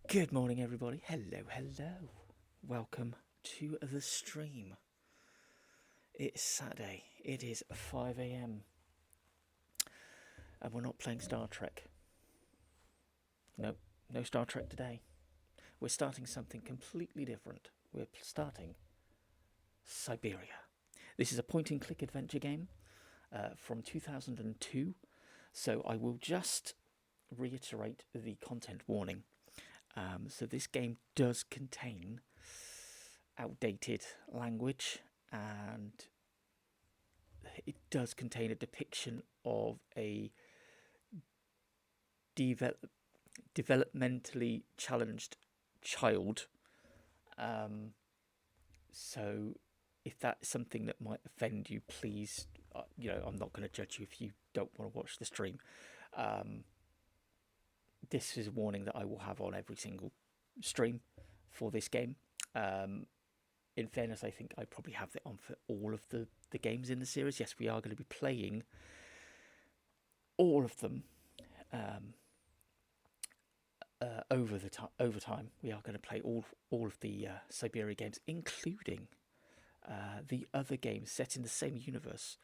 Good morning, everybody. Hello, hello. Welcome to the stream. It's Saturday. It is 5 a.m. and we're not playing Star Trek. Nope, no Star Trek today. We're starting something completely different. We're starting Syberia. This is a point-and-click adventure game from 2002. So I will just reiterate the content warning. So this game does contain outdated language, and it does contain a depiction of a developmentally challenged child. So if that's something that might offend you, please, I'm not going to judge you if you don't want to watch the stream. This is a warning that I will have on every single stream for this game. In fairness, I think I probably have it on for all of the games in the series. Yes, we are going to be playing all of them over time. We are going to play all of the Syberia games, including the other games set in the same universe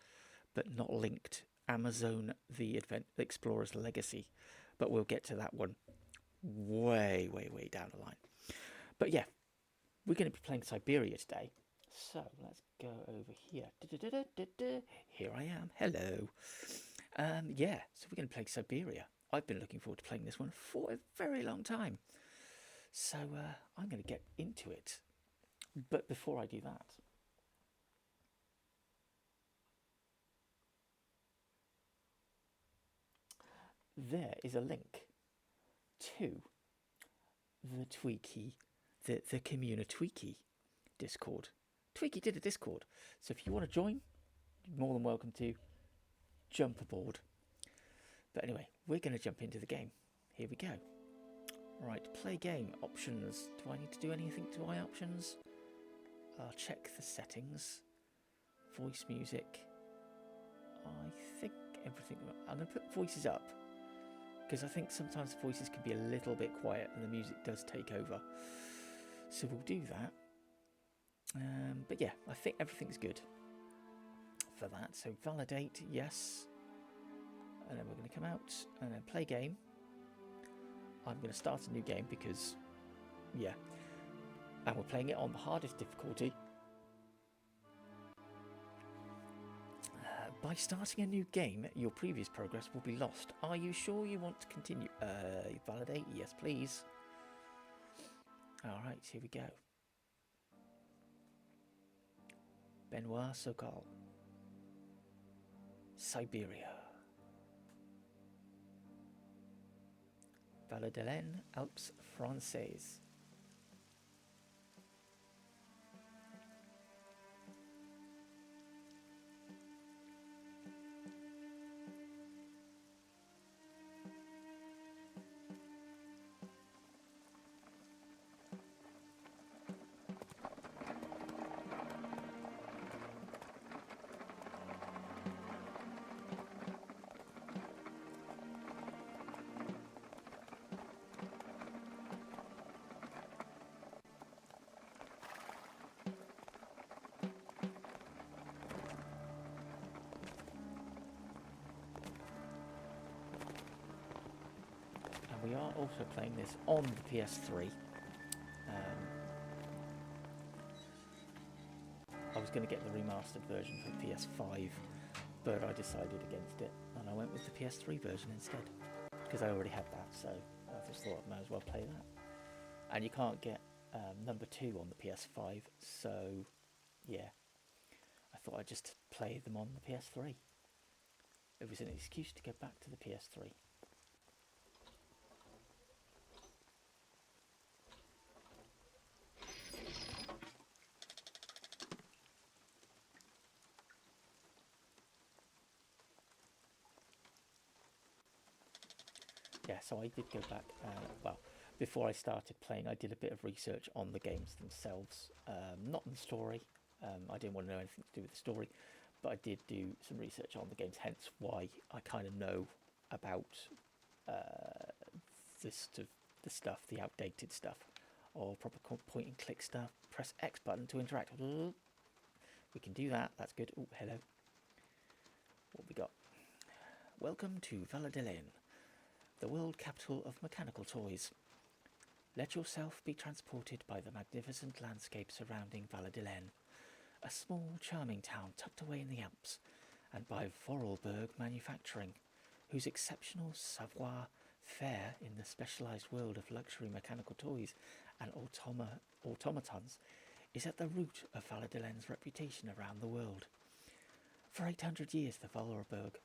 but not linked. Amazon: The Explorer's Legacy. But we'll get to that one way down the line. But yeah, we're going to be playing Syberia today. So let's go over here. Here I am. Hello. So we're going to play Syberia. I've been looking forward to playing this one for a very long time. So I'm going to get into it. But before I do that, there is a link to the Twiki, the community Twiki Discord. Twiki did a Discord, so if you want to join, you're more than welcome to jump aboard. But anyway, we're going to jump into the game. Here we go. Right, play game options. Do I need to do anything to my options? I'll check the settings. Voice music. I think everything. I'm going to put voices up, because I think sometimes voices can be a little bit quiet and the music does take over. So we'll do that. But yeah, I think everything's good for that. So validate, yes. And then we're going to come out and then play game. I'm going to start a new game because, yeah. And we're playing it on the hardest difficulty. By starting a new game, your previous progress will be lost. Are you sure you want to continue? Validate, yes please. Alright, here we go. Benoit Sokal. Syberia. Valladolid, Alpes Françaises. We are also playing this on the PS3. I was going to get the remastered version for the PS5, but I decided against it, and I went with the PS3 version instead, because I already had that, so I just thought I might as well play that. And you can't get number 2 on the PS5, so yeah, I thought I'd just play them on the PS3. It was an excuse to go back to the PS3. Yeah, so I did go back, before I started playing, I did a bit of research on the games themselves, not on the story. I didn't want to know anything to do with the story, but I did do some research on the games, hence why I kind of know about the the stuff, the outdated stuff, or proper point and click stuff. Press X button to interact. We can do that. That's good. Oh, hello. What have we got? Welcome to Valladolid, the world capital of mechanical toys. Let yourself be transported by the magnificent landscape surrounding Valladolid, a small, charming town tucked away in the Alps, and by Vorarlberg Manufacturing, whose exceptional savoir-faire in the specialised world of luxury mechanical toys and automatons is at the root of Valladolid's reputation around the world. For 800 years, the Vorarlberg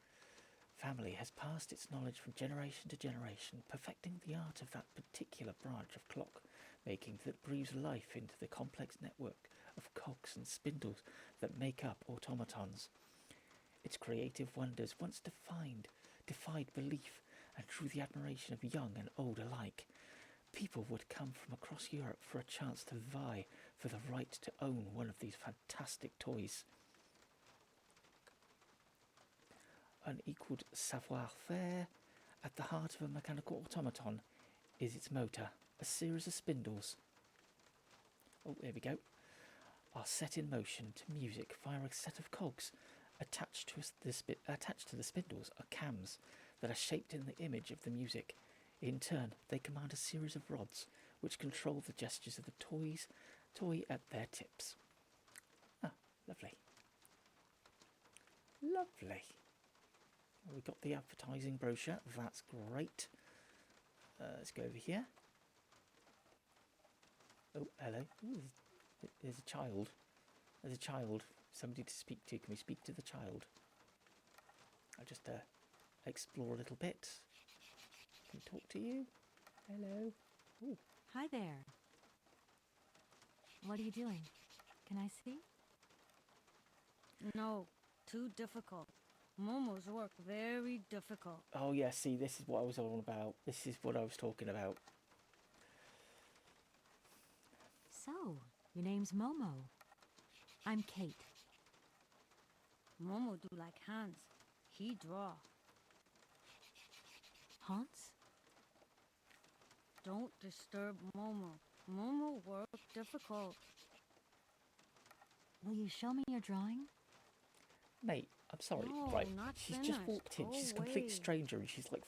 family has passed its knowledge from generation to generation, perfecting the art of that particular branch of clock making that breathes life into the complex network of cogs and spindles that make up automatons. Its creative wonders once defied belief, and drew the admiration of young and old alike. People would come from across Europe for a chance to vie for the right to own one of these fantastic toys. Unequalled savoir-faire, at the heart of a mechanical automaton is its motor, a series of spindles. Oh, there we go. Are set in motion to music via a set of cogs. Attached to the spindles are cams that are shaped in the image of the music. In turn, they command a series of rods which control the gestures of the toy at their tips. Ah, lovely. Lovely. We've got the advertising brochure. That's great. Let's go over here. Oh, hello. Ooh, there's a child. There's a child. Somebody to speak to. Can we speak to the child? I'll just explore a little bit. Can we talk to you? Hello. Ooh. Hi there. What are you doing? Can I see? No, too difficult. Momo's work very difficult. Oh yeah, see, this is what I was on about. This is what I was talking about. So, your name's Momo. I'm Kate. Momo do like Hans. He draw. Hans? Don't disturb Momo. Momo work difficult. Will you show me your drawing? Mate, I'm sorry. No, right, not she's finished. just walked in. Go She's a complete away. stranger, and she's like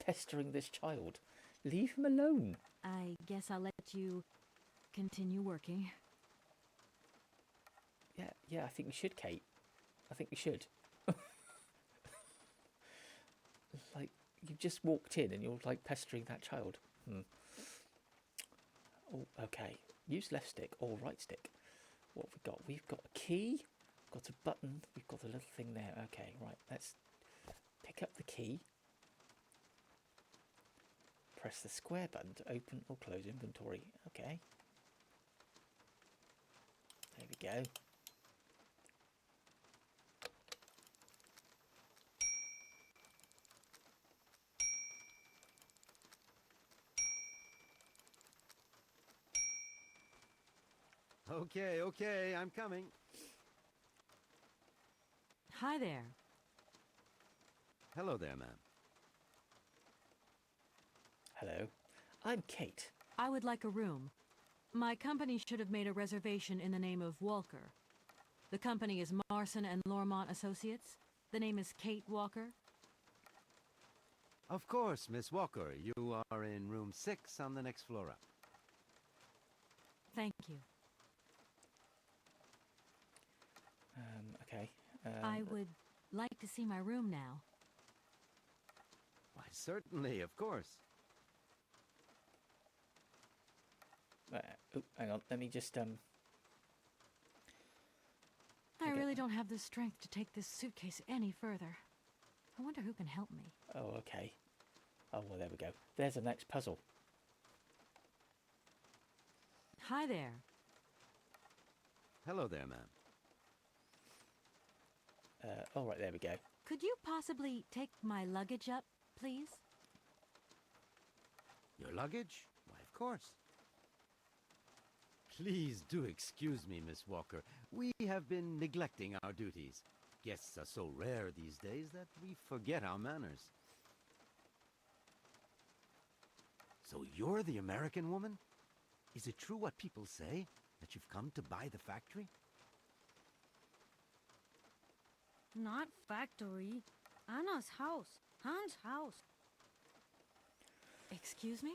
pestering this child. Leave him alone. I guess I'll let you continue working. Yeah, I think we should, Kate. I think we should. Like, you've just walked in and you're like pestering that child. Oh, okay. Use left stick or right stick. What have we got? We've got a key, got a button, we've got a little thing there. Okay, right, let's pick up the key. Press the square button to open or close inventory. Okay. There we go. Okay, I'm coming. Hi there. Hello there, ma'am. Hello. I'm Kate. I would like a room. My company should have made a reservation in the name of Walker. The company is Marson and Lormont Associates. The name is Kate Walker. Of course, Miss Walker. You are in room 6 on the next floor up. Thank you. Okay. I would like to see my room now. Why, certainly, of course. Oh, hang on. Let me just I Okay. really don't have the strength to take this suitcase any further. I wonder who can help me. Oh, okay. Oh, well, there we go. There's the next puzzle. Hi there. Hello there, ma'am. All right, there we go. Could you possibly take my luggage up, please? Your luggage? Why, of course. Please do excuse me, Miss Walker. We have been neglecting our duties. Guests are so rare these days that we forget our manners. So you're the American woman? Is it true what people say, that you've come to buy the factory? Not factory. Anna's house. Hans' house. Excuse me?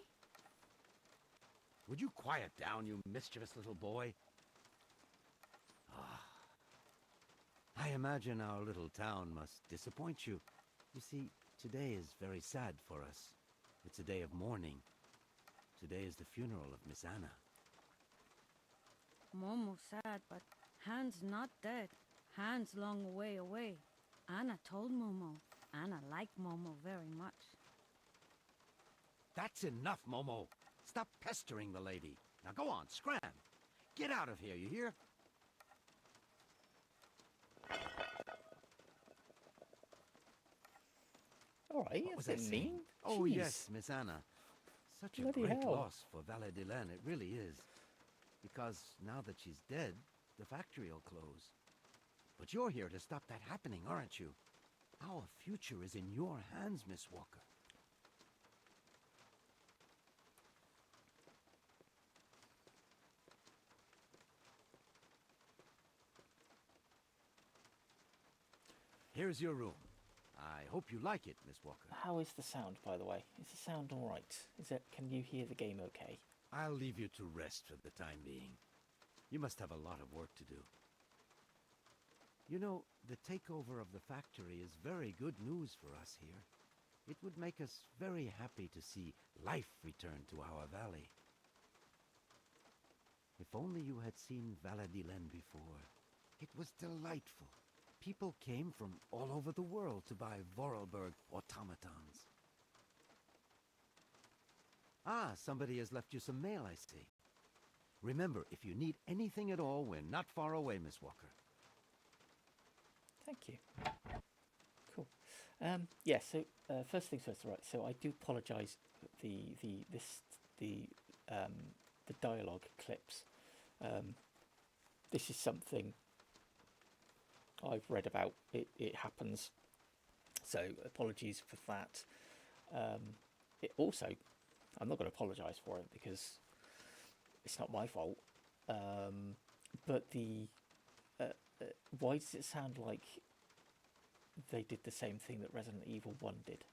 Would you quiet down, you mischievous little boy? I imagine our little town must disappoint you. You see, today is very sad for us. It's a day of mourning. Today is the funeral of Miss Anna. Momo's sad, but Hans not dead. Hans long way away. Anna told Momo. Anna liked Momo very much. That's enough, Momo. Stop pestering the lady. Now go on, scram. Get out of here, you hear? All right, What was that's I a bit saying? mean. Oh, Jeez. yes, Miss Anna. Such a Bloody great hell. loss for Valet Dylan, it really is. Because now that she's dead, the factory will close. But you're here to stop that happening, aren't you? Our future is in your hands, Miss Walker. Here's your room. I hope you like it, Miss Walker. How is the sound, by the way? Is the sound all right? Is it? Can you hear the game okay? I'll leave you to rest for the time being. You must have a lot of work to do. You know, the takeover of the factory is very good news for us here. It would make us very happy to see life return to our valley. If only you had seen Valadilen before. It was delightful. People came from all over the world to buy Vorarlberg automatons. Ah, somebody has left you some mail, I see. Remember, if you need anything at all, we're not far away, Miss Walker. Thank you. Cool. Yeah. So first things first. Right. So I do apologise. The dialogue clips. This is something I've read about. It happens. So apologies for that. It also, I'm not going to apologise for it because it's not my fault. But why does it sound like they did the same thing that Resident Evil 1 did?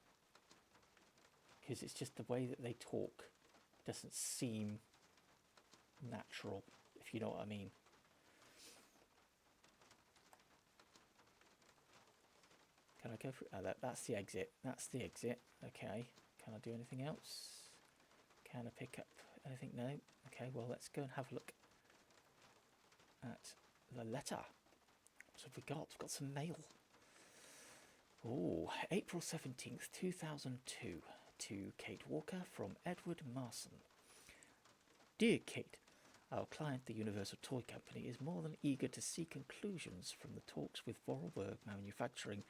Because it's just the way that they talk doesn't seem natural, if you know what I mean. Can I go through? Oh, that's the exit. That's the exit. Okay. Can I do anything else? Can I pick up anything? No. Okay, well, let's go and have a look at the letter. What have we got? We've got some mail. Oh, April 17th, 2002. To Kate Walker from Edward Marson. Dear Kate, our client, the Universal Toy Company, is more than eager to see conclusions from the talks with Vorarlberg Manufacturing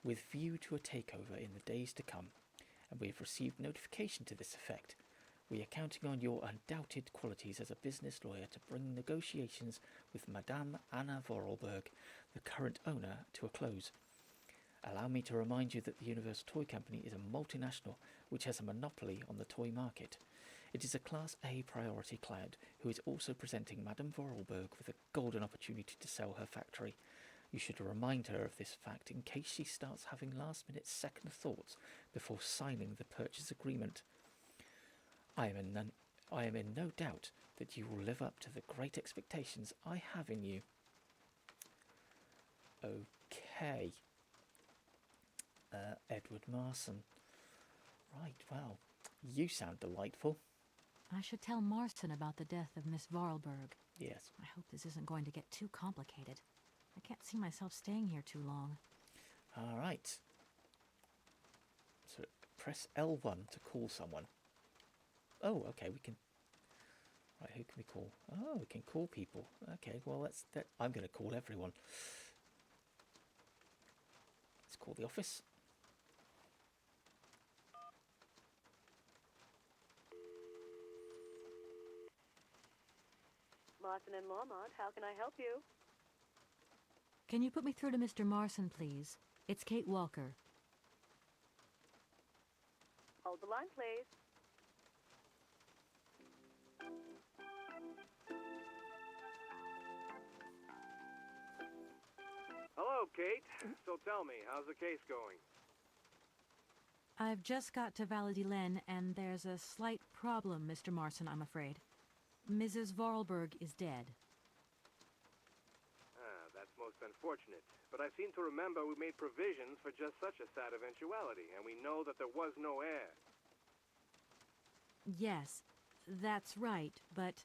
with view to a takeover in the days to come, and we have received notification to this effect. We are counting on your undoubted qualities as a business lawyer to bring negotiations with Madame Anna Vorarlberg, the current owner, to a close. Allow me to remind you that the Universal Toy Company is a multinational which has a monopoly on the toy market. It is a Class A priority client who is also presenting Madame Vorarlberg with a golden opportunity to sell her factory. You should remind her of this fact in case she starts having last-minute second thoughts before signing the purchase agreement. I am in no doubt that you will live up to the great expectations I have in you. Okay. Edward Marson. Right, well, you sound delightful. I should tell Marson about the death of Miss Vorarlberg. Yes. I hope this isn't going to get too complicated. I can't see myself staying here too long. All right. So press L1 to call someone. Oh, okay, we can... Right, who can we call? Oh, we can call people. Okay, well, I'm going to call everyone. Let's call the office. Marson and Lormont, how can I help you? Can you put me through to Mr. Marson, please? It's Kate Walker. Hold the line, please. Hello, Kate. So tell me, how's the case going? I've just got to Valadilen, and there's a slight problem, Mr. Marson, I'm afraid. Mrs. Vorarlberg is dead. Ah, that's most unfortunate. But I seem to remember we made provisions for just such a sad eventuality, and we know that there was no heir. Yes, that's right, but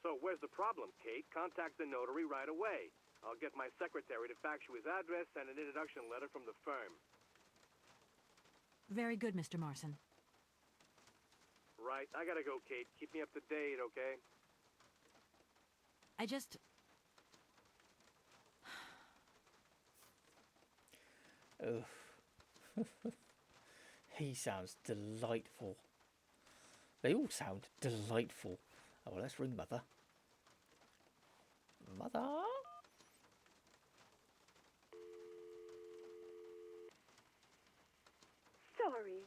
So where's the problem, Kate? Contact the notary right away. I'll get my secretary to fax you his address and an introduction letter from the firm. very good, Mr. Marson. Right, I gotta go, Kate. Keep me up to date, okay? I just... Ugh. He sounds delightful. They all sound delightful. Oh, well, let's ring Mother. Mother? Sorry.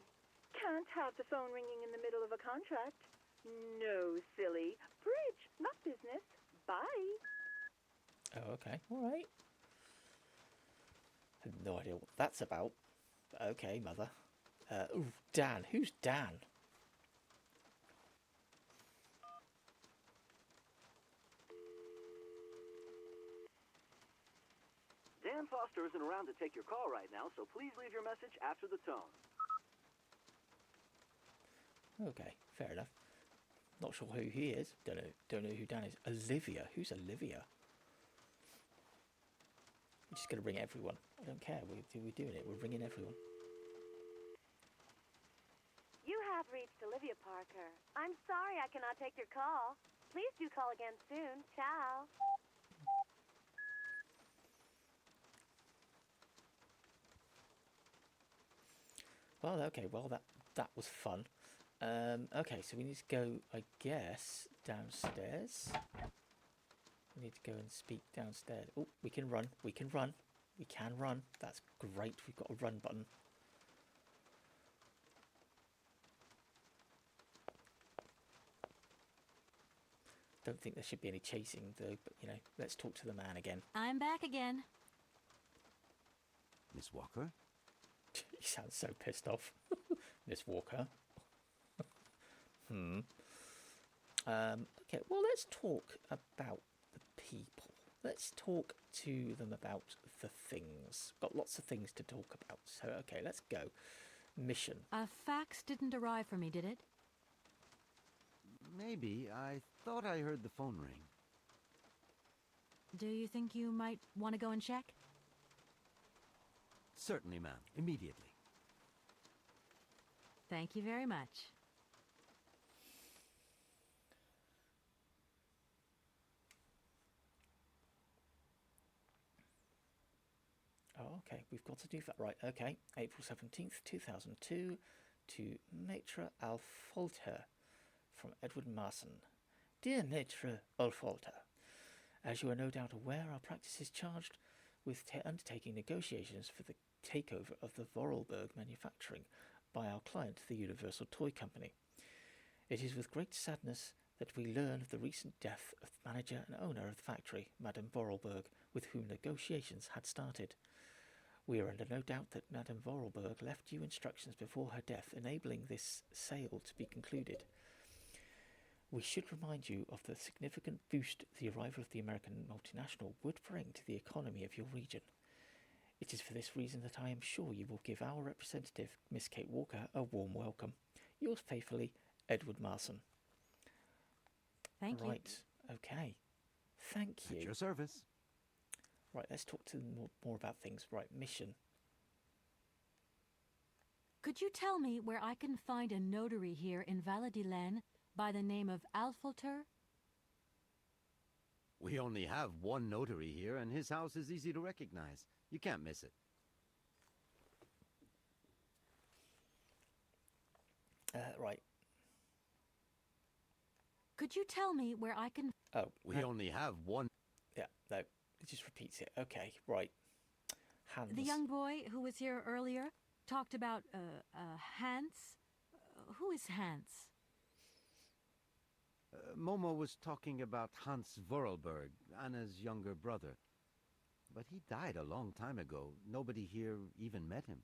Can't have the phone ringing in the middle of a contract. No, silly. Bridge, not business. Bye. Oh, okay. All right. I have no idea what that's about. But okay, Mother. Ooh, Dan. Who's Dan? Dan Foster isn't around to take your call right now, so please leave your message after the tone. Okay, fair enough. Not sure who he is. Don't know who Dan is. Olivia. Who's Olivia? We're just gonna ring everyone. I don't care. We're doing it. We're ringing everyone. You have reached Olivia Parker. I'm sorry I cannot take your call. Please do call again soon. Ciao. Well, okay. Well, that was fun. Okay, so we need to go, I guess, downstairs. We need to go and speak downstairs. Oh, we can run. We can run. We can run. That's great. We've got a run button. Don't think there should be any chasing though, but you know, let's talk to the man again. I'm back again. Miss Walker? He sounds so pissed off. Miss Walker. Okay, well, let's talk about the people. Let's talk to them about the things. Got lots of things to talk about. So, okay, let's go. Mission. A fax didn't arrive for me, did it? Maybe. I thought I heard the phone ring. Do you think you might want to go and check? Certainly, ma'am. Immediately. Thank you very much. Oh, okay, we've got to do that. Right, okay. April 17th, 2002 to Maitre Alfolter from Edward Marson. Dear Maitre Alfolter, as you are no doubt aware, our practice is charged with undertaking negotiations for the takeover of the Vorarlberg manufacturing by our client, the Universal Toy Company. It is with great sadness that we learn of the recent death of the manager and owner of the factory, Madame Vorarlberg, with whom negotiations had started. We are under no doubt that Madame Vorarlberg left you instructions before her death enabling this sale to be concluded. We should remind you of the significant boost the arrival of the American multinational would bring to the economy of your region. It is for this reason that I am sure you will give our representative, Miss Kate Walker, a warm welcome. Yours faithfully, Edward Marson. Thank you. Right, okay. Thank you. At your service. Right, let's talk to them more about things. Right, mission. Could you tell me where I can find a notary here in Valadilen by the name of Alfolter? We only have one notary here, and his house is easy to recognize. You can't miss it. Right. Could you tell me where I can... Oh, We only have one. yeah, no, it just repeats it. Okay, right. Hans. The young boy who was here earlier talked about, Hans? Who is Hans? Momo was talking about Hans Vorarlberg, Anna's younger brother. But he died a long time ago. Nobody here even met him.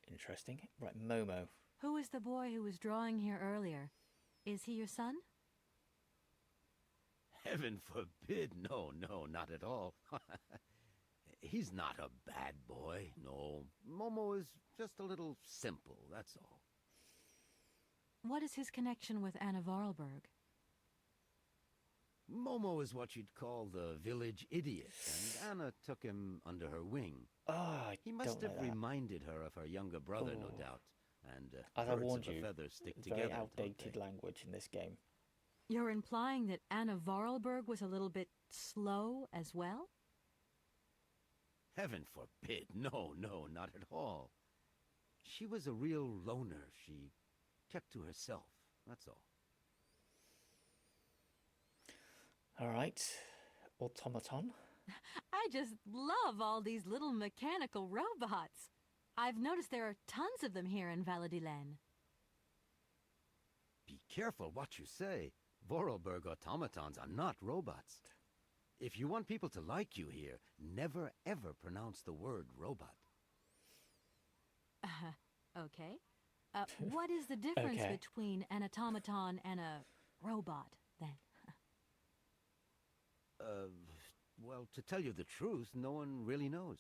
Interesting. Right, Momo. Who is the boy who was drawing here earlier? Is he your son? Heaven forbid, no, not at all. He's not a bad boy, no. Momo is just a little simple, that's all. What is his connection with Anna Vorarlberg? Momo is what you'd call the village idiot, and Anna took him under her wing. I He must don't have like that. reminded her of her younger brother, no Oh. doubt. And As I birds warned of a you, feather stick very together, don't outdated they? language in this game. You're implying that Anna Vorarlberg was a little bit slow as well? Heaven forbid, no, not at all. She was a real loner. She kept to herself, that's all. All right, automaton. I just love all these little mechanical robots. I've noticed there are tons of them here in Valadilen. Be careful what you say. Vorarlberg automatons are not robots. If you want people to like you here, never ever pronounce the word robot. Okay. What is the difference Okay. between an automaton and a robot, then? Well, to tell you the truth, no one really knows.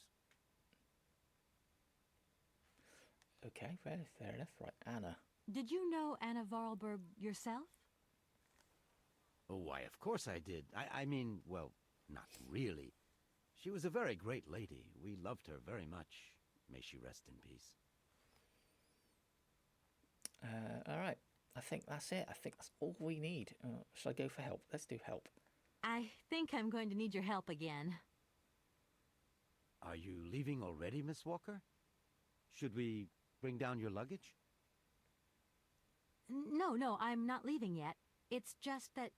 Okay, fair enough. Right, Anna. Did you know Anna Vorarlberg yourself? Oh, why, of course I did. I mean, well, not really. She was a very great lady. We loved her very much. May she rest in peace. All right, I think that's it. I think that's all we need. Shall I go for help? Let's do help. I think I'm going to need your help again. Are you leaving already, Miss Walker? Should we bring down your luggage? No, I'm not leaving yet. It's just that...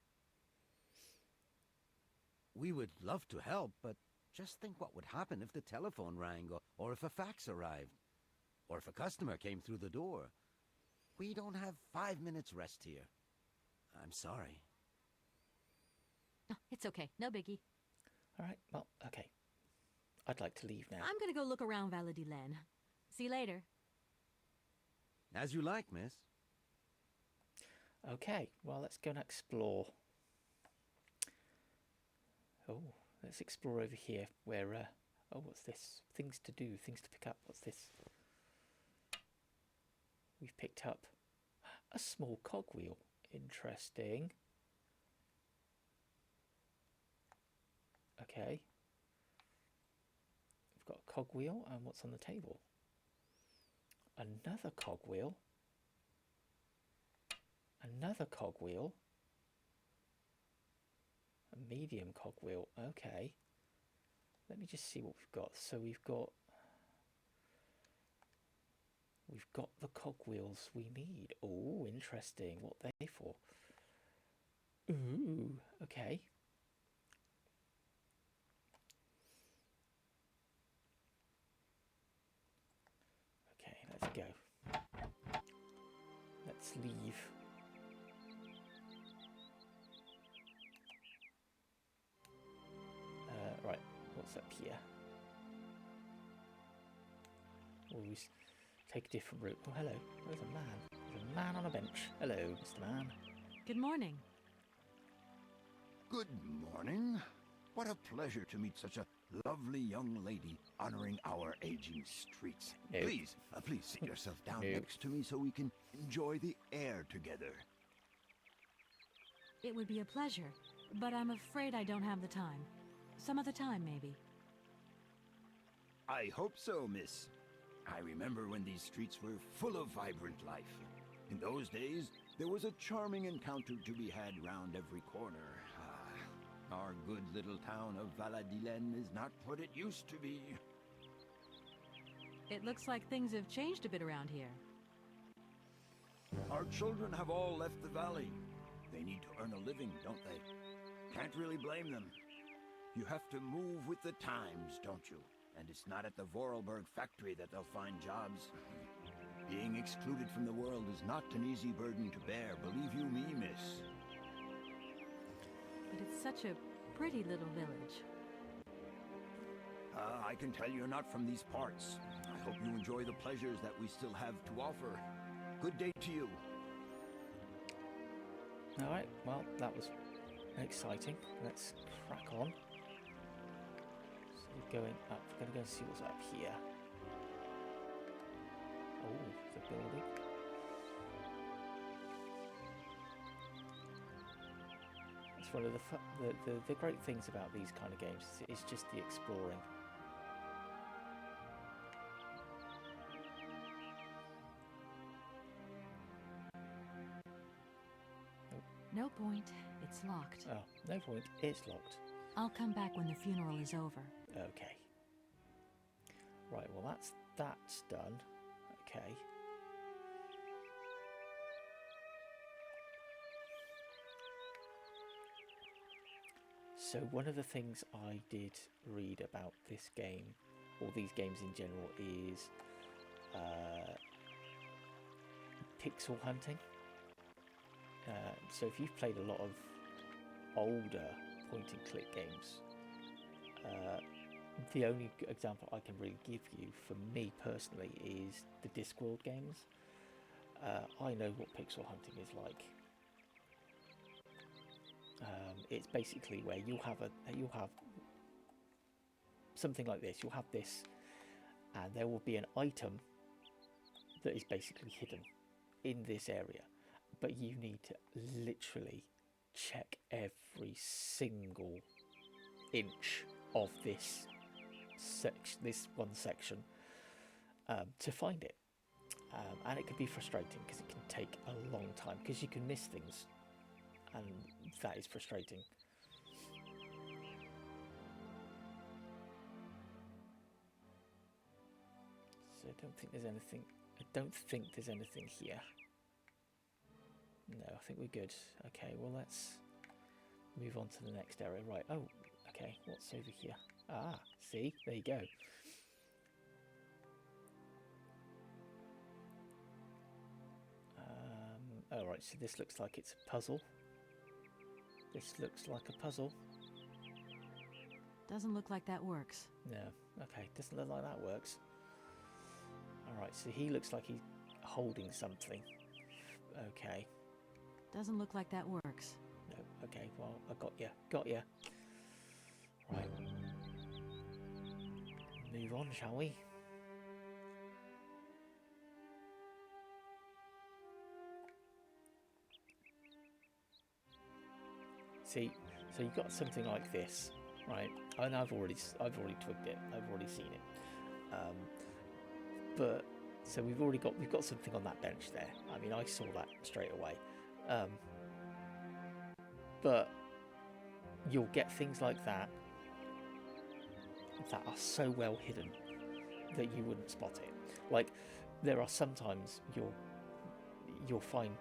We would love to help, but just think what would happen if the telephone rang, or if a fax arrived, or if a customer came through the door. We don't have 5 minutes rest here. I'm sorry. Oh, it's okay, no biggie. All right, well, okay. I'd like to leave now. I'm gonna go look around Valadilen. See you later. As you like, miss. Okay, well, let's go and explore. Oh, let's explore over here where, oh, what's this? Things to do, things to pick up. What's this? We've picked up a small cogwheel. Interesting. Okay. We've got a cogwheel, and what's on the table? Another cogwheel. Another cogwheel. A medium cogwheel. Okay. Let me just see what we've got. So we've got the cogwheels we need. Oh, interesting. What are they for? Ooh, okay. Okay, let's go. Let's leave. Right, what's up here? Always take a different route. Oh, hello. There's a man. There's a man on a bench. Hello, Mr. Man. Good morning. Good morning. What a pleasure to meet such a lovely young lady honoring our aging streets. No. Please sit yourself down No. next to me so we can enjoy the air together. It would be a pleasure, but I'm afraid I don't have the time. Some other time, maybe. I hope so, miss. I remember when these streets were full of vibrant life. In those days, there was a charming encounter to be had round every corner. Our good little town of Valadilen is not what it used to be. It looks like things have changed a bit around here. Our children have all left the valley. They need to earn a living, don't they? Can't really blame them. You have to move with the times, don't you? And it's not at the Vorarlberg factory that they'll find jobs. Being excluded from the world is not an easy burden to bear, believe you me, miss. But it's such a pretty little village. I can tell you're not from these parts. I hope you enjoy the pleasures that we still have to offer. Good day to you. Alright, well, that was exciting. Let's crack on. So we're going up. We're going to go and see what's up here. Oh, the building. It's one of the great things about these kind of games is just the exploring. No point. It's locked. Oh, no point. It's locked. I'll come back when the funeral is over. Okay. Right, well that's done. Okay. So one of the things I did read about this game, or these games in general, is pixel hunting. So if you've played a lot of older point-and-click games, the only example I can really give you for me personally is the Discworld games. I know what pixel hunting is like. It's basically where you'll have something like this. You'll have this, and there will be an item that is basically hidden in this area, but you need to literally check every single inch of this one section to find it, and it can be frustrating because it can take a long time because you can miss things, and that is frustrating. So I don't think there's anything here. No, I think we're good. Okay, well let's move on to the next area. Right, oh, okay, what's over here? Ah, see, there you go. Oh, right, so this looks like it's a puzzle. This looks like a puzzle. Doesn't look like that works. No, okay, doesn't look like that works. Alright, so he looks like he's holding something. Okay. Doesn't look like that works. No, okay, well, I got you. Right. Move on, shall we? See, so you've got something like this, right? And I've already twigged it. I've already seen it. But so we've got something on that bench there. I mean, I saw that straight away. But you'll get things like that that are so well hidden that you wouldn't spot it. Like there are sometimes you'll find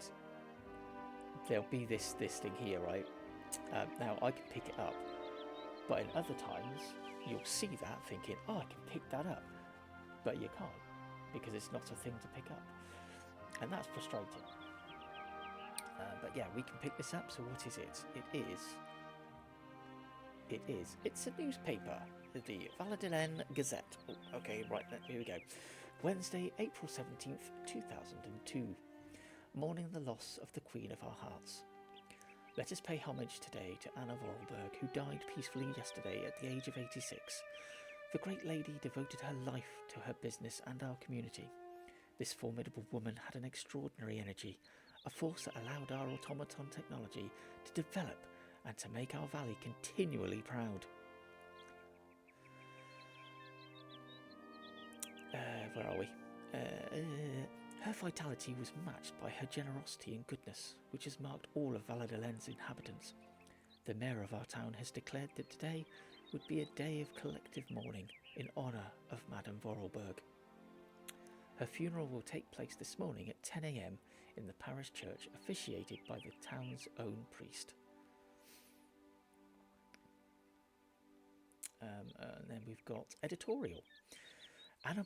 there'll be this thing here, right? Now I can pick it up, but in other times you'll see that thinking, oh, I can pick that up, but you can't because it's not a thing to pick up, and that's frustrating. But yeah, we can pick this up. So what is it? It's a newspaper, the Valladolid Gazette. Oh, okay, right, here we go. Wednesday, April 17th, 2002. Mourning the loss of the Queen of our hearts. Let us pay homage today to Anna Vorarlberg, who died peacefully yesterday at the age of 86. The great lady devoted her life to her business and our community. This formidable woman had an extraordinary energy, a force that allowed our automaton technology to develop and to make our valley continually proud. Where are we? Her vitality was matched by her generosity and goodness, which has marked all of Valladolid's inhabitants. The mayor of our town has declared that today would be a day of collective mourning in honour of Madame Vorarlberg. Her funeral will take place this morning at 10 a.m. in the parish church, officiated by the town's own priest. And then we've got editorial. Anna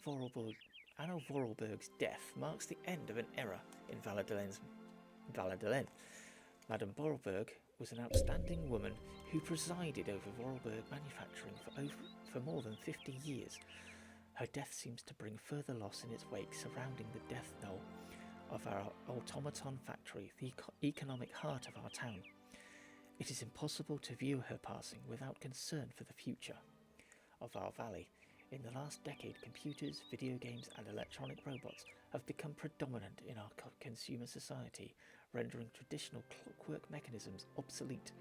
Anno Vorarlberg's death marks the end of an era in Valladolid. Madame Vorarlberg was an outstanding woman who presided over Vorarlberg manufacturing for more than 50 years. Her death seems to bring further loss in its wake, surrounding the death knell of our automaton factory, the economic heart of our town. It is impossible to view her passing without concern for the future of our valley. In the last decade, computers, video games and electronic robots have become predominant in our consumer society, rendering traditional clockwork mechanisms obsolete.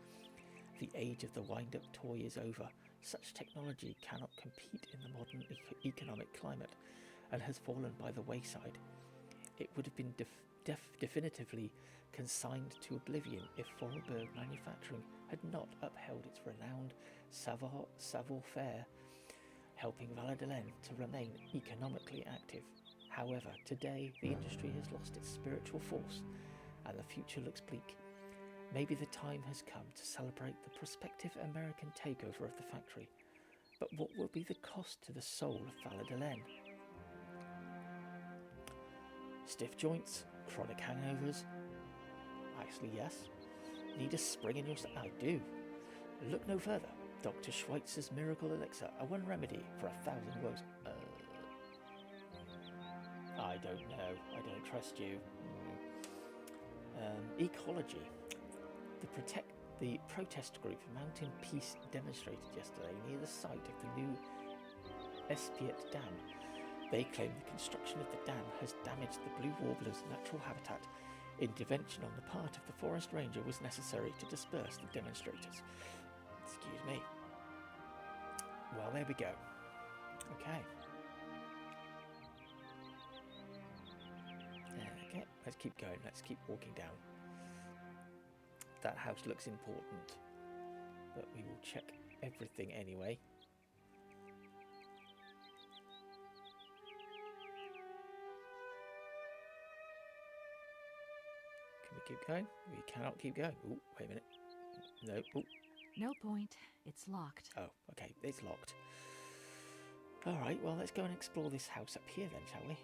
The age of the wind-up toy is over. Such technology cannot compete in the modern economic climate and has fallen by the wayside. It would have been definitively consigned to oblivion if Vorarlberg manufacturing had not upheld its renowned savoir-faire, helping Valladolid to remain economically active. However, today the industry has lost its spiritual force and the future looks bleak. Maybe the time has come to celebrate the prospective American takeover of the factory. But what will be the cost to the soul of Valladolid? Stiff joints, chronic hangovers. Actually, yes. Need a spring in your I do. Look no further. Dr. Schweitzer's miracle elixir, a one remedy for 1,000 woes. I don't know. I don't trust you. Ecology. The protest group Mountain Peace demonstrated yesterday near the site of the new Espiet Dam. They claim the construction of the dam has damaged the blue warbler's natural habitat. Intervention on the part of the forest ranger was necessary to disperse the demonstrators. Excuse me. Well, there we go. Okay. Okay, let's keep going. Let's keep walking down. That house looks important, but we will check everything anyway. Can we keep going? We cannot keep going. Oh, wait a minute. No. Ooh. No point. It's locked. Oh, okay. It's locked. All right. Well, let's go and explore this house up here then, shall we?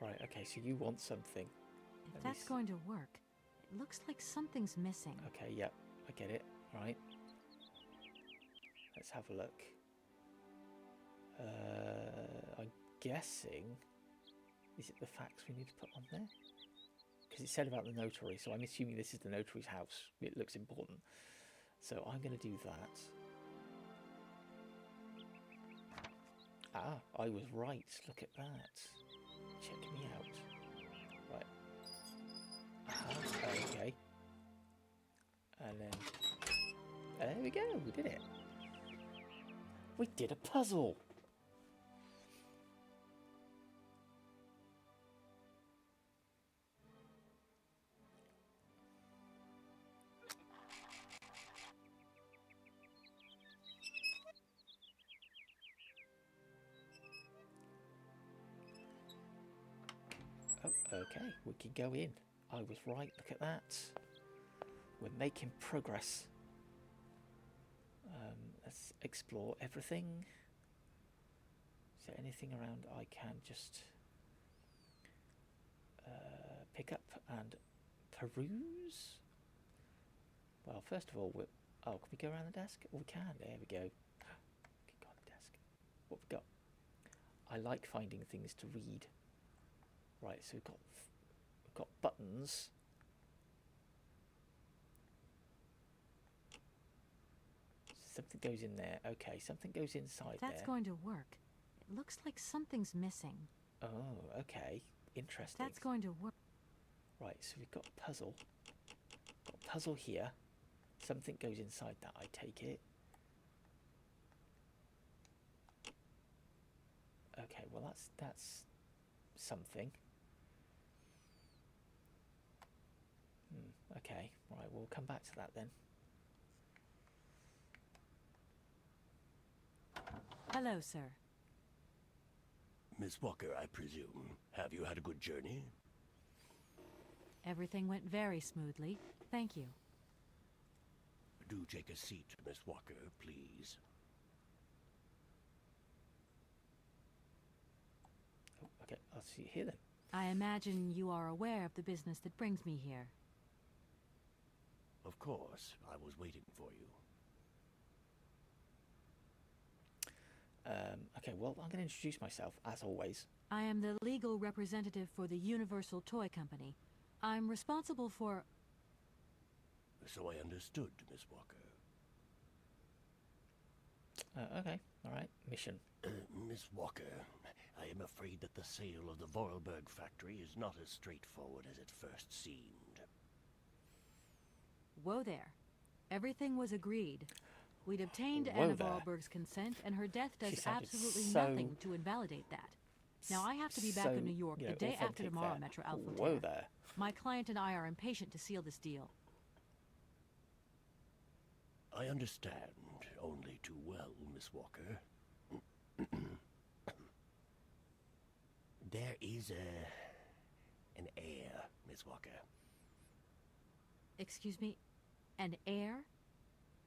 Right, okay, so you want something. If that's going to work, it looks like something's missing. Okay, yep, I get it. Right. Let's have a look. I'm guessing... Is it the facts we need to put on there? Because it said about the notary, so I'm assuming this is the notary's house. It looks important. So I'm going to do that. Ah, I was right. Look at that. Check me out. Right. Okay. And then... There we go. We did it. We did a puzzle. Oh, okay, we can go in. I was right, look at that. We're making progress. Let's explore everything. Is there anything around I can just pick up and peruse? Well, first of all, oh, can we go around the desk? Oh, we can, there we go. We can go on the desk. What have we got? I like finding things to read. Right, so we've got buttons. Something goes in there. Okay, something goes inside there. That's going to work. It looks like something's missing. Oh, okay. Interesting. That's going to work. Right, so we've got a puzzle. Got a puzzle here. Something goes inside that, I take it. Okay, well that's something. Okay, right, we'll come back to that then. Hello, sir. Miss Walker, I presume. Have you had a good journey? Everything went very smoothly. Thank you. Do take a seat, Miss Walker, please. Oh, okay, I'll see you here then. I imagine you are aware of the business that brings me here. Of course, I was waiting for you. Okay, well, I'm going to introduce myself, as always. I am the legal representative for the Universal Toy Company. I'm responsible for... So I understood, Miss Walker. Okay, all right, mission. Miss Walker, I am afraid that the sale of the Vorarlberg factory is not as straightforward as it first seemed. Whoa there. Everything was agreed. We'd obtained Whoa Anna there. Vorarlberg's consent, and her death She does sounded absolutely so- nothing to invalidate that. Now, I have to be back So, in New York you the know, day after authentic tomorrow, there. Metro Alpha Whoa Terra. there. My client and I are impatient to seal this deal. I understand only too well, Miss Walker. There is an heir, Miss Walker. Excuse me? An heir?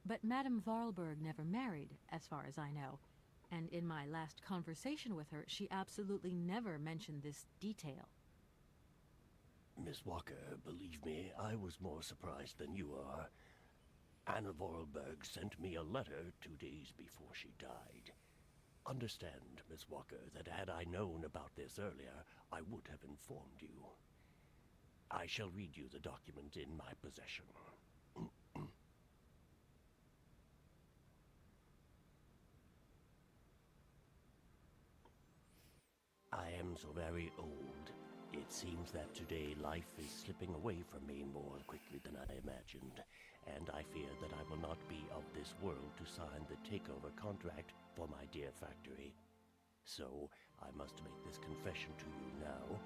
But Madame Vorarlberg never married, as far as I know. And in my last conversation with her, she absolutely never mentioned this detail. Miss Walker, believe me, I was more surprised than you are. Anna Vorarlberg sent me a letter 2 days before she died. Understand, Miss Walker, that had I known about this earlier, I would have informed you. I shall read you the document in my possession. I am so very old. It seems that today life is slipping away from me more quickly than I imagined, and I fear that I will not be of this world to sign the takeover contract for my dear factory. So, I must make this confession to you now.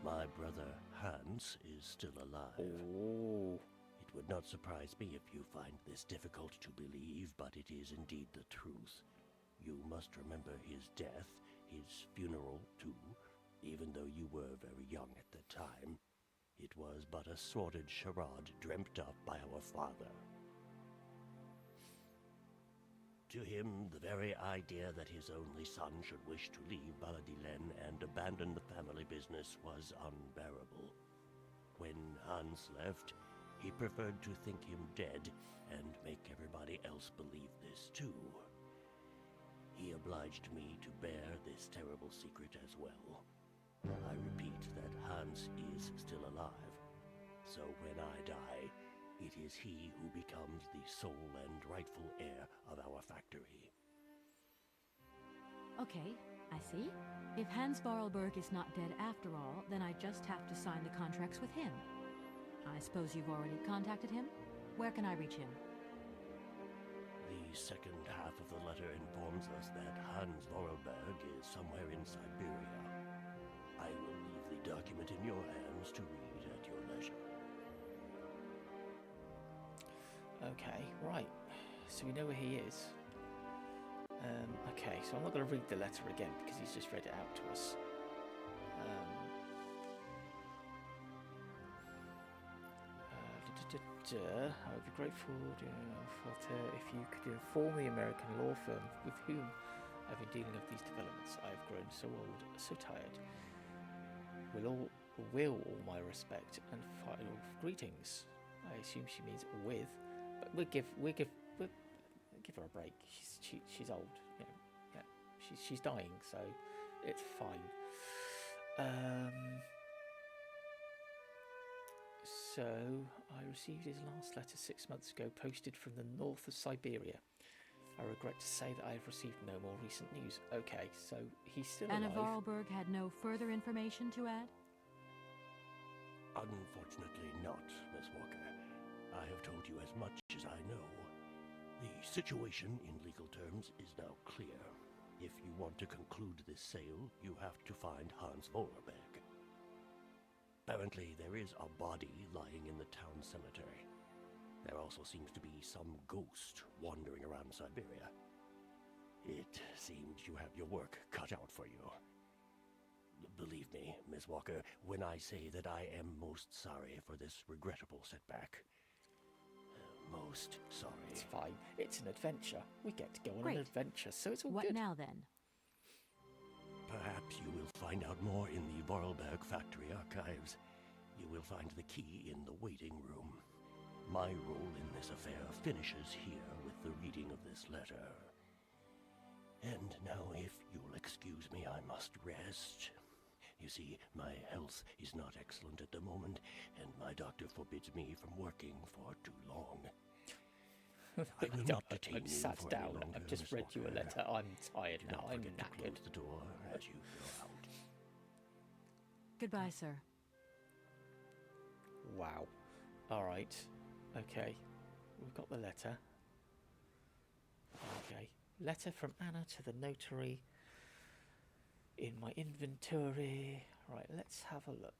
My brother Hans is still alive. Oh. It would not surprise me if you find this difficult to believe, but it is indeed the truth. You must remember his death, his funeral too, even though you were very young at the time. It was but a sordid charade dreamt up by our father. To him, the very idea that his only son should wish to leave Baladilen and abandon the family business was unbearable. When Hans left, he preferred to think him dead and make everybody else believe this too. He obliged me to bear this terrible secret as well. I repeat that Hans is still alive, so when I die, it is he who becomes the sole and rightful heir of our factory. Okay, I see. If Hans Vorarlberg is not dead after all, then I just have to sign the contracts with him. I suppose you've already contacted him? Where can I reach him? The second half of the letter informs us that Hans Vorarlberg is somewhere in Syberia. I will leave the document in your hands to read at your leisure. Okay, right. So we know where he is. Okay, so I'm not going to read the letter again because he's just read it out to us. I would be grateful if you could inform the American law firm with whom I've been dealing with these developments. I've grown so old, so tired. Will all my respect and final greetings. I assume she means with, but we'll give her a break. She's old, you know. Yeah, she's dying, so it's fine. So I received his last letter 6 months ago, posted from the north of Syberia. I regret to say that I have received no more recent news. Okay, so he's still Anna alive. Vorarlberg had no further information to add? Unfortunately not, Miss Walker. I have told you as much as I know. The situation, in legal terms, is now clear. If you want to conclude this sale, you have to find Hans Vorarlberg. Apparently, there is a body lying in the town cemetery. There also seems to be some ghost wandering around Syberia. It seems you have your work cut out for you. Believe me, Miss Walker, when I say that I am most sorry for this regrettable setback. Most sorry. It's fine. It's an adventure. We get to go on Great. an adventure, so it's all What good. now then? Perhaps you will find out more in the Vorarlberg factory archives. You will find the key in the waiting room. My role in this affair finishes here with the reading of this letter. And now, if you'll excuse me, I must rest. You see, my health is not excellent at the moment, and my doctor forbids me from working for too long. I will not detain I'm you sat for down. any longer, I've just Miss read you a Walker. letter. I'm tired Do now. not I'm forget to knackered. close the door as you go out. Goodbye, sir. Wow. All right. Okay. We've got the letter. Okay. Letter from Anna to the notary. In my inventory. Right, let's have a look.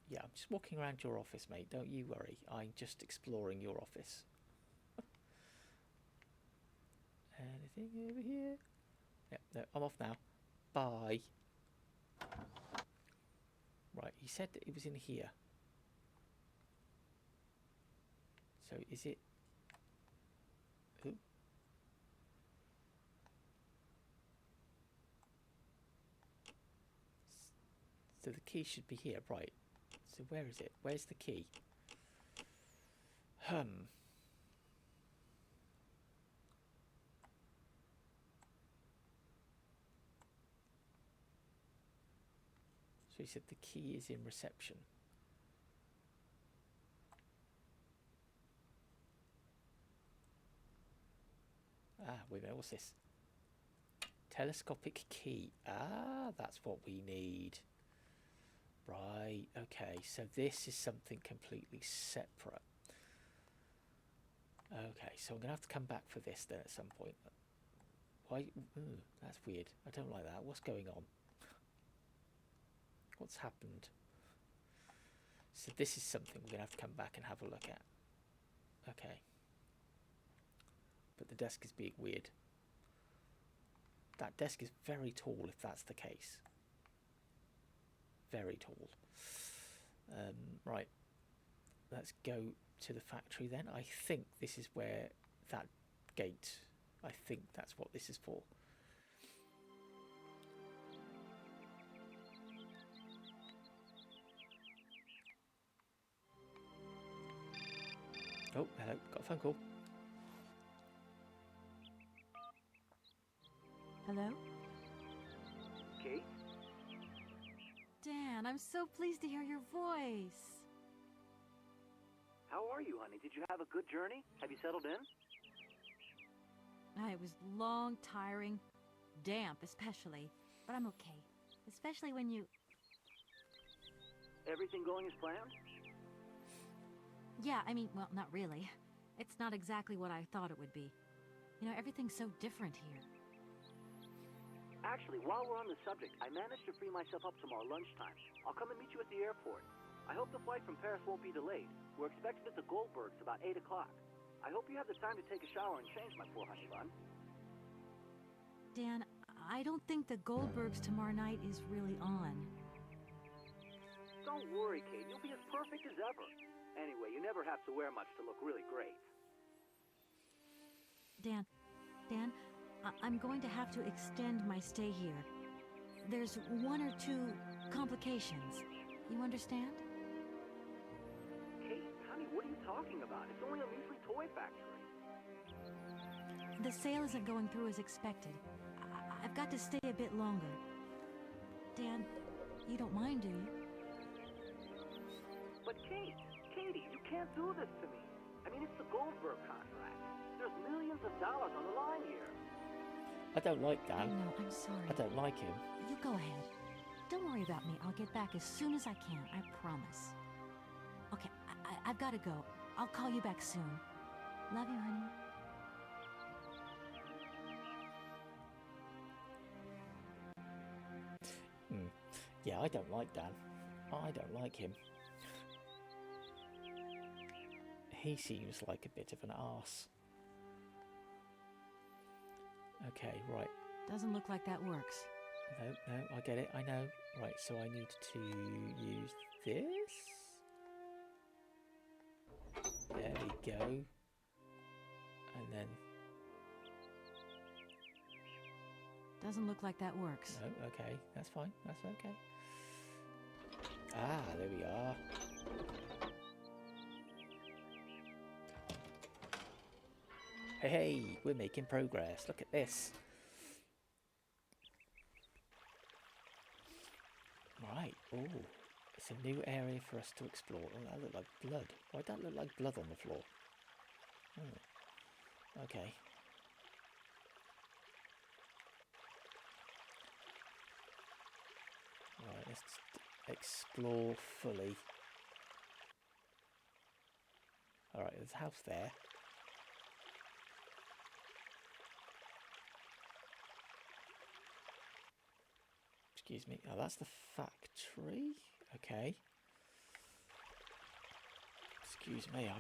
Yeah, I'm just walking around your office, mate. Don't you worry. I'm just exploring your office. Anything over here? Yep, no, I'm off now. Bye. Right, he said that it was in here. So is it... Ooh. So the key should be here, right. So where is it? Where's the key? So he said the key is in reception. Ah, wait a minute, what's this? Telescopic key. Ah, that's what we need. Right, okay, so this is something completely separate. Okay, so I'm going to have to come back for this then at some point. Why? Ooh, that's weird. I don't like that. What's going on? What's happened? So this is something we're going to have to come back and have a look at. Okay. But the desk is being weird. That desk is very tall if that's the case. Very tall. Right. Let's go to the factory then. I think this is where that gate... I think that's what this is for. Oh, hello. Got a phone call. Hello? Kate? Dan, I'm so pleased to hear your voice. How are you, honey? Did you have a good journey? Have you settled in? It was long, tiring, damp especially, but I'm okay. Especially when you... Everything going as planned? Yeah, I mean, well, not really. It's not exactly what I thought it would be. You know, everything's so different here. Actually, while we're on the subject, I managed to free myself up tomorrow lunchtime. I'll come and meet you at the airport. I hope the flight from Paris won't be delayed. We're expected at the Goldbergs about 8 o'clock. I hope you have the time to take a shower and change, my poor honey bun. Dan, I don't think the Goldbergs tomorrow night is really on. Don't worry, Kate. You'll be as perfect as ever. Anyway, you never have to wear much to look really great. Dan, I'm going to have to extend my stay here. There's one or two complications. You understand? Kate, honey, what are you talking about? It's only a measly toy factory. The sale isn't going through as expected. I've got to stay a bit longer. Dan, you don't mind, do you? But Katie, you can't do this to me. I mean, it's the Goldberg contract. There's millions of dollars on the line here. I don't like I Dan. know, I'm sorry. I don't like him. You go ahead. Don't worry about me. I'll get back as soon as I can. I promise. Okay, I've got to go. I'll call you back soon. Love you, honey. Yeah, I don't like Dan. I don't like him. He seems like a bit of an arse. Okay, right. Doesn't look like that works. No, I get it, I know. Right, so I need to use this. There we go. And then... Doesn't look like that works. No, okay, that's fine, that's okay. Ah, there we are. Hey, we're making progress. Look at this. Right. Oh, it's a new area for us to explore. Oh, that looked like blood. Why'd that look like blood on the floor? Oh. Okay. Right, let's explore fully. Alright, there's a house there. Excuse me. Oh, that's the factory. Okay. Excuse me.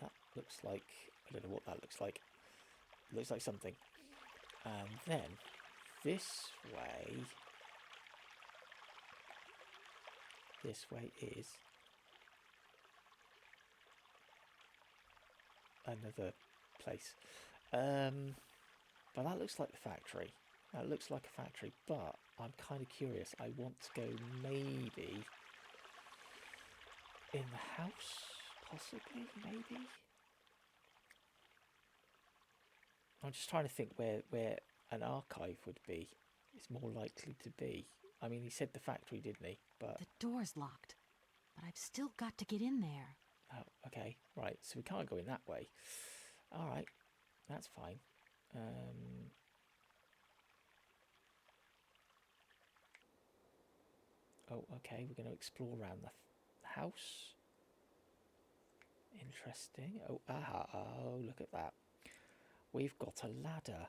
That looks like... I don't know what that looks like. It looks like something. And then this way... This way is... another place. But that looks like the factory. That looks like a factory, but I'm kind of curious. I want to go maybe in the house, possibly, maybe. I'm just trying to think where an archive would be. It's more likely to be. I mean, he said the factory, didn't he? But the door's locked, but I've still got to get in there. Oh, okay, right. So we can't go in that way. All right, that's fine. Oh, okay. We're going to explore around the house. Interesting. Oh, oh, look at that. We've got a ladder.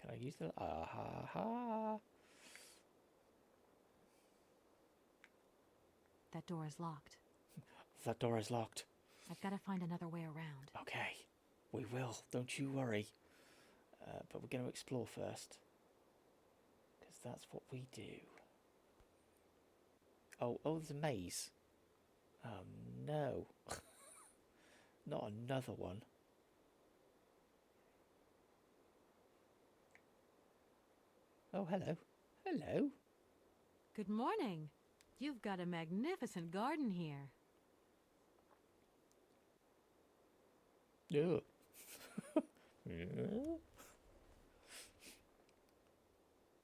Can I use the... That door is locked. That door is locked. I've got to find another way around. Okay, we will. Don't you worry. But we're going to explore first. Because that's what we do. Oh, there's a maze. Oh, no. Not another one. Oh, hello. Hello. Good morning. You've got a magnificent garden here. Yeah.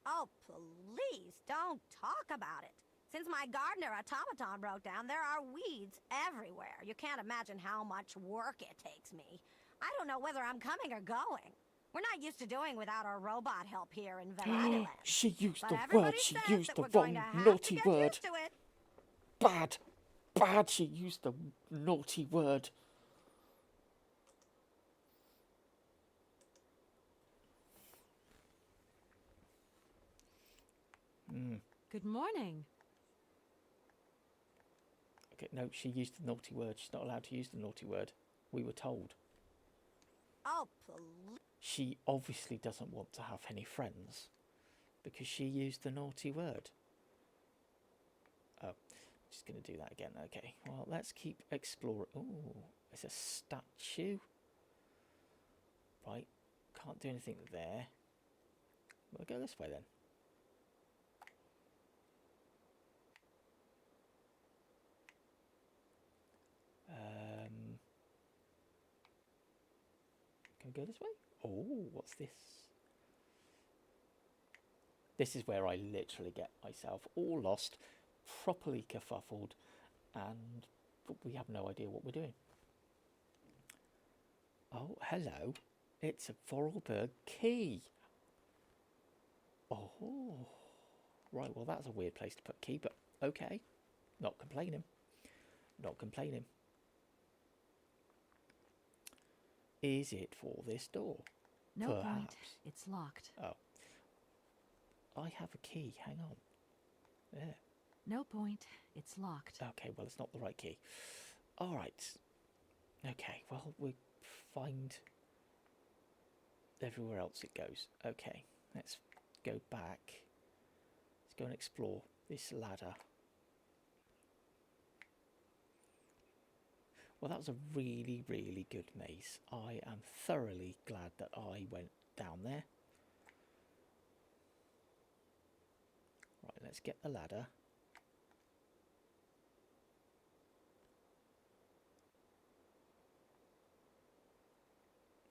Oh, please, don't talk about it. Since my gardener automaton broke down, there are weeds everywhere. You can't imagine how much work it takes me. I don't know whether I'm coming or going. We're not used to doing without our robot help here in Veladiland. She used But the everybody word. She says used that the we're going wrong to have naughty to get word. used to it. Bad. Bad. She used the naughty word. Good morning. Okay, no, she used the naughty word. She's not allowed to use the naughty word. We were told. Oh, please. She obviously doesn't want to have any friends because she used the naughty word. Oh, just going to do that again. Okay, well, let's keep exploring. Oh, there's a statue. Right, can't do anything there. We'll go this way then. Can we go this way? Oh, what's this? This is where I literally get myself all lost, properly kerfuffled, and we have no idea what we're doing. Oh, hello. It's a Vorarlberg key. Oh, right. Well, that's a weird place to put key, but okay. Not complaining. Not complaining. Is it for this door? No Perhaps. point. It's locked. Oh. I have a key. Hang on. There. No point. It's locked. Okay, well, it's not the right key. All right. Okay, well, we find everywhere else it goes. Okay, let's go back. Let's go and explore this ladder. Well, that was a really, really good maze. I am thoroughly glad that I went down there. Right, let's get the ladder.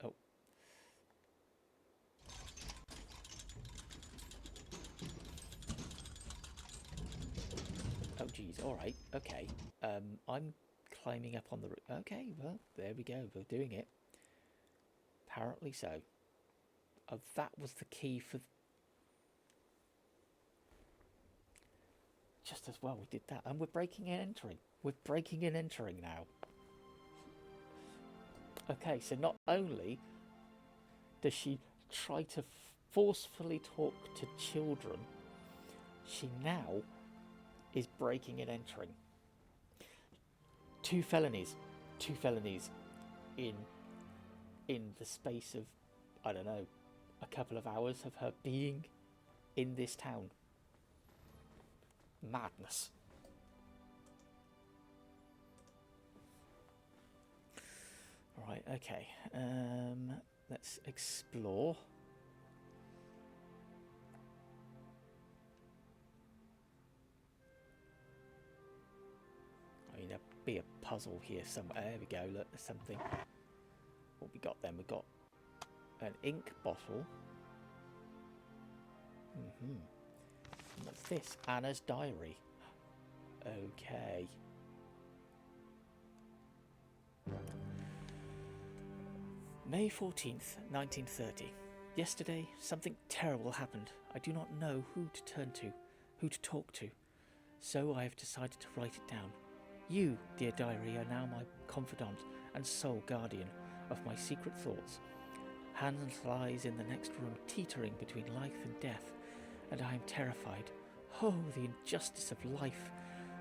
Oh. Oh, geez. All right. Okay. I'm climbing up on the roof. Okay, well, there we go. We're doing it. Apparently so. Oh, that was the key for... Just as well we did that. And we're breaking and entering. We're breaking and entering now. Okay, so not only does she try to forcefully talk to children, she now is breaking and entering. Two felonies in the space of, I don't know, a couple of hours of her being in this town. Madness. Right, okay. Let's explore. I mean, there'll be a puzzle here somewhere. There we go, look, there's something. What we got then? We got an ink bottle. What's this? Anna's diary. Okay. May 14th, 1930. Yesterday, something terrible happened. I do not know who to turn to, who to talk to. So I have decided to write it down. You, dear diary, are now my confidant and sole guardian of my secret thoughts. Hans lies in the next room, teetering between life and death, and I am terrified. Oh, the injustice of life.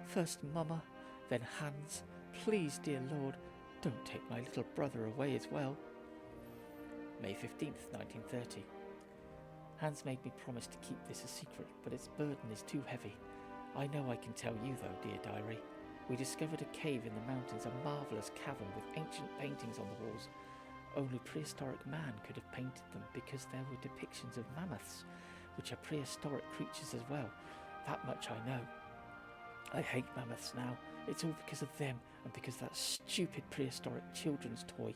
First Mama, then Hans. Please, dear Lord, don't take my little brother away as well. May 15th, 1930. Hans made me promise to keep this a secret, but its burden is too heavy. I know I can tell you, though, dear diary. We discovered a cave in the mountains, a marvellous cavern with ancient paintings on the walls. Only prehistoric man could have painted them because there were depictions of mammoths, which are prehistoric creatures as well. That much I know. I hate mammoths now. It's all because of them and because that stupid prehistoric children's toy.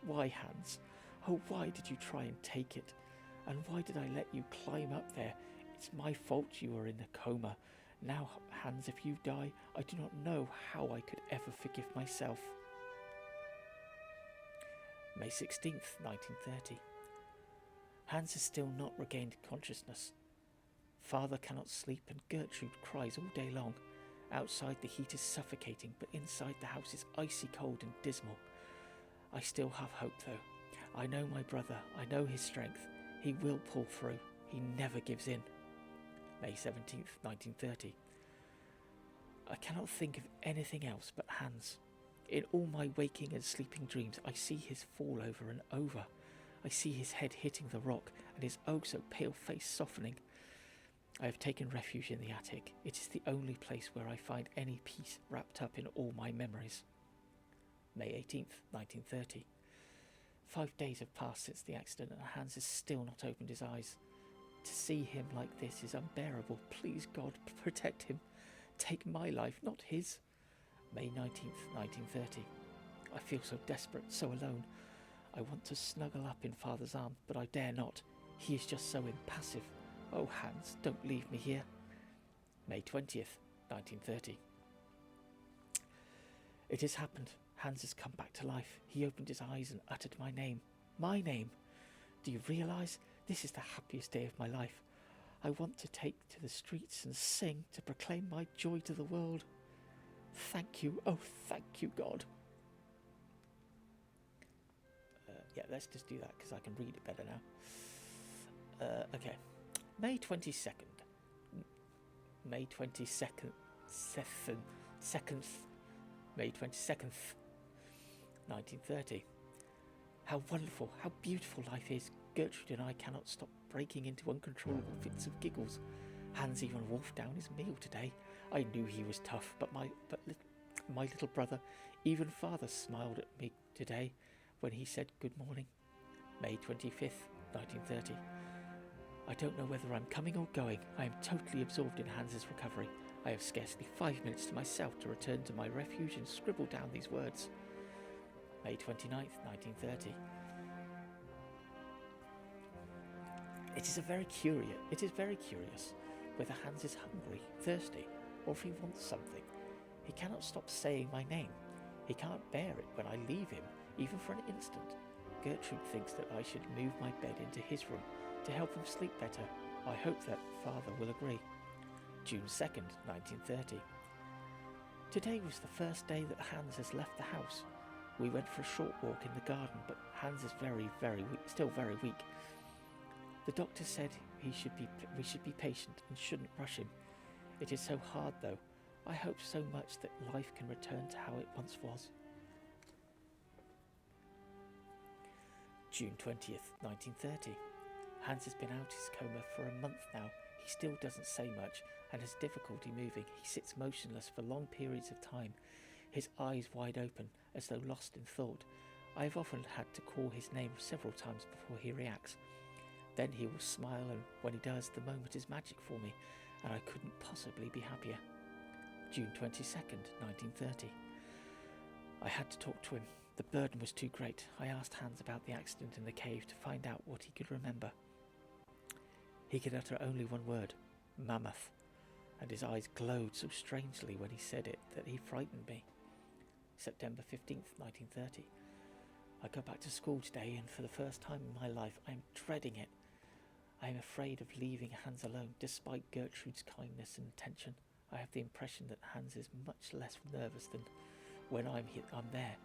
Why, Hans? Oh, why did you try and take it? And why did I let you climb up there? It's my fault you were in a coma. Now, Hans, if you die, I do not know how I could ever forgive myself. May 16th, 1930. Hans has still not regained consciousness. Father cannot sleep and Gertrude cries all day long. Outside the heat is suffocating, but inside the house is icy cold and dismal. I still have hope though. I know my brother, I know his strength. He will pull through. He never gives in. May 17th, 1930. I cannot think of anything else but Hans. In all my waking and sleeping dreams, I see his fall over and over. I see his head hitting the rock and his oh so pale face softening. I have taken refuge in the attic. It is the only place where I find any peace wrapped up in all my memories. May 18th, 1930. 5 days have passed since the accident and Hans has still not opened his eyes. To see him like this is unbearable. Please, God, protect him. Take my life, not his. May 19th, 1930. I feel so desperate, so alone. I want to snuggle up in Father's arms, but I dare not. He is just so impassive. Oh, Hans, don't leave me here. May 20th, 1930. It has happened. Hans has come back to life. He opened his eyes and uttered my name. My name. Do you realise? This is the happiest day of my life. I want to take to the streets and sing to proclaim my joy to the world. Thank you. Oh, thank you, God. Yeah, let's just do that because I can read it better now. Okay. May 22nd. May 22nd. May 22nd, 1930. How wonderful, how beautiful life is. Gertrude and I cannot stop breaking into uncontrollable fits of giggles. Hans even wolfed down his meal today. I knew he was tough, but my little brother, even father, smiled at me today when he said good morning. May 25th, 1930. I don't know whether I'm coming or going. I am totally absorbed in Hans's recovery. I have scarcely 5 minutes to myself to return to my refuge and scribble down these words. May 29th, 1930. It is very curious whether Hans is hungry, thirsty, or if he wants something. He cannot stop saying my name. He can't bear it when I leave him, even for an instant. Gertrude thinks that I should move my bed into his room to help him sleep better. I hope that father will agree. June 2nd, 1930. Today was the first day that Hans has left the house. We went for a short walk in the garden, but Hans is very weak, still very weak. The doctor said we should be patient and shouldn't rush him. It is so hard though. I hope so much that life can return to how it once was. June 20th, 1930. Hans has been out his coma for a month now. He still doesn't say much and has difficulty moving. He sits motionless for long periods of time, his eyes wide open as though lost in thought. I have often had to call his name several times before he reacts. Then he will smile, and when he does, the moment is magic for me, and I couldn't possibly be happier. June 22nd, 1930. I had to talk to him. The burden was too great. I asked Hans about the accident in the cave to find out what he could remember. He could utter only one word, Mammoth, and his eyes glowed so strangely when he said it that he frightened me. September 15th, 1930. I go back to school today, and for the first time in my life I am dreading it. I am afraid of leaving Hans alone, despite Gertrude's kindness and attention. I have the impression that Hans is much less nervous than when I'm there.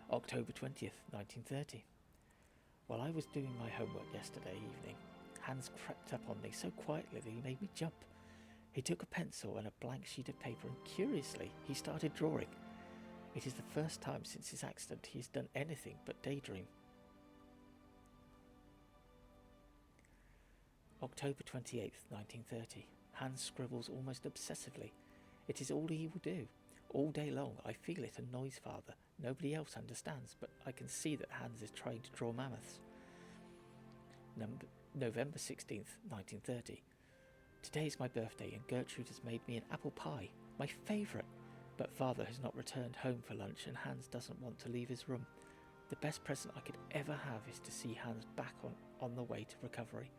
October 20th, 1930. While I was doing my homework yesterday evening, Hans crept up on me so quietly that he made me jump. He took a pencil and a blank sheet of paper, and curiously, he started drawing. It is the first time since his accident he has done anything but daydream. October 28th, 1930. Hans scribbles almost obsessively. It is all he will do. All day long I feel it annoys father. Nobody else understands, but I can see that Hans is trying to draw mammoths. November 16th, 1930. Today is my birthday, and Gertrude has made me an apple pie, my favourite. But father has not returned home for lunch, and Hans doesn't want to leave his room. The best present I could ever have is to see Hans back on the way to recovery.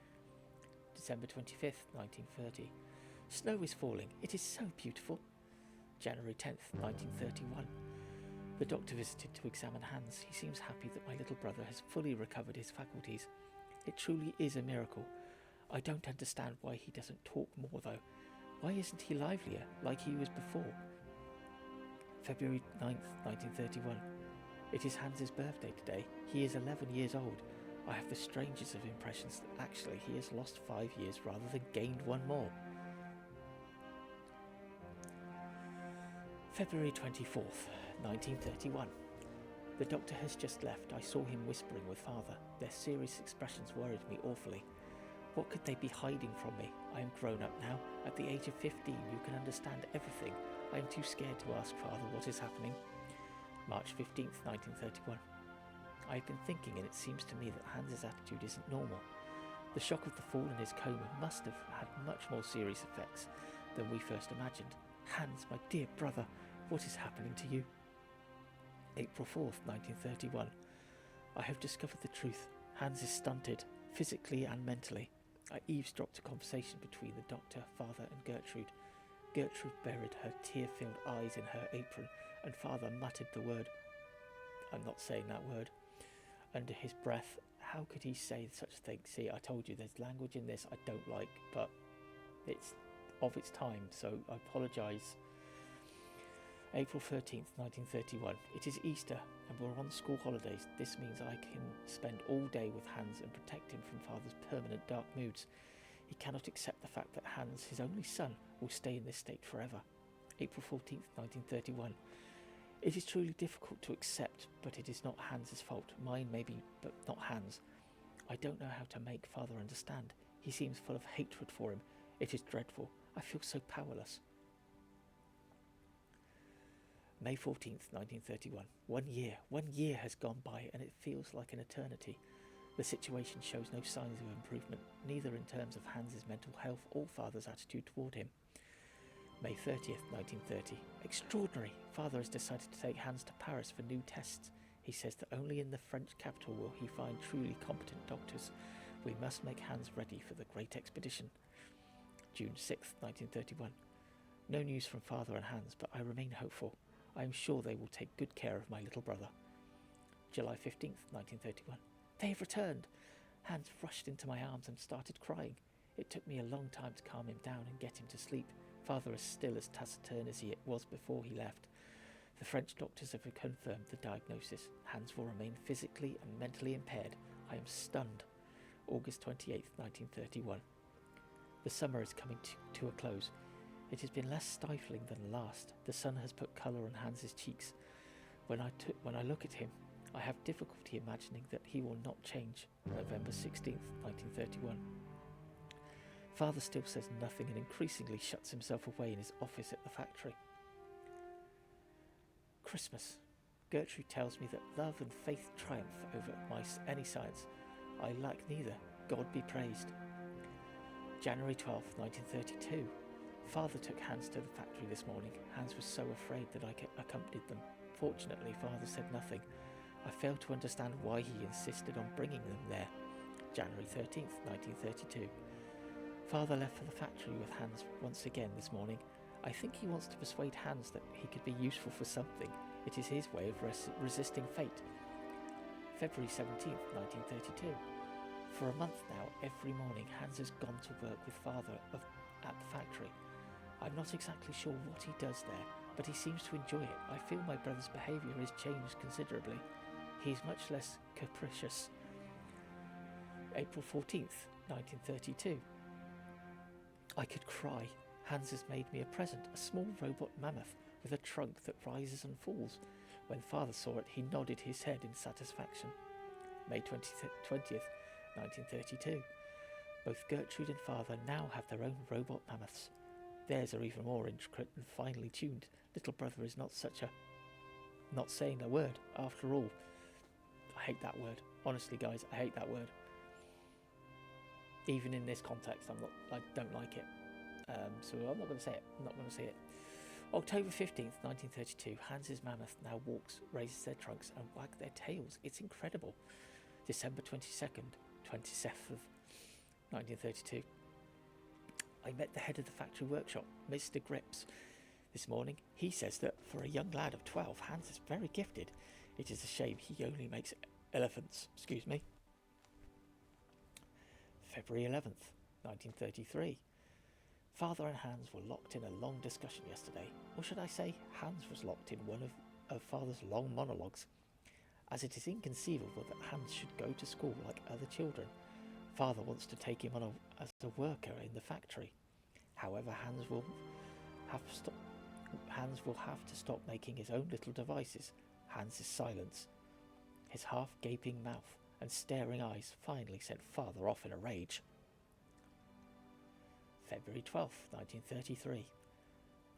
December 25th, 1930. Snow is falling. It is so beautiful. January 10th, 1931. The doctor visited to examine Hans. He seems happy that my little brother has fully recovered his faculties. It truly is a miracle. I don't understand why he doesn't talk more though. Why isn't he livelier like he was before? February 9th, 1931. It is Hans's birthday today. He is 11 years old. I have the strangest of impressions that actually he has lost 5 years rather than gained one more. February 24th, 1931. The doctor has just left. I saw him whispering with father. Their serious expressions worried me awfully. What could they be hiding from me? I am grown up now. At the age of 15, you can understand everything. I am too scared to ask father what is happening. March 15th, 1931. I have been thinking, and it seems to me that Hans's attitude isn't normal. The shock of the fall in his coma must have had much more serious effects than we first imagined. Hans, my dear brother, what is happening to you? April 4th, 1931. I have discovered the truth. Hans is stunted, physically and mentally. I eavesdropped a conversation between the doctor, father and Gertrude. Gertrude buried her tear-filled eyes in her apron, and father muttered the word, I'm not saying that word, under his breath. How could he say such a thing? See, I told you there's language in this I don't like, but it's of its time, so I apologise. April 13th, 1931. It is Easter, and we're on school holidays. This means I can spend all day with Hans and protect him from father's permanent dark moods. He cannot accept the fact that Hans, his only son, will stay in this state forever. April 14th, 1931. It is truly difficult to accept, but it is not Hans's fault. Mine maybe, but not Hans. I don't know how to make Father understand. He seems full of hatred for him. It is dreadful. I feel so powerless. May 14th, 1931. 1 year has gone by and it feels like an eternity. The situation shows no signs of improvement, neither in terms of Hans's mental health or Father's attitude toward him. May 30th, 1930. Extraordinary! Father has decided to take Hans to Paris for new tests. He says that only in the French capital will he find truly competent doctors. We must make Hans ready for the great expedition. June 6th, 1931. No news from Father and Hans, but I remain hopeful. I am sure they will take good care of my little brother. July 15th, 1931. They have returned! Hans rushed into my arms and started crying. It took me a long time to calm him down and get him to sleep. Father is still as taciturn as he was before he left. The French doctors have confirmed the diagnosis. Hans will remain physically and mentally impaired. I am stunned. August 28th, 1931. The summer is coming to a close. It has been less stifling than last. The sun has put colour on Hans's cheeks. When I look at him, I have difficulty imagining that he will not change. November 16th, 1931. Father still says nothing and increasingly shuts himself away in his office at the factory. Christmas. Gertrude tells me that love and faith triumph over any science. I lack neither. God be praised. January 12th, 1932. Father took Hans to the factory this morning. Hans was so afraid that I accompanied them. Fortunately, Father said nothing. I failed to understand why he insisted on bringing them there. January 13th, 1932. Father left for the factory with Hans once again this morning. I think he wants to persuade Hans that he could be useful for something. It is his way of resisting fate. February 17th, 1932. For a month now, every morning Hans has gone to work with Father at the factory. I'm not exactly sure what he does there, but he seems to enjoy it. I feel my brother's behaviour has changed considerably. He is much less capricious. April 14th, 1932. I could cry. Hans has made me a present, a small robot mammoth with a trunk that rises and falls. When Father saw it, he nodded his head in satisfaction. May 20th, 1932. Both Gertrude and Father now have their own robot mammoths. Theirs are even more intricate and finely tuned. Little brother is not saying a word, after all. I hate that word. Honestly, guys, I hate that word. Even in this context, I don't like it. So I'm not going to say it. October 15th, 1932. Hans's mammoth now walks, raises their trunks and wag their tails. It's incredible. December 22nd, 27th of 1932. I met the head of the factory workshop, Mr. Grips, this morning. He says that for a young lad of 12, Hans is very gifted. It is a shame he only makes elephants. Excuse me. February 11th, 1933. Father and Hans were locked in a long discussion yesterday. Or should I say, Hans was locked in one of Father's long monologues. As it is inconceivable that Hans should go to school like other children. Father wants to take him on as a worker in the factory. However, Hans will have to stop making his own little devices. Hans's silence, his half-gaping mouth and staring eyes finally sent Father off in a rage. February 12th, 1933.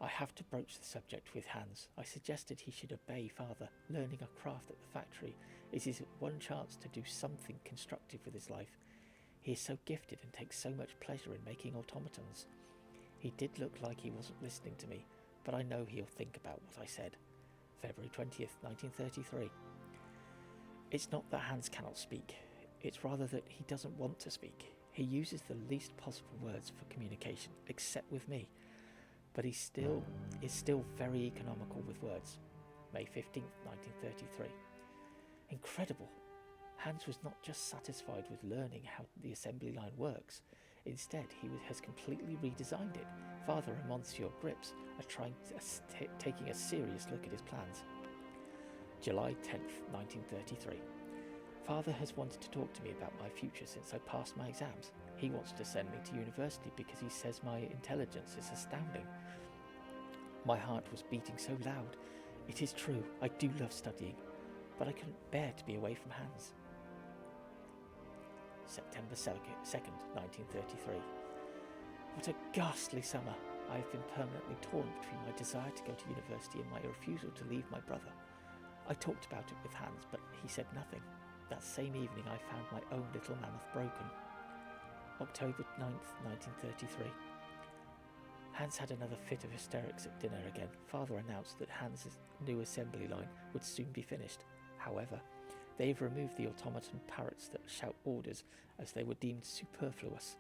I have to broach the subject with Hans. I suggested he should obey Father. Learning a craft at the factory is his one chance to do something constructive with his life. He is so gifted and takes so much pleasure in making automatons. He did look like he wasn't listening to me, but I know he'll think about what I said. February 20th, 1933. It's not that Hans cannot speak. It's rather that he doesn't want to speak. He uses the least possible words for communication, except with me. But he is still very economical with words. May 15th, 1933. Incredible! Hans was not just satisfied with learning how the assembly line works. Instead, he has completely redesigned it. Father and Monsieur Grips are taking a serious look at his plans. July 10th, 1933. Father has wanted to talk to me about my future since I passed my exams. He wants to send me to university because he says my intelligence is astounding. My heart was beating so loud. It is true, I do love studying, but I couldn't bear to be away from Hans. September 2nd, 1933. What a ghastly summer. I have been permanently torn between my desire to go to university and my refusal to leave my brother. I talked about it with Hans, but he said nothing. That same evening I found my own little Mammoth broken. October 9th, 1933. Hans had another fit of hysterics at dinner again. Father announced that Hans's new assembly line would soon be finished. However, they've removed the automaton parrots that shout orders as they were deemed superfluous.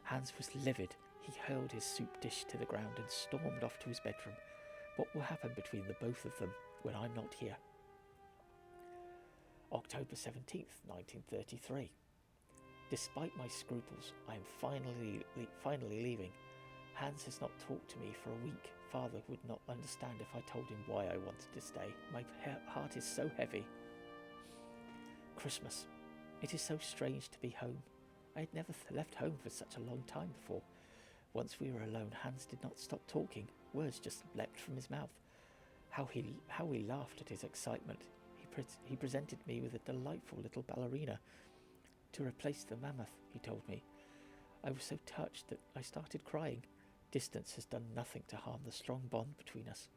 Hans was livid. He hurled his soup dish to the ground and stormed off to his bedroom. What will happen between the both of them when I'm not here? October 17th, 1933. Despite my scruples, I am finally leaving. Hans has not talked to me for a week. Father would not understand if I told him why I wanted to stay. My heart is so heavy. Christmas. It is so strange to be home. I had never left home for such a long time before. Once we were alone, Hans did not stop talking. Words just leapt from his mouth. How he laughed at his excitement. He presented me with a delightful little ballerina to replace the Mammoth, he told me. I was so touched that I started crying. Distance has done nothing to harm the strong bond between us.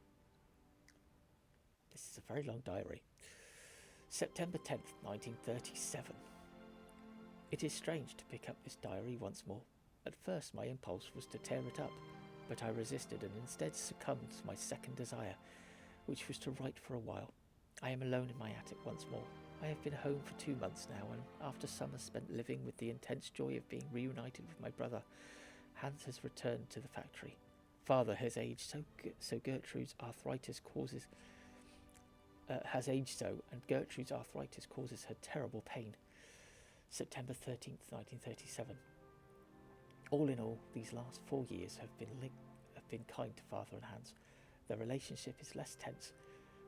This is a very long diary. September 10th, 1937. It is strange to pick up this diary once more. At first my impulse was to tear it up, but I resisted and instead succumbed to my second desire, which was to write for a while. I am alone in my attic once more. I have been home for 2 months now, and after summer spent living with the intense joy of being reunited with my brother, Hans has returned to the factory. Father has aged so Gertrude's arthritis causes her terrible pain. September 13th, 1937. All in all, these last 4 years have been kind to Father and Hans. Their relationship is less tense.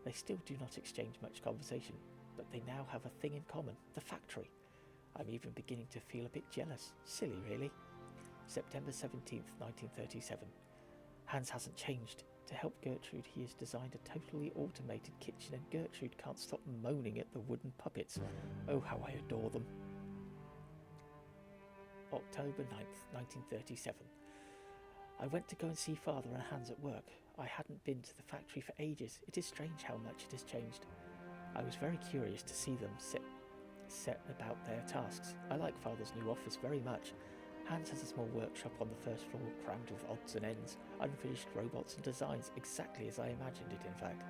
They still do not exchange much conversation, but they now have a thing in common, the factory. I'm even beginning to feel a bit jealous. Silly, really. September 17th, 1937. Hans hasn't changed. To help Gertrude, he has designed a totally automated kitchen, and Gertrude can't stop moaning at the wooden puppets. Oh, how I adore them. October 9th, 1937. I went to go and see Father and Hans at work. I hadn't been to the factory for ages. It is strange how much it has changed. I was very curious to see them set about their tasks. I like Father's new office very much. Hans has a small workshop on the first floor, crammed with odds and ends, unfinished robots and designs, exactly as I imagined it, in fact.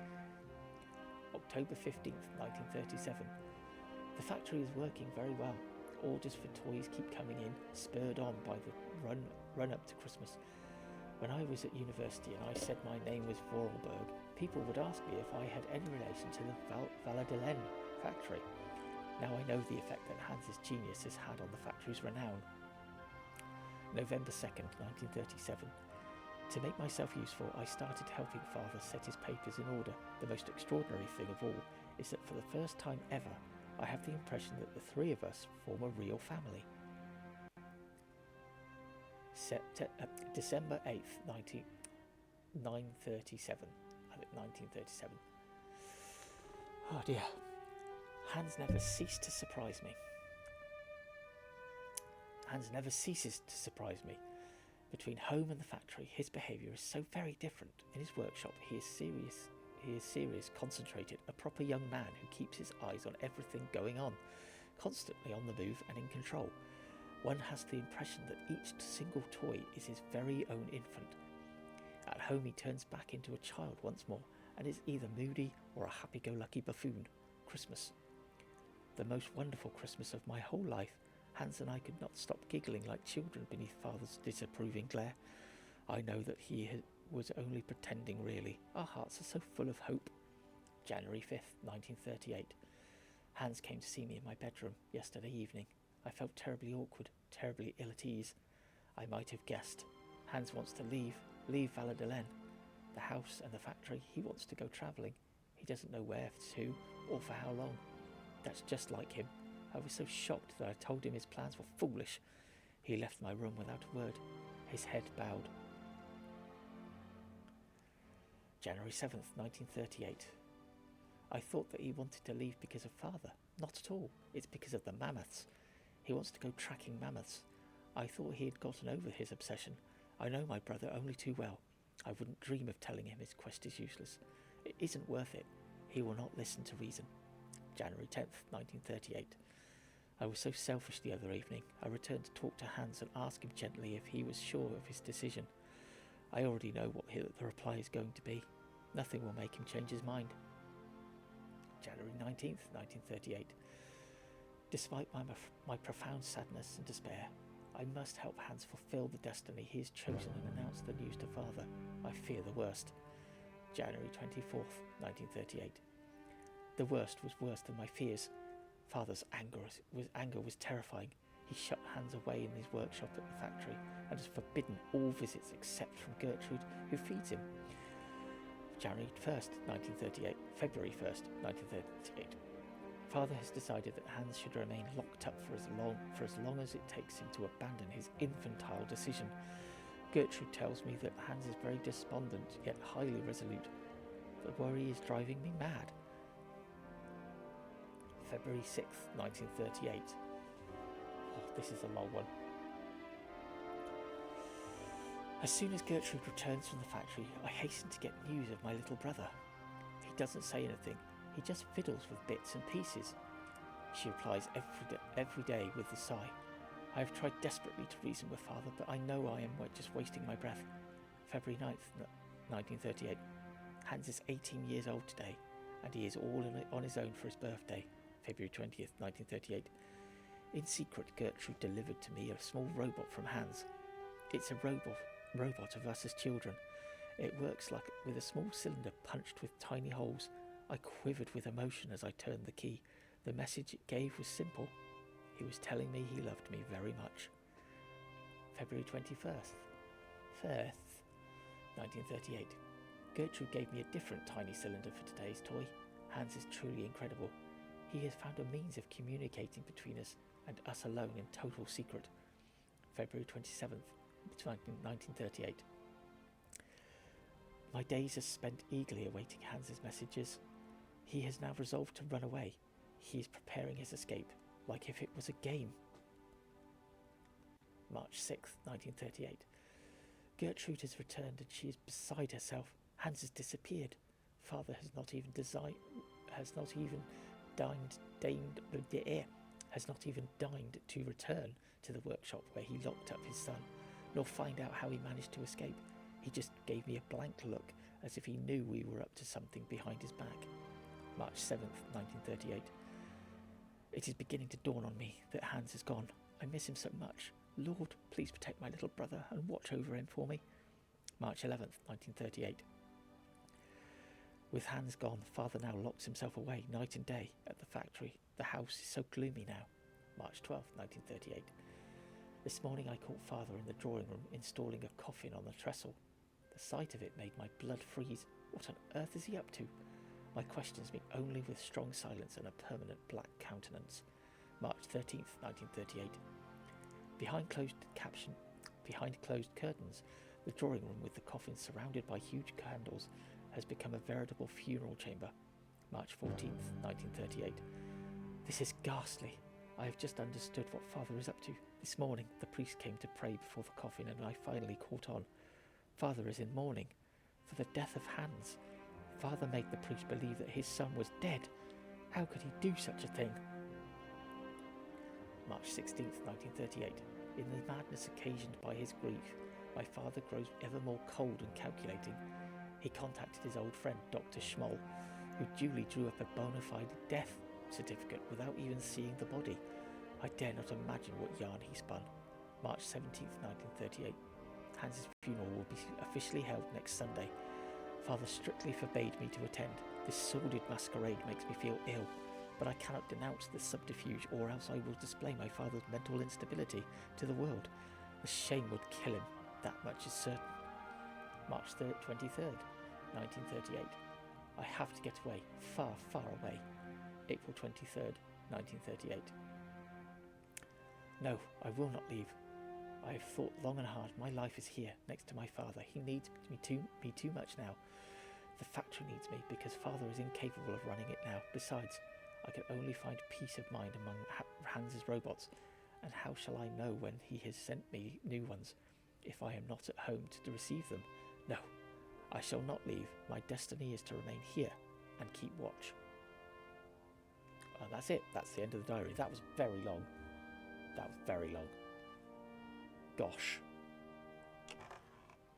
October 15th, 1937. The factory is working very well. Orders for toys keep coming in, spurred on by the run up to Christmas. When I was at university and I said my name was Vorarlberg, people would ask me if I had any relation to the Valadelen factory. Now I know the effect that Hans's genius has had on the factory's renown. November 2nd, 1937. To make myself useful, I started helping Father set his papers in order. The most extraordinary thing of all is that for the first time ever, I have the impression that the three of us form a real family. December 8th, 1937. I think 1937. Oh dear. Hans never ceased to surprise me. Hans never ceases to surprise me. Between home and the factory, his behaviour is so very different. In his workshop, he is serious, concentrated, a proper young man who keeps his eyes on everything going on, constantly on the move and in control. One has the impression that each single toy is his very own infant. At home he turns back into a child once more, and is either moody or a happy-go-lucky buffoon. Christmas. The most wonderful Christmas of my whole life. Hans and I could not stop giggling like children beneath Father's disapproving glare. I know that he was only pretending, really. Our hearts are so full of hope. January 5th, 1938. Hans came to see me in my bedroom yesterday evening. I felt terribly awkward, terribly ill at ease. I might have guessed. Hans wants to leave Valadelen. The house and the factory. He wants to go travelling. He doesn't know where to or for how long. That's just like him. I was so shocked that I told him his plans were foolish. He left my room without a word, his head bowed. January 7th, 1938. I thought that he wanted to leave because of father. Not at all. It's because of the mammoths. He wants to go tracking mammoths. I thought he had gotten over his obsession. I know my brother only too well. I wouldn't dream of telling him his quest is useless. It isn't worth it. He will not listen to reason. January 10th, 1938. I was so selfish the other evening. I returned to talk to Hans and ask him gently if he was sure of his decision. I already know what the reply is going to be. Nothing will make him change his mind. January 19th, 1938. Despite my profound sadness and despair, I must help Hans fulfill the destiny he has chosen and announce the news to father. I fear the worst. January 24th, 1938. The worst was worse than my fears. Father's anger was terrifying. He shut Hans away in his workshop at the factory and has forbidden all visits except from Gertrude, who feeds him. January 1st, 1938. February 1st, 1938. Father has decided that Hans should remain locked up for as long as it takes him to abandon his infantile decision. Gertrude tells me that Hans is very despondent, yet highly resolute. The worry is driving me mad. February 6th, 1938. Oh, this is a long one. As soon as Gertrude returns from the factory, I hasten to get news of my little brother. He doesn't say anything. He just fiddles with bits and pieces. She replies every day with a sigh. I have tried desperately to reason with father, but I know I am just wasting my breath. February 9th, 1938. Hans is 18 years old today, and he is all on his own for his birthday. February 20th, 1938. In secret, Gertrude delivered to me a small robot from Hans. It's a robot of us as children. It works like with a small cylinder punched with tiny holes. I quivered with emotion as I turned the key. The message it gave was simple. He was telling me he loved me very much. February 21st, 1938. Gertrude gave me a different tiny cylinder for today's toy. Hans is truly incredible. He has found a means of communicating between us and us alone in total secret. February 27th, 1938. My days are spent eagerly awaiting Hans's messages. He has now resolved to run away. He is preparing his escape, like if it was a game. March 6th, 1938. Gertrude has returned and she is beside herself. Hans has disappeared. Father has not even deigned to return to the workshop where he locked up his son, nor find out how he managed to escape. He just gave me a blank look, as if he knew we were up to something behind his back. March 7th, 1938. It is beginning to dawn on me that Hans is gone. I miss him so much. Lord, please protect my little brother and watch over him for me. March 11th, 1938. With Hans gone, father now locks himself away night and day at the factory. The house is so gloomy now. March 12th, 1938. This morning I caught father in the drawing room installing a coffin on the trestle. The sight of it made my blood freeze. What on earth is he up to? My questions meet only with strong silence and a permanent black countenance. March 13th, 1938. Behind closed curtains, the drawing room with the coffin surrounded by huge candles has become a veritable funeral chamber. March 14th, 1938. This is ghastly. I have just understood what father is up to. This morning, the priest came to pray before the coffin and I finally caught on. Father is in mourning for the death of Hans. Father made the priest believe that his son was dead. How could he do such a thing? March 16th, 1938. In the madness occasioned by his grief, my father grows ever more cold and calculating. He contacted his old friend, Dr. Schmoll, who duly drew up a bona fide death certificate without even seeing the body. I dare not imagine what yarn he spun. March 17th, 1938. Hans's funeral will be officially held next Sunday. Father strictly forbade me to attend. This sordid masquerade makes me feel ill, but I cannot denounce this subterfuge, or else I will display my father's mental instability to the world. The shame would kill him, that much is certain. March 23rd, 1938. I have to get away, far, far away. April 23rd, 1938. No, I will not leave. I have thought long and hard. My life is here, next to my father. He needs me too much now. The factory needs me because father is incapable of running it now. Besides, I can only find peace of mind among Hans's robots. And how shall I know when he has sent me new ones, if I am not at home to receive them? No, I shall not leave. My destiny is to remain here and keep watch. And that's it. That's the end of the diary. That was very long. That was very long. Gosh.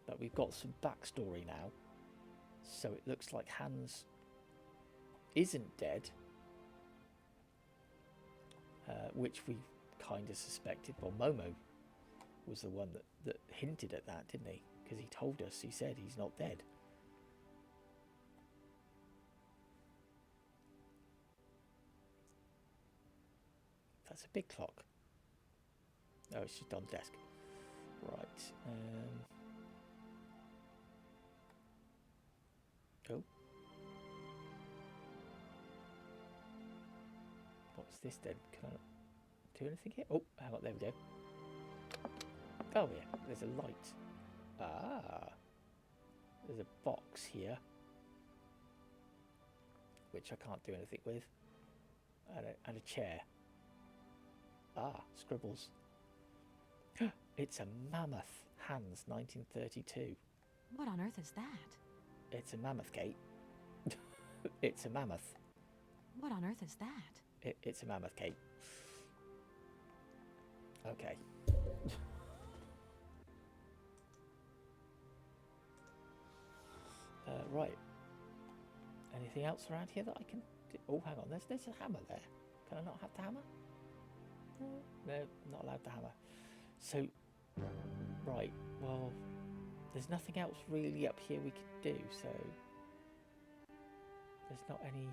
But we've got some backstory now. So it looks like Hans isn't dead. Which we kind of suspected. Well, Momo was the one that hinted at that, didn't he? Because he told us, he said he's not dead. That's a big clock. Oh, it's just on the desk. Right. Oh. What's this then? Can I do anything here? Oh, hang on, there we go. Oh yeah, there's a light. Ah. There's a box here. Which I can't do anything with. And a chair. Ah, scribbles. It's a mammoth. Hans, 1932. What on earth is that? It's a mammoth, Kate. It's a mammoth. What on earth is that? It's a mammoth, Kate. Okay. Right. Anything else around here that I can do? Oh, hang on. There's a hammer there. Can I not have the hammer? No, not allowed the hammer. So, right. Well, there's nothing else really up here we could do. So, there's not any.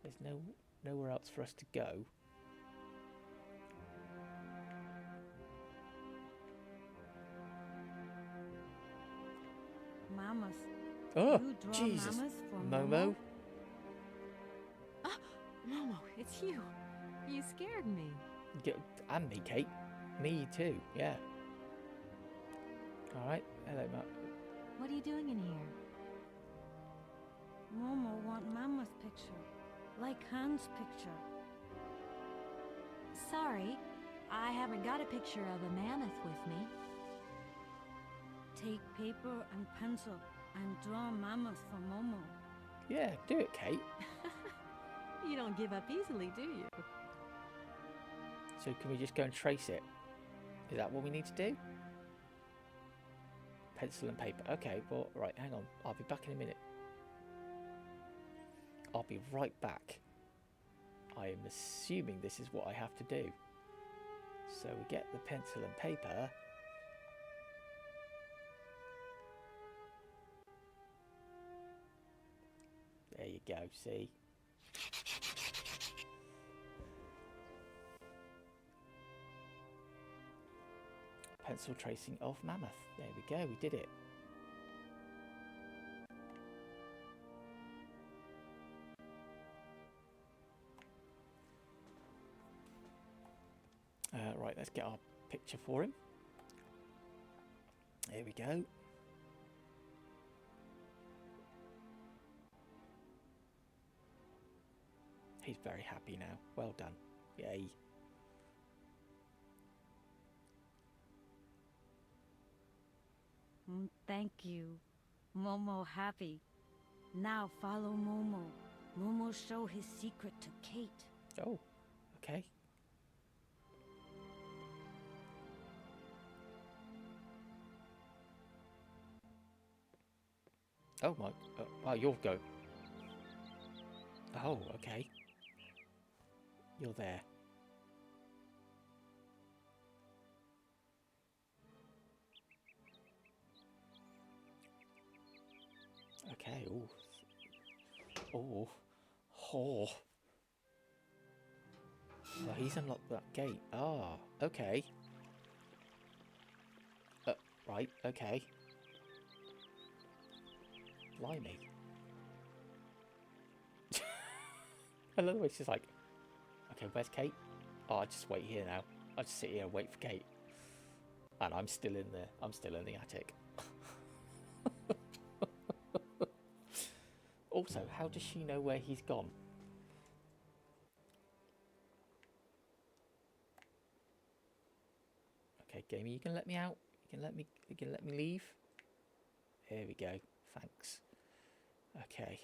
There's nowhere else for us to go. Mammoth. Oh, You draw Jesus. mammoth for Momo? Ah, Momo, it's you. You scared me. And me, Kate. Me too, yeah. Alright, hello, Matt. What are you doing in here? Momo want mammoth picture, like Hans picture. Sorry, I haven't got a picture of a mammoth with me. Take paper and pencil and draw mammoth for Momo. Yeah, do it, Kate. You don't give up easily, do you? So can we just go and trace it? Is that what we need to do? Pencil and paper. Okay, well, right, hang on. I'll be back in a minute. I'll be right back. I am assuming this is what I have to do. So we get the pencil and paper. There you go, see? Pencil tracing of Mammoth. There we go, we did it. Right, let's get our picture for him. There we go. He's very happy now. Well done. Yay. Thank you. Momo happy. Now follow Momo. Momo show his secret to Kate. Oh, okay. Oh my, wow, you're go. Oh, okay. You're there. Okay, oh. Oh. Oh. Well, he's unlocked that gate. Ah, okay. Right, okay. Blimey. I love the way she's like, okay, where's Kate? Oh, I'll just wait here now. I'll just sit here and wait for Kate. And I'm still in the attic. Also, how does she know where he's gone? Okay, Gamey, you can let me out. You can let me leave. There we go. Thanks. Okay.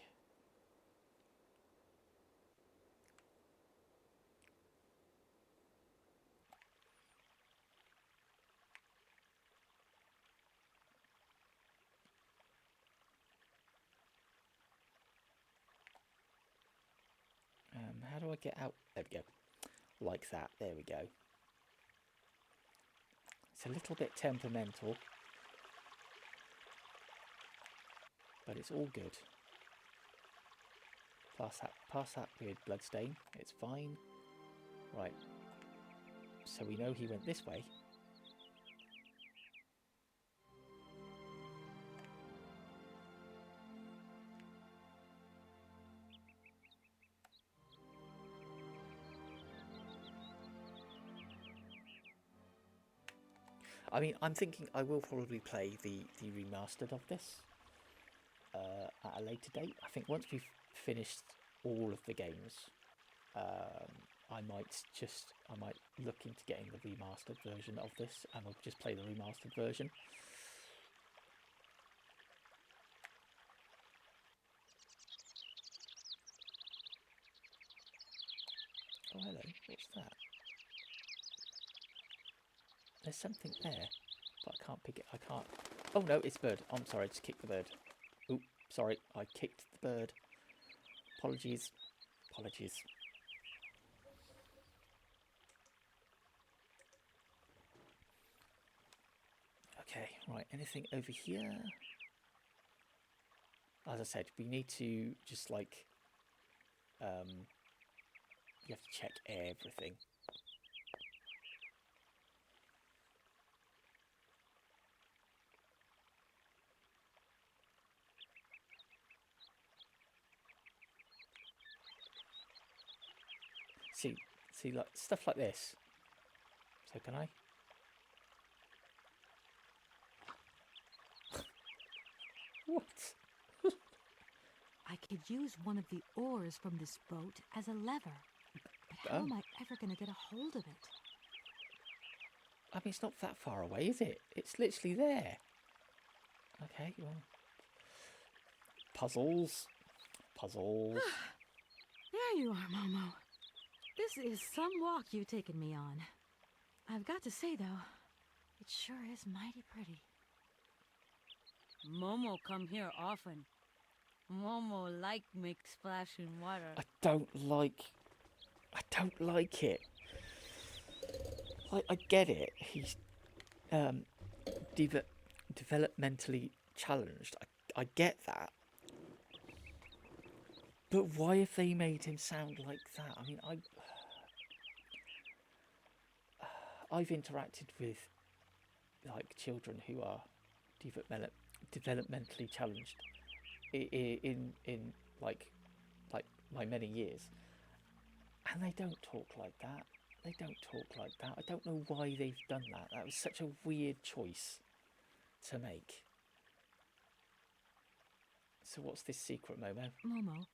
How do I get out? There we go. Like that. There we go. It's a little bit temperamental, but it's all good. Pass that weird bloodstain. It's fine. Right. So we know he went this way. I mean, I'm thinking I will probably play the remastered of this at a later date. I think once we've finished all of the games, I might look into getting the remastered version of this, and I'll just play the remastered version. Oh, hello. What's that? There's something there, but I can't pick it. I can't. Oh no, it's a bird. I'm sorry, I just kicked the bird. Oop, sorry, I kicked the bird. Apologies. Apologies. Okay, right, anything over here? As I said, we need to just like, you have to check everything. See, like stuff like this. So can I? What? I could use one of the oars from this boat as a lever. But how am I ever going to get a hold of it? I mean, it's not that far away, is it? It's literally there. Okay, well. Puzzles. Puzzles. There you are, Momo. This is some walk you've taken me on. I've got to say, though, it sure is mighty pretty. Momo come here often. Momo like make splash in water. I don't like it. I get it. He's developmentally challenged. I get that. But why have they made him sound like that? I mean, I've interacted with like children who are developmentally challenged in like my many years, and they don't talk like that. They don't talk like that. I don't know why they've done that. That was such a weird choice to make. So what's this secret, Momo? Momo,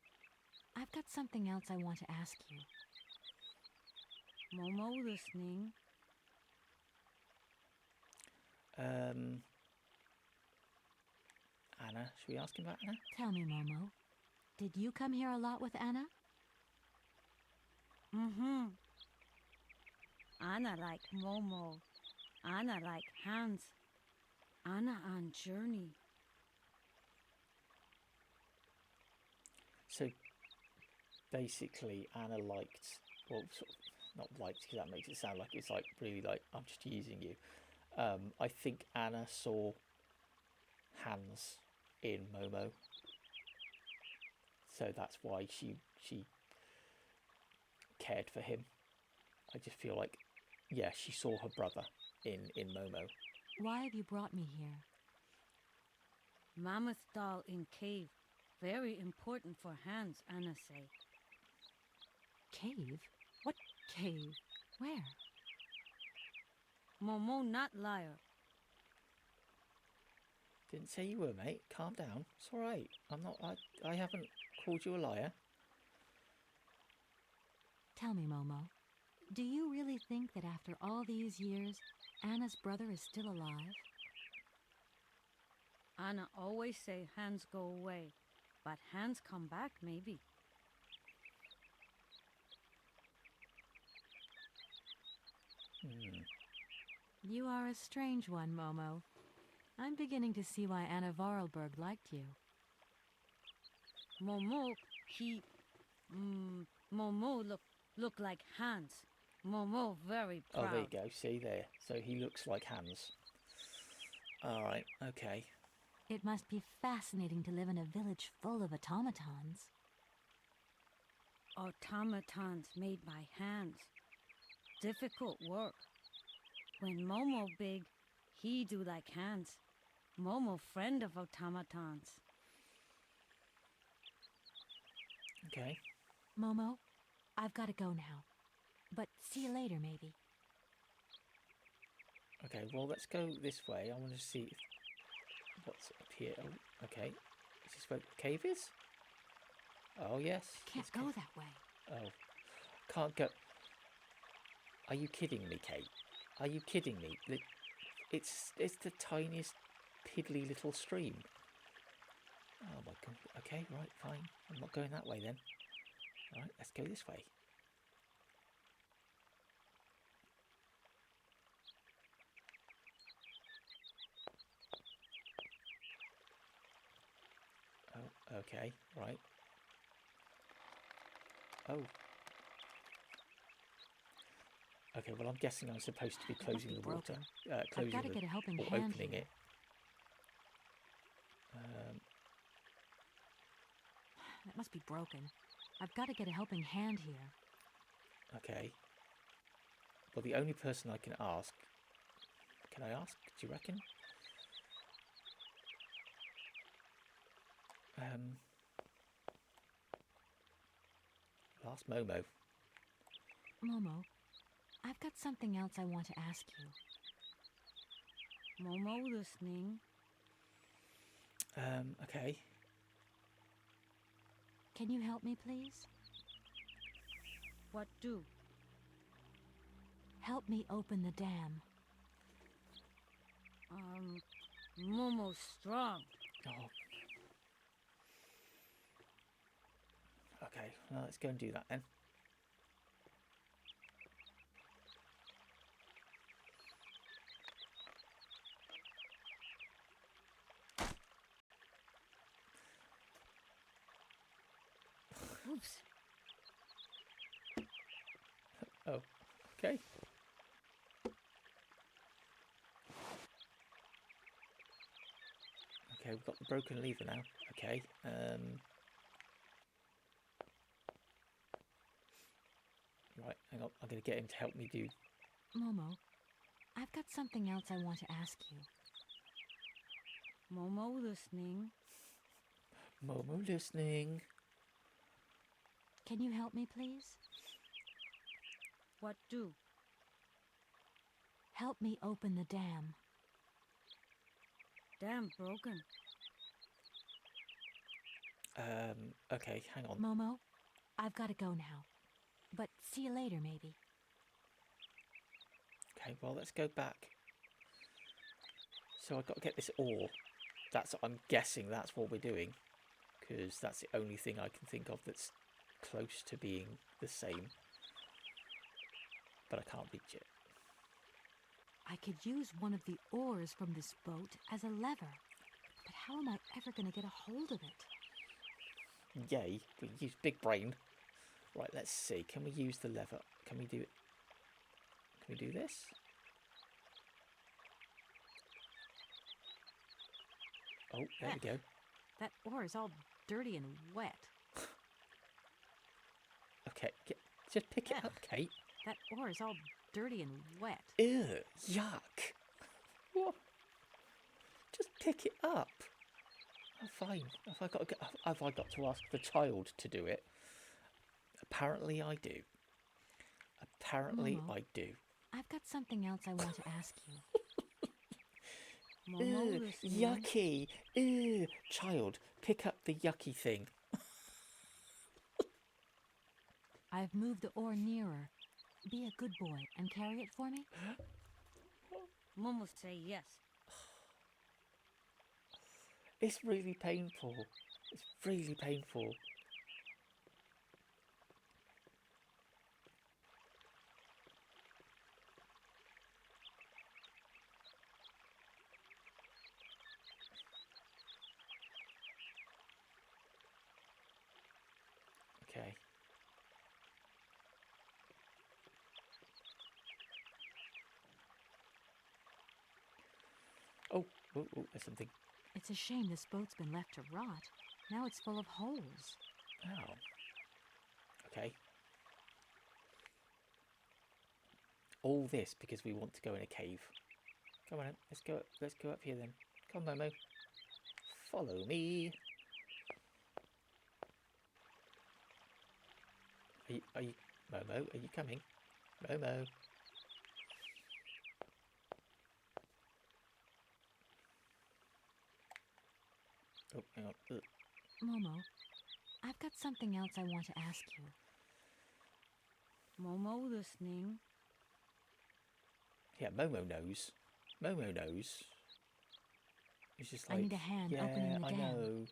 I've got something else I want to ask you. Momo listening. Anna, should we ask him about Anna? Tell me, Momo, did you come here a lot with Anna? Mm-hmm. Anna like Momo. Anna like Hans. Anna on journey. So basically, Anna liked, well, sort of not liked because that makes it sound like it's like really like I'm just using you. I think Anna saw Hans in Momo, so that's why she cared for him. I just feel like, yeah, she saw her brother in Momo. Why have you brought me here? Mammoth doll in cave. Very important for Hans, Anna say. Cave? What cave? Where? Momo not liar. Didn't say you were, mate. Calm down. It's all right. I'm not. I haven't called you a liar. Tell me, Momo, do you really think that after all these years, Anna's brother is still alive? Anna always say Hans go away, but Hans come back maybe. You are a strange one, Momo. I'm beginning to see why Anna Vorarlberg liked you. Momo, Momo look like Hans. Momo very proud. Oh, there you go. See there. So he looks like Hans. All right. Okay. It must be fascinating to live in a village full of automatons. Automatons made by hands. Difficult work. When Momo big, he do like Hans. Momo friend of automatons. Okay. Momo, I've got to go now. But see you later, maybe. Okay. Well, let's go this way. I want to see what's up here. Oh, okay. Is this where the cave is? Oh, yes. Can't go that way. Oh. Can't go. Are you kidding me, Kate? Are you kidding me? It's the tiniest, piddly little stream. Oh my god. Okay, right, fine. I'm not going that way then. Right, let's go this way. Oh, okay, right. Oh. Okay, well I'm guessing I'm supposed to be closing the water. Closing I've got to get a helping or hand opening here. it. That must be broken. I've got to get a helping hand here. Okay. Well, the only person I can ask... Can I ask? Do you reckon? Last Momo. Momo, I've got something else I want to ask you. Momo listening. Okay. Can you help me, please? What do? Help me open the dam. Momo strong. Oh. Okay, well, let's go and do that then. Oops. Oh, okay. Okay, we've got the broken lever now. Okay. Right, hang on. I'm going to get him to help me do... Momo, I've got something else I want to ask you. Momo listening. Momo listening. Can you help me, please? What do? Help me open the dam. Dam broken. Okay, hang on. Momo, I've got to go now. But see you later, maybe. Okay, well, let's go back. So I've got to get this ore. I'm guessing that's what we're doing. Because that's the only thing I can think of that's close to being the same. But I can't reach it. I could use one of the oars from this boat as a lever. But how am I ever going to get a hold of it? Yay, we use big brain. Right, let's see. Can we use the lever? Can we do it? Can we do this? Oh, there we go. That oar is all dirty and wet. Okay, just pick it up, Kate. That oar is all dirty and wet. Ew, yuck. What? Just pick it up. Oh, fine. Have I got to ask the child to do it? Apparently I do. Apparently Momo, I do. I've got something else I want to ask you. Momo Ugh, listening. yucky. Ugh. Child, pick up the yucky thing. I've moved the ore nearer. Be a good boy and carry it for me. Momo say yes. It's really painful. It's really painful. Okay. Oh, there's something. It's a shame this boat's been left to rot. Now it's full of holes. Oh. Okay. All this because we want to go in a cave. Come on, then. Let's go up here then. Come on, Momo. Follow me. Are you, Momo? Are you coming? Momo. Oh, hang on. Ugh. Momo, I've got something else I want to ask you. Momo listening. Yeah, Momo knows. Momo knows. It's just like, I need a hand yeah, opening the I dam. know.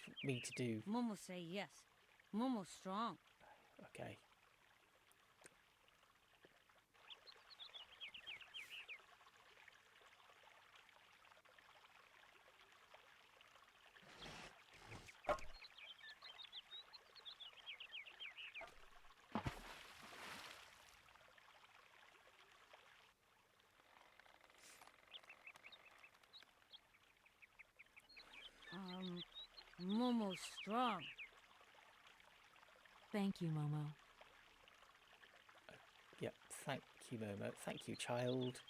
It's me to do. Momo say yes. Momo strong. Okay. Momo strong. Thank you, Momo. Yep, thank you, Momo. Thank you, child.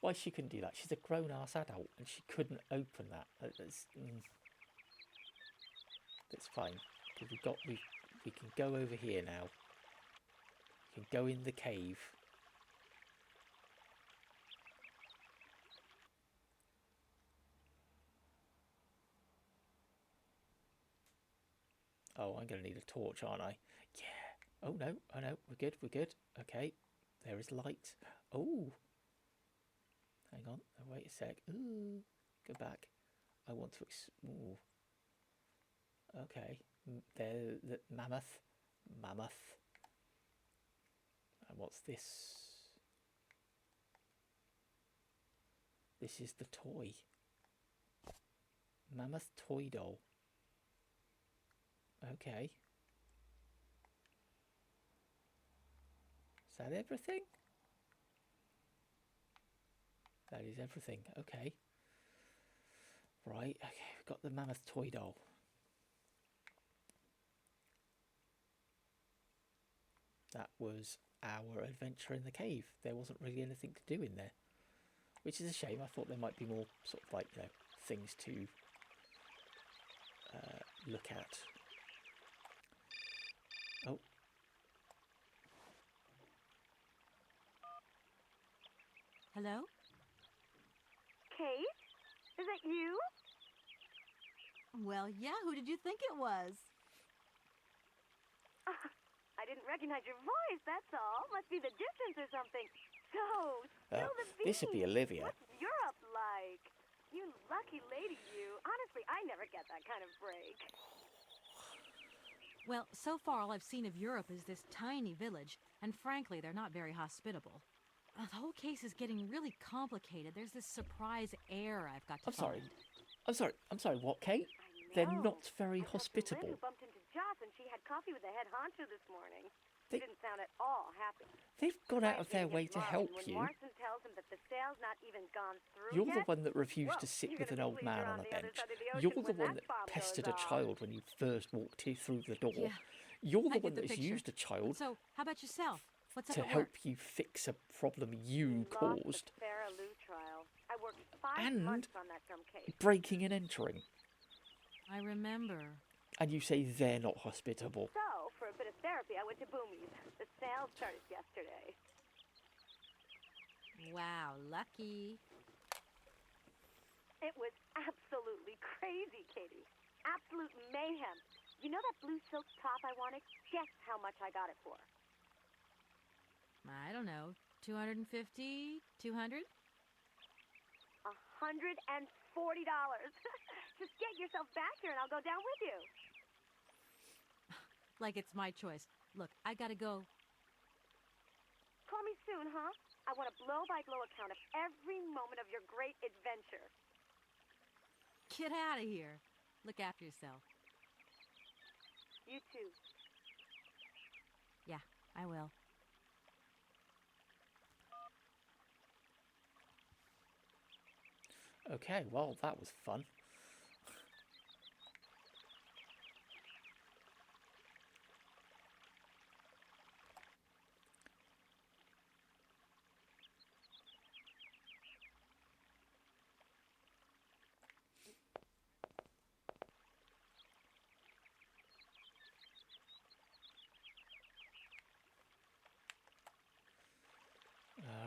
Why she couldn't do that? She's a grown-ass adult and she couldn't open that. That's fine. Because we can go over here now. We can go in the cave. Oh, I'm going to need a torch, aren't I? Yeah. Oh, no. Oh, no. We're good. We're good. Okay. There is light. Oh. Hang on. Oh, wait a sec. Ooh. Go back. I want to... Ooh. Okay. There, the mammoth. Mammoth. And what's this? This is the toy. Mammoth toy doll. Okay. Is that everything? That is everything. Okay. Right. Okay. We've got the mammoth toy doll. That was our adventure in the cave. There wasn't really anything to do in there, which is a shame. I thought there might be more sort of like, things to look at. Oh. Hello? Kate? Is that you? Well, yeah, who did you think it was? I didn't recognize your voice, that's all. Must be the distance or something. So, spill the beans. This would be Olivia. What's Europe like? You lucky lady, you. Honestly, I never get that kind of break. Well, so far all I've seen of Europe is this tiny village, and frankly, they're not very hospitable. The whole case is getting really complicated. There's this surprise heir I've got to find. I'm sorry, what, Kate? They're not very hospitable. Lynn, who bumped into Joss, and she had coffee with the head honcho this morning. She didn't sound at all happy. They've gone out of their way to help you. When Marson tells him that the sale's not even gone through You're yet, the one that refused to sit with an old man on a bench. You're the one that pestered a child when you first walked here through the door. Yeah, You're I the one get the that's picture. used a child So, how about yourself? What's up to at help work? you fix a problem you lost caused. the Farah Lou trial. I worked 5 And months on that dumb case. breaking and entering. I remember. And you say they're not hospitable. So, for a bit of therapy, I went to Boomy's. The sale started yesterday. Wow, lucky. It was absolutely crazy, Katie. Absolute mayhem. You know that blue silk top I wanted? Guess how much I got it for. I don't know, 250, 200? $140. Just get yourself back here and I'll go down with you. Like it's my choice. Look, I gotta go. Call me soon, huh? I want a blow-by-blow account of every moment of your great adventure. Get out of here. Look after yourself. You too. Yeah, I will. Okay, well, that was fun.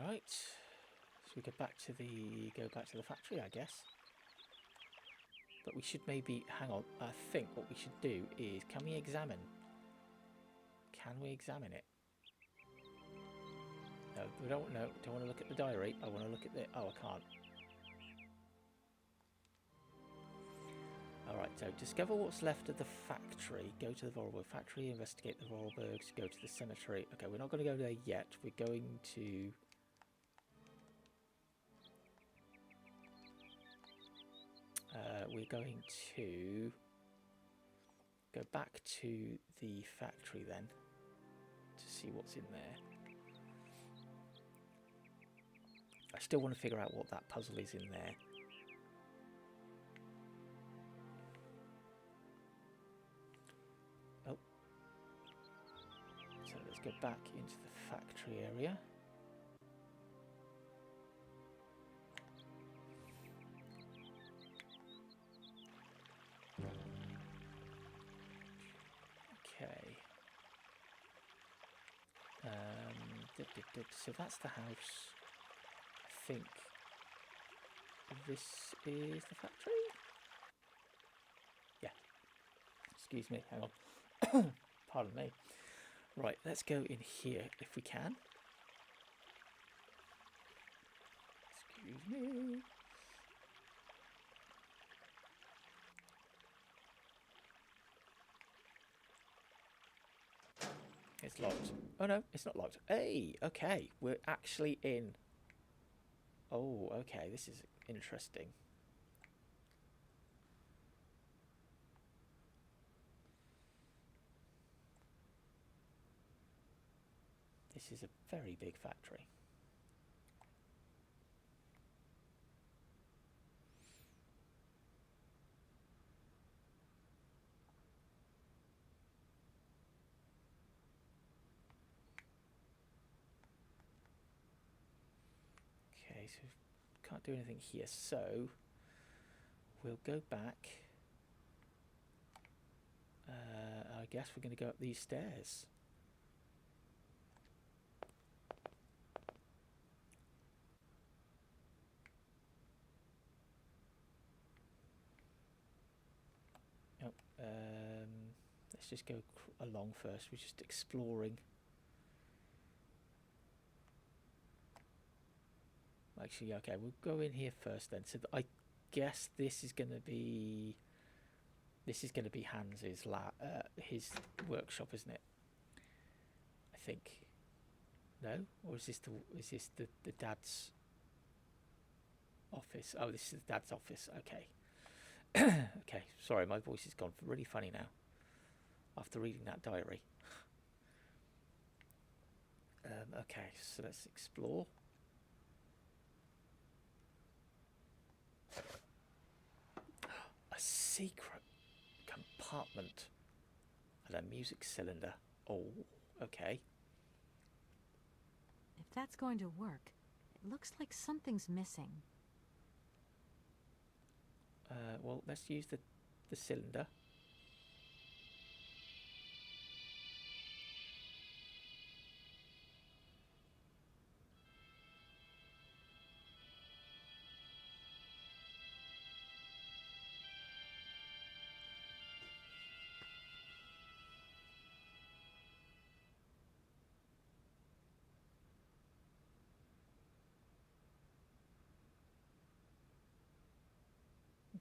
Alright, so we go back to the factory, I guess. But we should maybe, hang on, I think what we should do is, can we examine it? No, we don't want to look at the diary, I want to look at the, oh, I can't. Alright, so discover what's left of the factory, go to the Vorarlberg factory, investigate the Vorarlbergs, go to the cemetery. Okay, we're not going to go there yet, we're going to... go back to the factory then to see what's in there. I still want to figure out what that puzzle is in there. Oh. So let's go back into the factory area. Okay. So that's the house. I think this is the factory? Yeah. Excuse me, hang on. Pardon me. Right, let's go in here if we can. Excuse me. It's locked. Oh no, it's not locked. Hey, okay, we're actually in. Oh, okay, this is interesting. This is a very big factory. Okay, so can't do anything here, so we'll go back. I guess we're going to go up these stairs. Oh, let's just go along first. We're just exploring. Actually, okay, we'll go in here first then. So I guess this is going to be Hans's his workshop, isn't it? I think. No, or is this the dad's office? Oh, this is the dad's office. Okay. Okay. Sorry, my voice has gone really funny now after reading that diary. Okay, so let's explore. A secret compartment and a music cylinder. Oh, okay. If that's going to work, it looks like something's missing. Well, let's use the cylinder.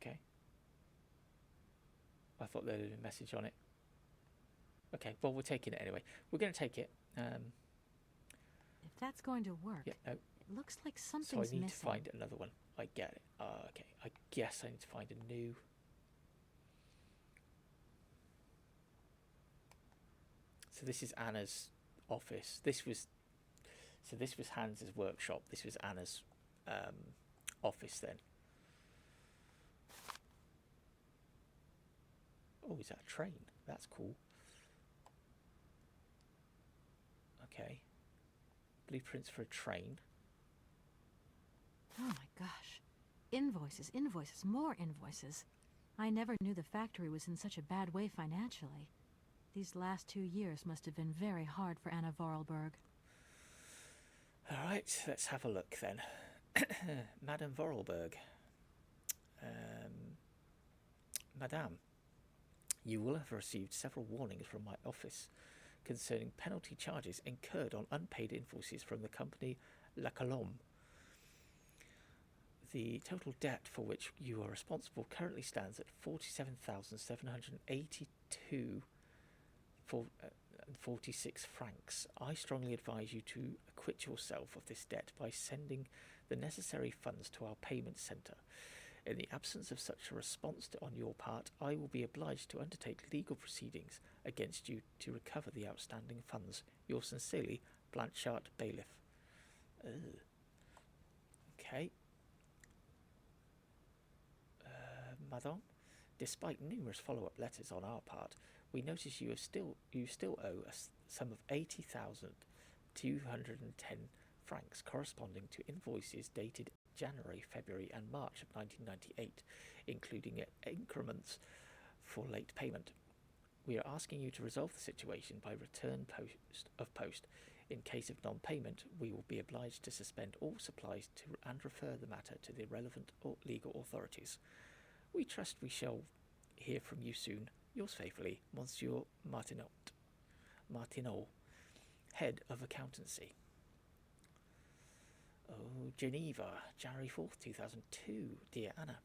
Okay. I thought there was a message on it. Okay, well, we're taking it anyway. We're going to take it. If that's going to work, Yeah, no. it looks like So I something's need missing. to find another one. I get it. Okay, I guess I need to find a new... So this is Anna's office. This was Hans's workshop. This was Anna's office then. Oh, is that a train? That's cool. Okay. Blueprints for a train. Oh my gosh. Invoices, invoices, more invoices. I never knew the factory was in such a bad way financially. These last 2 years must have been very hard for Anna Vorarlberg. All right, let's have a look then. Madame Vorarlberg. Madame, you will have received several warnings from my office concerning penalty charges incurred on unpaid invoices from the company La Colombe. The total debt for which you are responsible currently stands at 47,782.46 francs. I strongly advise you to acquit yourself of this debt by sending the necessary funds to our payment centre. In the absence of such a response on your part, I will be obliged to undertake legal proceedings against you to recover the outstanding funds. Yours sincerely, Blanchard Bailiff. Okay. Madame, despite numerous follow-up letters on our part, we notice you still owe a sum of 80,210 francs corresponding to invoices dated January, February and March of 1998, including increments for late payment. We are asking you to resolve the situation by return of post. In case of non-payment, we will be obliged to suspend all supplies and refer the matter to the relevant legal authorities. We trust we shall hear from you soon. Yours faithfully, Monsieur Martineau, Head of Accountancy. Oh, Geneva, January 4th, 2002. Dear Anna,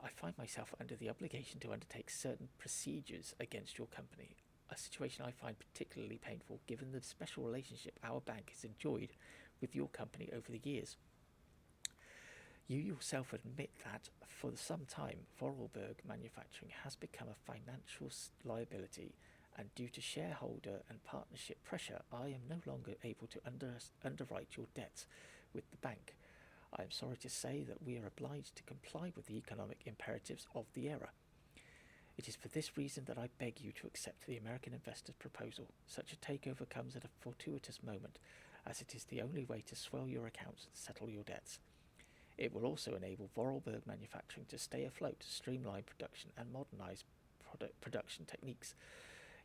I find myself under the obligation to undertake certain procedures against your company, a situation I find particularly painful given the special relationship our bank has enjoyed with your company over the years. You yourself admit that, for some time, Vorarlberg Manufacturing has become a financial liability, and due to shareholder and partnership pressure, I am no longer able to underwrite your debts with the bank. I am sorry to say that we are obliged to comply with the economic imperatives of the era. It is for this reason that I beg you to accept the American investor's proposal. Such a takeover comes at a fortuitous moment, as it is the only way to swell your accounts and settle your debts. It will also enable Vorarlberg Manufacturing to stay afloat, streamline production and modernise production techniques.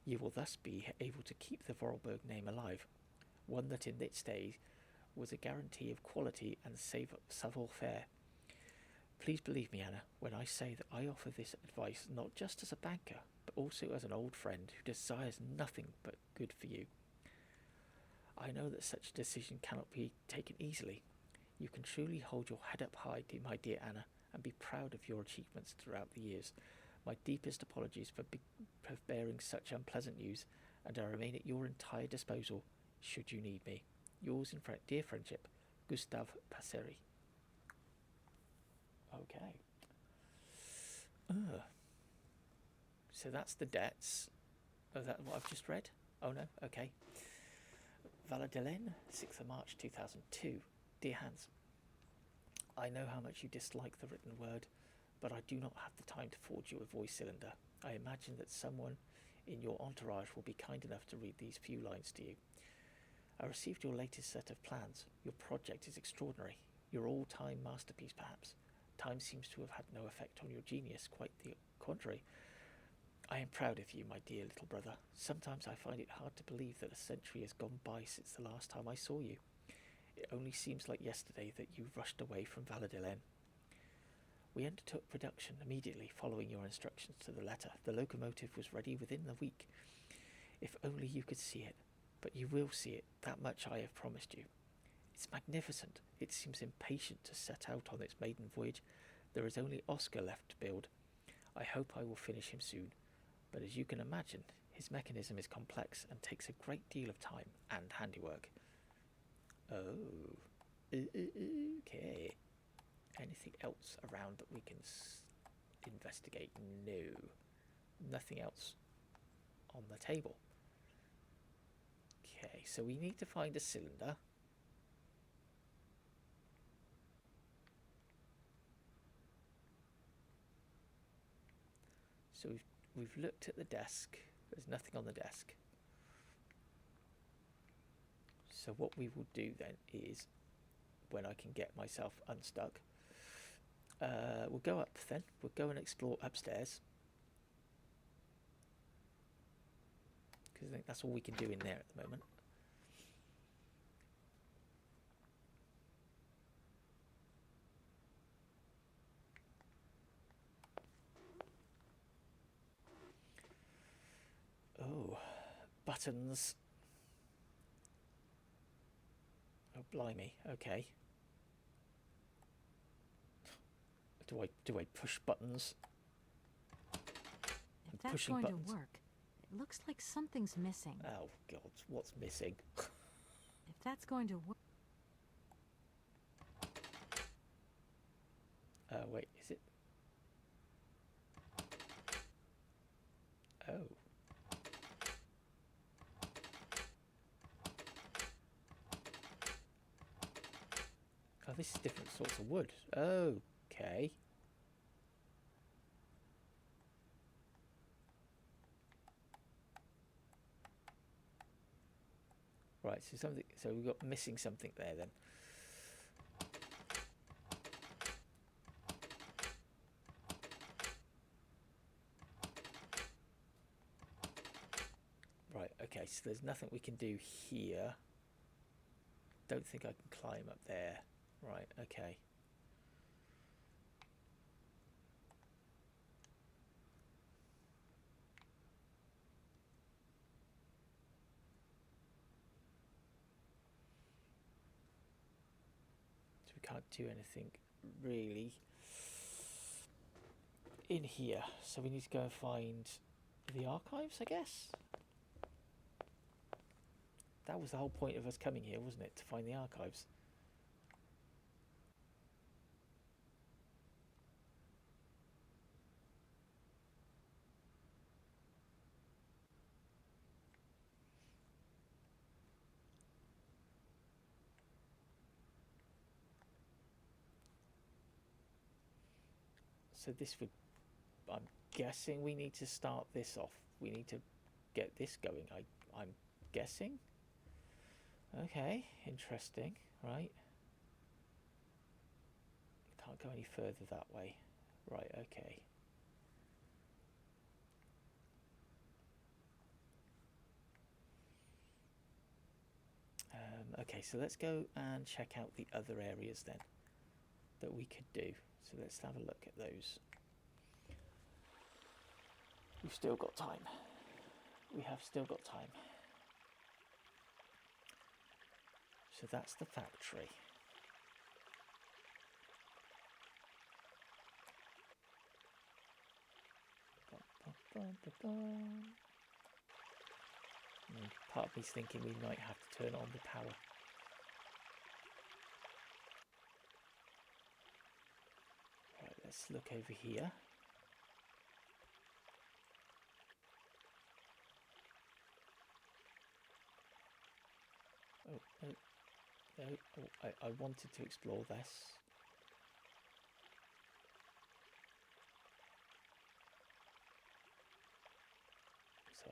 You will thus be able to keep the Vorarlberg name alive, one that in its day was a guarantee of quality and savoir-faire. Please believe me, Anna, when I say that I offer this advice not just as a banker, but also as an old friend who desires nothing but good for you. I know that such a decision cannot be taken easily. You can truly hold your head up high, my dear Anna, and be proud of your achievements throughout the years. My deepest apologies for bearing such unpleasant news, and I remain at your entire disposal, should you need me. Yours in dear friendship, Gustave Passeri. Okay. So that's the debts. Oh, that what I've just read? Oh no, okay. Valadelen, 6th of March 2002. Dear Hans, I know how much you dislike the written word, but I do not have the time to forge you a voice cylinder. I imagine that someone in your entourage will be kind enough to read these few lines to you. I received your latest set of plans. Your project is extraordinary. Your all-time masterpiece, perhaps. Time seems to have had no effect on your genius, quite the contrary. I am proud of you, my dear little brother. Sometimes I find it hard to believe that a century has gone by since the last time I saw you. It only seems like yesterday that you rushed away from Valadelen. We undertook production immediately following your instructions to the letter. The locomotive was ready within the week. If only you could see it. But you will see it, that much I have promised you. It's magnificent. It seems impatient to set out on its maiden voyage. There is only Oscar left to build. I hope I will finish him soon, but as you can imagine, his mechanism is complex and takes a great deal of time and handiwork. Oh, okay. Anything else around that we can investigate? No. Nothing else on the table. Okay, so we need to find a cylinder. So we've looked at the desk. There's nothing on the desk. So what we will do then is, when I can get myself unstuck, we'll go up then. We'll go and explore upstairs. Because I think that's all we can do in there at the moment. Oh, buttons. Oh, blimey. Okay. Do I push buttons? If that's going to work, it looks like something's missing. Oh God, what's missing? If that's going to work. Wait, is it? Oh. Oh, this is different sorts of wood. Okay. Right, so we've got missing something there then. Right, okay, so there's nothing we can do here. Don't think I can climb up there. Right, okay. So we can't do anything really in here. So we need to go and find the archives, I guess. That was the whole point of us coming here, wasn't it? To find the archives. So this would, I'm guessing we need to start this off. We need to get this going, I'm guessing. Okay, interesting, right. Can't go any further that way. Right, okay. Okay, so let's go and check out the other areas then that we could do. So let's have a look at those. We've still got time. We have still got time. So that's the factory. Part of me's thinking we might have to turn on the power. Right, let's look over here. Oh, no, no, oh, I wanted to explore this. So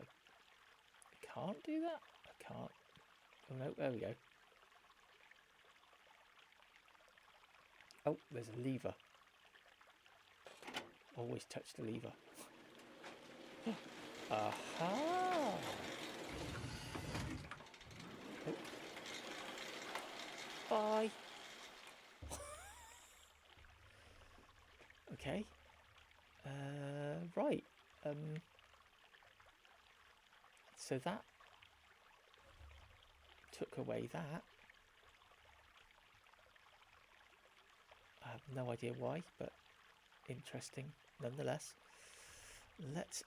I can't do that? I can't. Oh no, there we go. Oh, there's a lever. Always touch the lever. Aha! Oh. Bye. Okay. Right. So that took away that. I have no idea why, but interesting nonetheless. Let's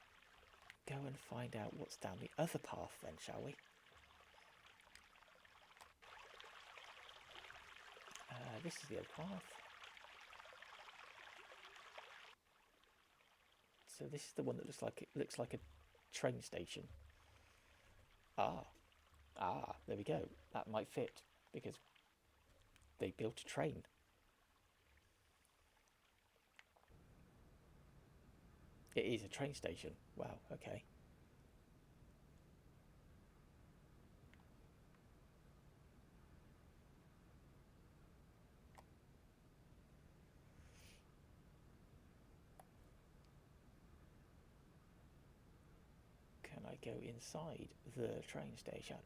go and find out what's down the other path then, shall we? This is the other path. So this is the one that looks like a train station. Ah, there we go. That might fit because they built a train. It is a train station. Wow, okay. Can I go inside the train station?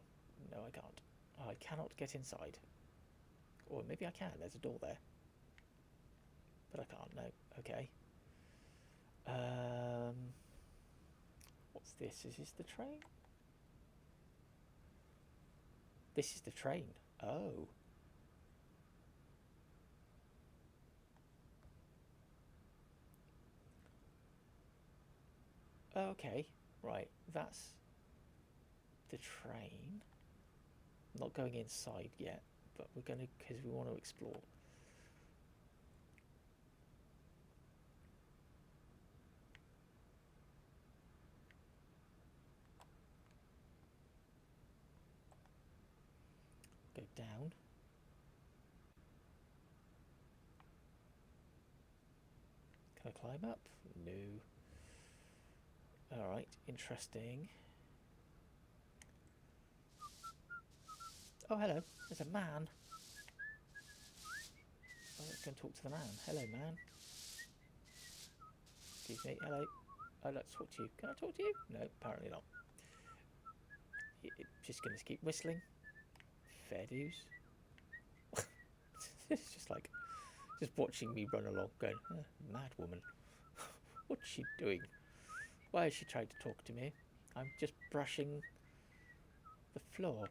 No, I can't. I cannot get inside. Or maybe I can. There's a door there. But I can't. No. Okay. What's this? Is this the train? This is the train. Oh. Okay. Right. That's the train. I'm not going inside yet, but we're going to, because we want to explore. Go down. Can I climb up? No. Alright, interesting. Oh, hello. There's a man. Oh, let's go and talk to the man. Hello, man. Excuse me. Hello. I'd like to talk to you. Can I talk to you? No, apparently not. It's just going to keep whistling. Fair dues. It's just like, just watching me run along going, mad woman. What's she doing? Why is she trying to talk to me? I'm just brushing the floor.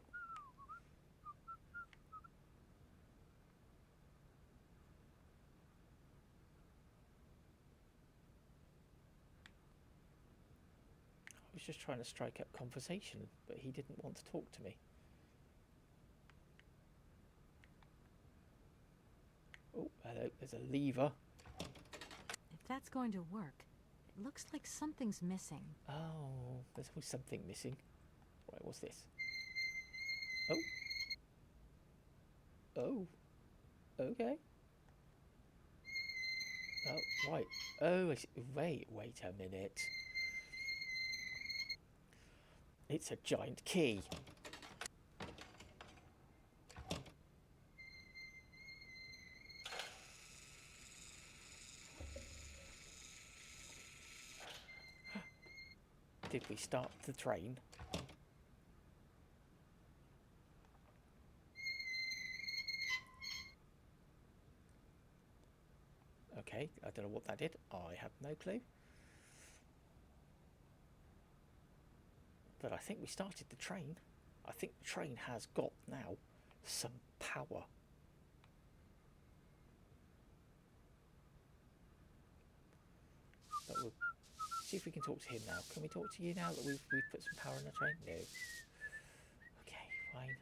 I was just trying to strike up conversation, but he didn't want to talk to me. Oh, hello, there's a lever. If that's going to work, it looks like something's missing. Oh, there's always something missing. Right, what's this? Oh. Oh. Okay. Oh, right. Oh, wait a minute. It's a giant key. Did we start the train? Okay, I don't know what that did. I have no clue. But I think we started the train. I think the train has got now some power. But we'll see if we can talk to him now. Can we talk to you now that we've put some power in the train? No. Okay, fine.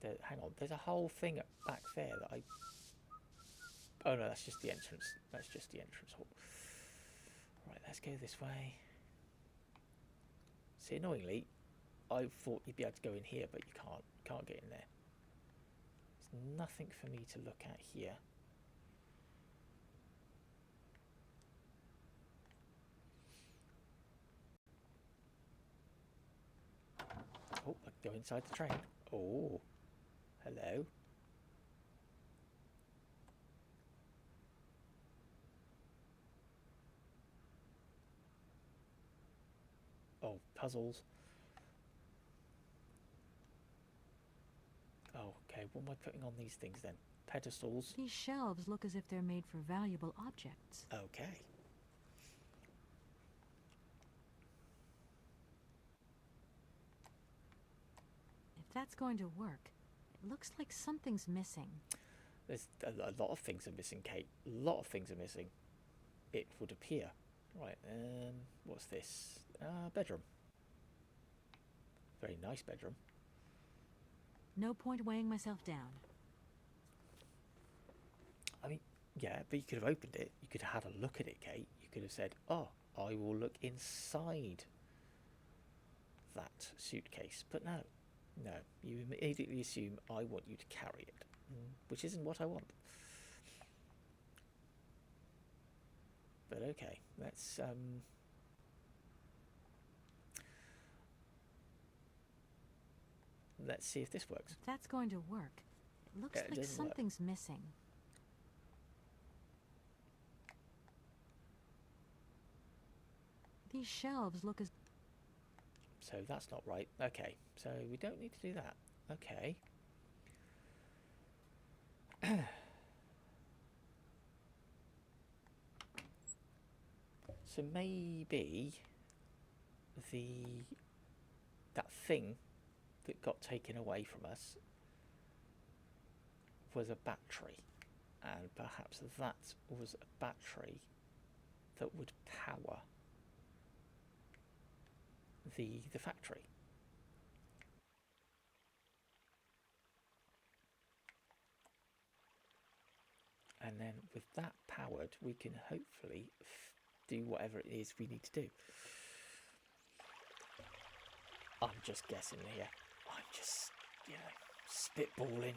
But hang on, there's a whole thing back there that I... Oh no, that's just the entrance. That's just the entrance hall. Right, let's go this way. See, annoyingly, I thought you'd be able to go in here, but you can't. You can't get in there. There's nothing for me to look at here. Oh, I can go inside the train. Oh, hello. Oh, puzzles. Oh, okay. What am I putting on these things then? Pedestals. These shelves look as if they're made for valuable objects. Okay. If that's going to work, it looks like something's missing. There's a lot of things are missing, Kate. A lot of things are missing. It would appear. Right, what's this? Bedroom. Very nice bedroom. No point weighing myself down. I mean, yeah, but you could have opened it. You could have had a look at it, Kate. You could have said, oh, I will look inside that suitcase. But no, you immediately assume I want you to carry it, which isn't what I want. But okay, let's see if this works. If that's going to work, it looks It like doesn't work. something's missing. These shelves look as... So that's not right. Okay, so we don't need to do that. Okay. So maybe that thing that got taken away from us was a battery, and perhaps that was a battery that would power the factory. And then with that powered, we can hopefully do whatever it is we need to do. I'm just guessing here. I'm just, spitballing.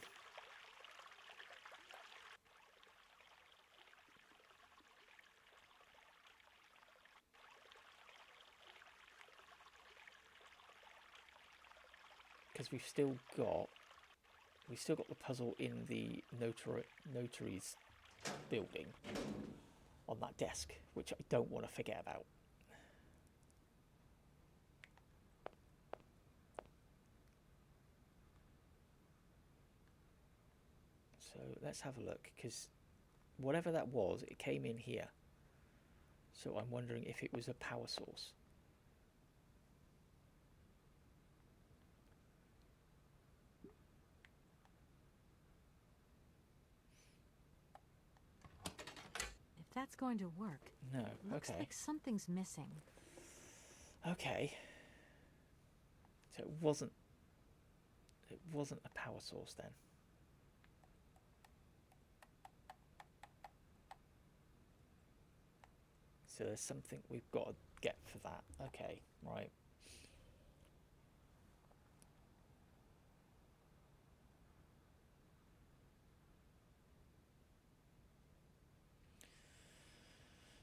Because we've still got the puzzle in the notary's building on that desk, which I don't want to forget about. So let's have a look, because whatever that was, it came in here. So I'm wondering if it was a power source. If that's going to work, No, it looks okay. like something's missing. Okay. So it wasn't a power source then. So there's something we've got to get for that. Okay, right.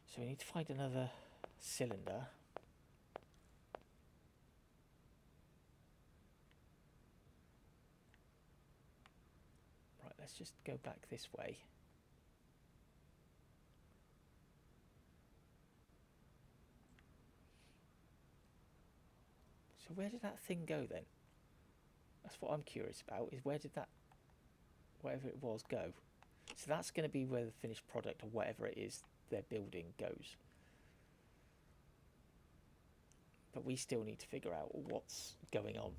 So we need to find another cylinder. Right, let's just go back this way. So where did that thing go then? That's what I'm curious about, is where did that, whatever it was, go? So that's going to be where the finished product, or whatever it is they're building, goes. But we still need to figure out what's going on.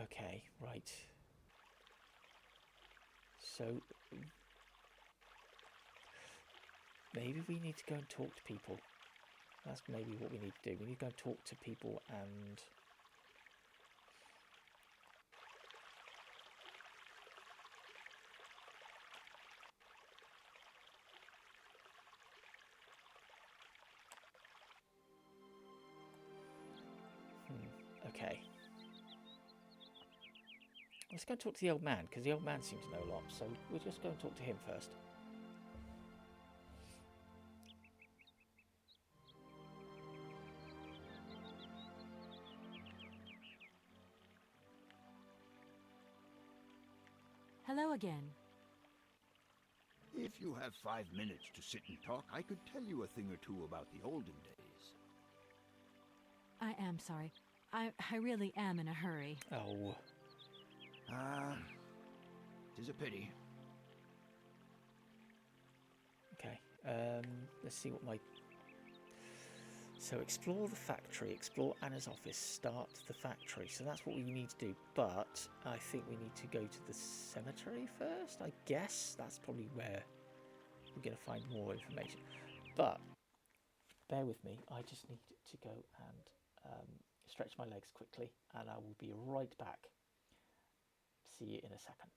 Okay, right. So maybe we need to go and talk to people. That's maybe what we need to do. We need to go and talk to people and... Okay. Let's go and talk to the old man, because the old man seems to know a lot. So we'll just go and talk to him first. Hello again. If you have 5 minutes to sit and talk, I could tell you a thing or two about the olden days. I am sorry. I really am in a hurry. Oh. Tis a pity. Let's see what my... So explore the factory, explore Anna's office, start the factory. So that's what we need to do. But I think we need to go to the cemetery first, I guess. That's probably where we're going to find more information. But bear with me. I just need to go and stretch my legs quickly. And I will be right back. See you in a second.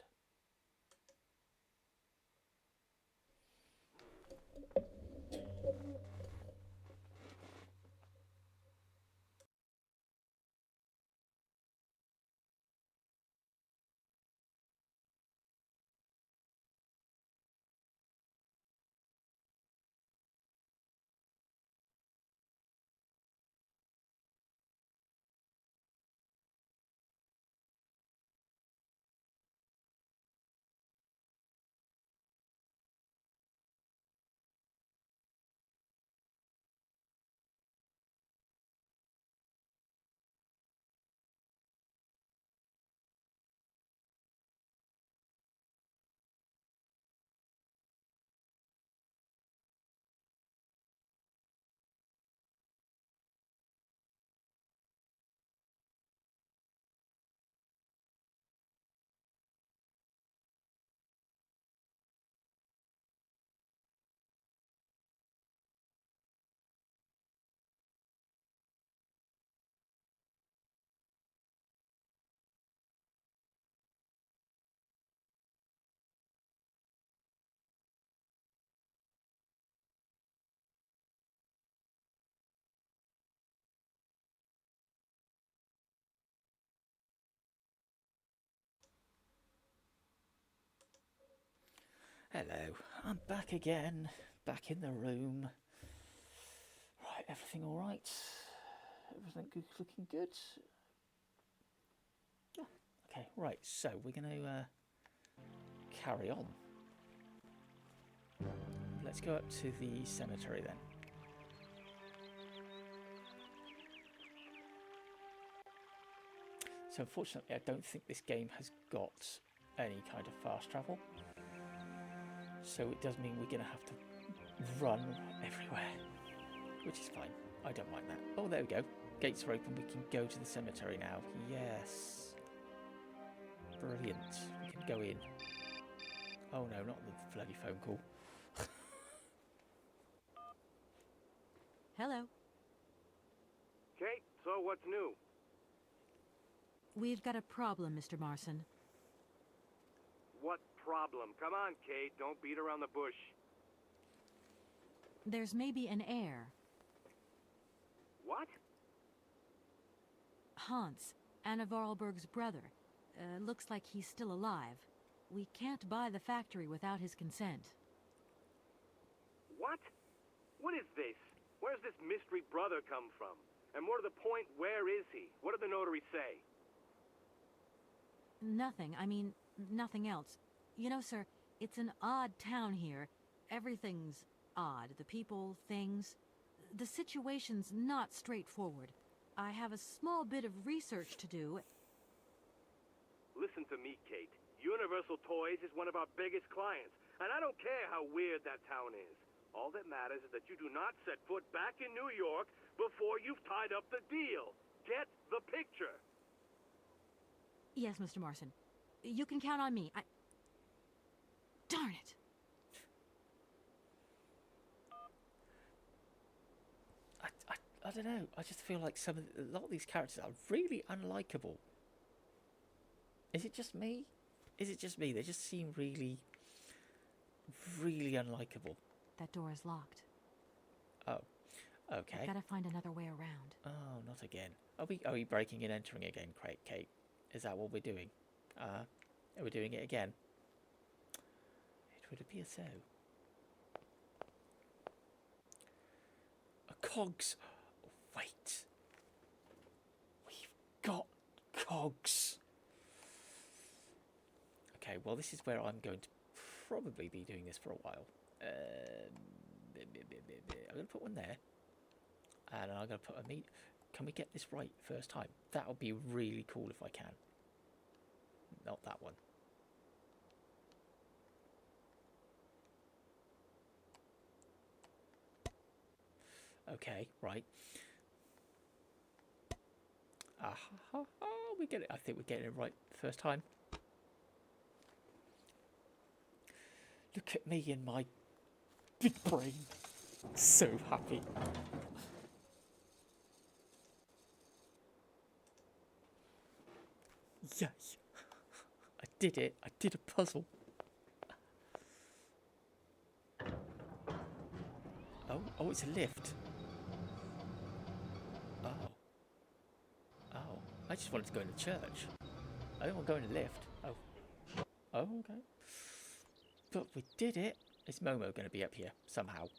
Hello, I'm back again, back in the room. Right, everything all right? Everything looking good? Yeah. Okay, right, so we're going to carry on. Let's go up to the cemetery then. So unfortunately, I don't think this game has got any kind of fast travel. So it does mean we're going to have to run everywhere, which is fine. I don't mind that. Oh, there we go. Gates are open. We can go to the cemetery now. Yes. Brilliant. We can go in. Oh no, not the bloody phone call. Hello. Kate, so what's new? We've got a problem, Mr. Marson. What problem? Come on, Kate. Don't beat around the bush. There's maybe an heir. What? Hans, Anna Vorarlberg's brother. Looks like he's still alive. We can't buy the factory without his consent. What? What is this? Where's this mystery brother come from? And more to the point, where is he? What did the notary say? Nothing. I mean, nothing else. You know, sir, it's an odd town here. Everything's odd. The people, things. The situation's not straightforward. I have a small bit of research to do. Listen to me, Kate. Universal Toys is one of our biggest clients, and I don't care how weird that town is. All that matters is that you do not set foot back in New York before you've tied up the deal. Get the picture. Yes, Mr. Marson. You can count on me. Darn it! I don't know. I just feel like a lot of these characters are really unlikable. Is it just me? Is it just me? They just seem really, really unlikable. That door is locked. Oh, okay. I've got to find another way around. Oh, not again. Are we breaking and entering again, Kate? Is that what we're doing? Are we doing it again? It would appear so. A cogs. Wait. We've got cogs. Okay, well, this is where I'm going to probably be doing this for a while. I'm going to put one there. And I'm going to put a meat. Can we get this right first time? That would be really cool if I can. Not that one. Okay, right. We get it. I think we're getting it right first time. Look at me and my big brain. So happy. Yay. I did it. I did a puzzle. Oh, it's a lift. Oh. I just wanted to go in the church. I don't want to go in the lift. Oh, okay. But we did it. Is Momo going to be up here somehow?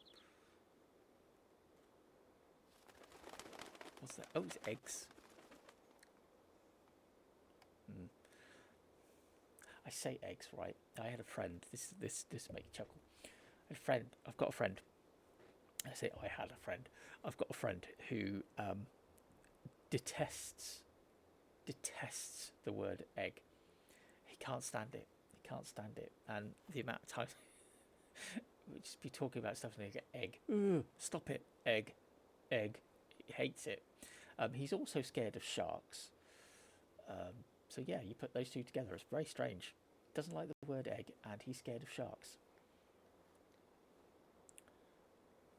What's that? Oh, it's eggs. I say eggs, right? I had a friend. This make you chuckle. I've got a friend. I say I had a friend. I've got a friend who detests the word egg. He can't stand it. And the amount of times we just be talking about stuff and they get egg. Ugh, stop it. Egg. He hates it. He's also scared of sharks. So yeah, you put those two together. It's very strange. Doesn't like the word egg, and he's scared of sharks.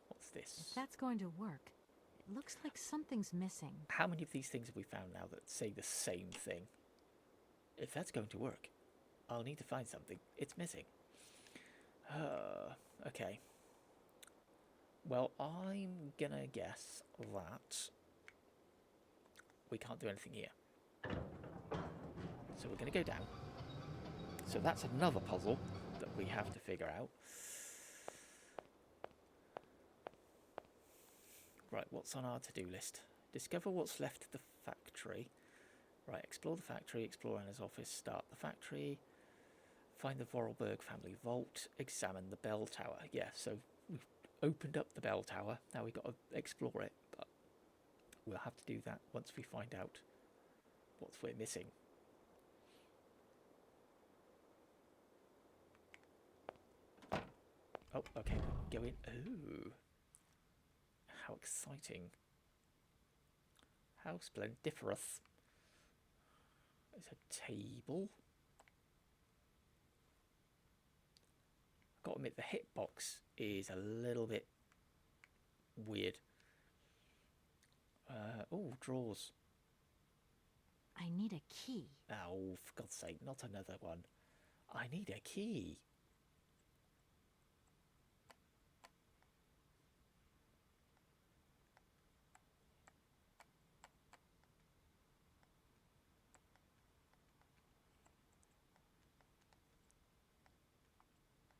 What's this? If that's going to work, it looks like something's missing. How many of these things have we found now that say the same thing? If that's going to work, I'll need to find something. It's missing. Okay. Well, I'm gonna guess that we can't do anything here. So we're gonna go down. So that's another puzzle that we have to figure out. Right, what's on our to-do list? Discover what's left of the factory. Right, explore the factory, explore Anna's office, start the factory, find the Vorarlberg family vault, examine the bell tower. Yeah, so we've opened up the bell tower. Now we've got to explore it, but we'll have to do that once we find out what we're missing. Oh, okay, we can go in. Ooh. How exciting. How splendiferous. There's a table. I've got to admit, the hitbox is a little bit weird. Oh, drawers. I need a key. Oh, for God's sake, not another one. I need a key.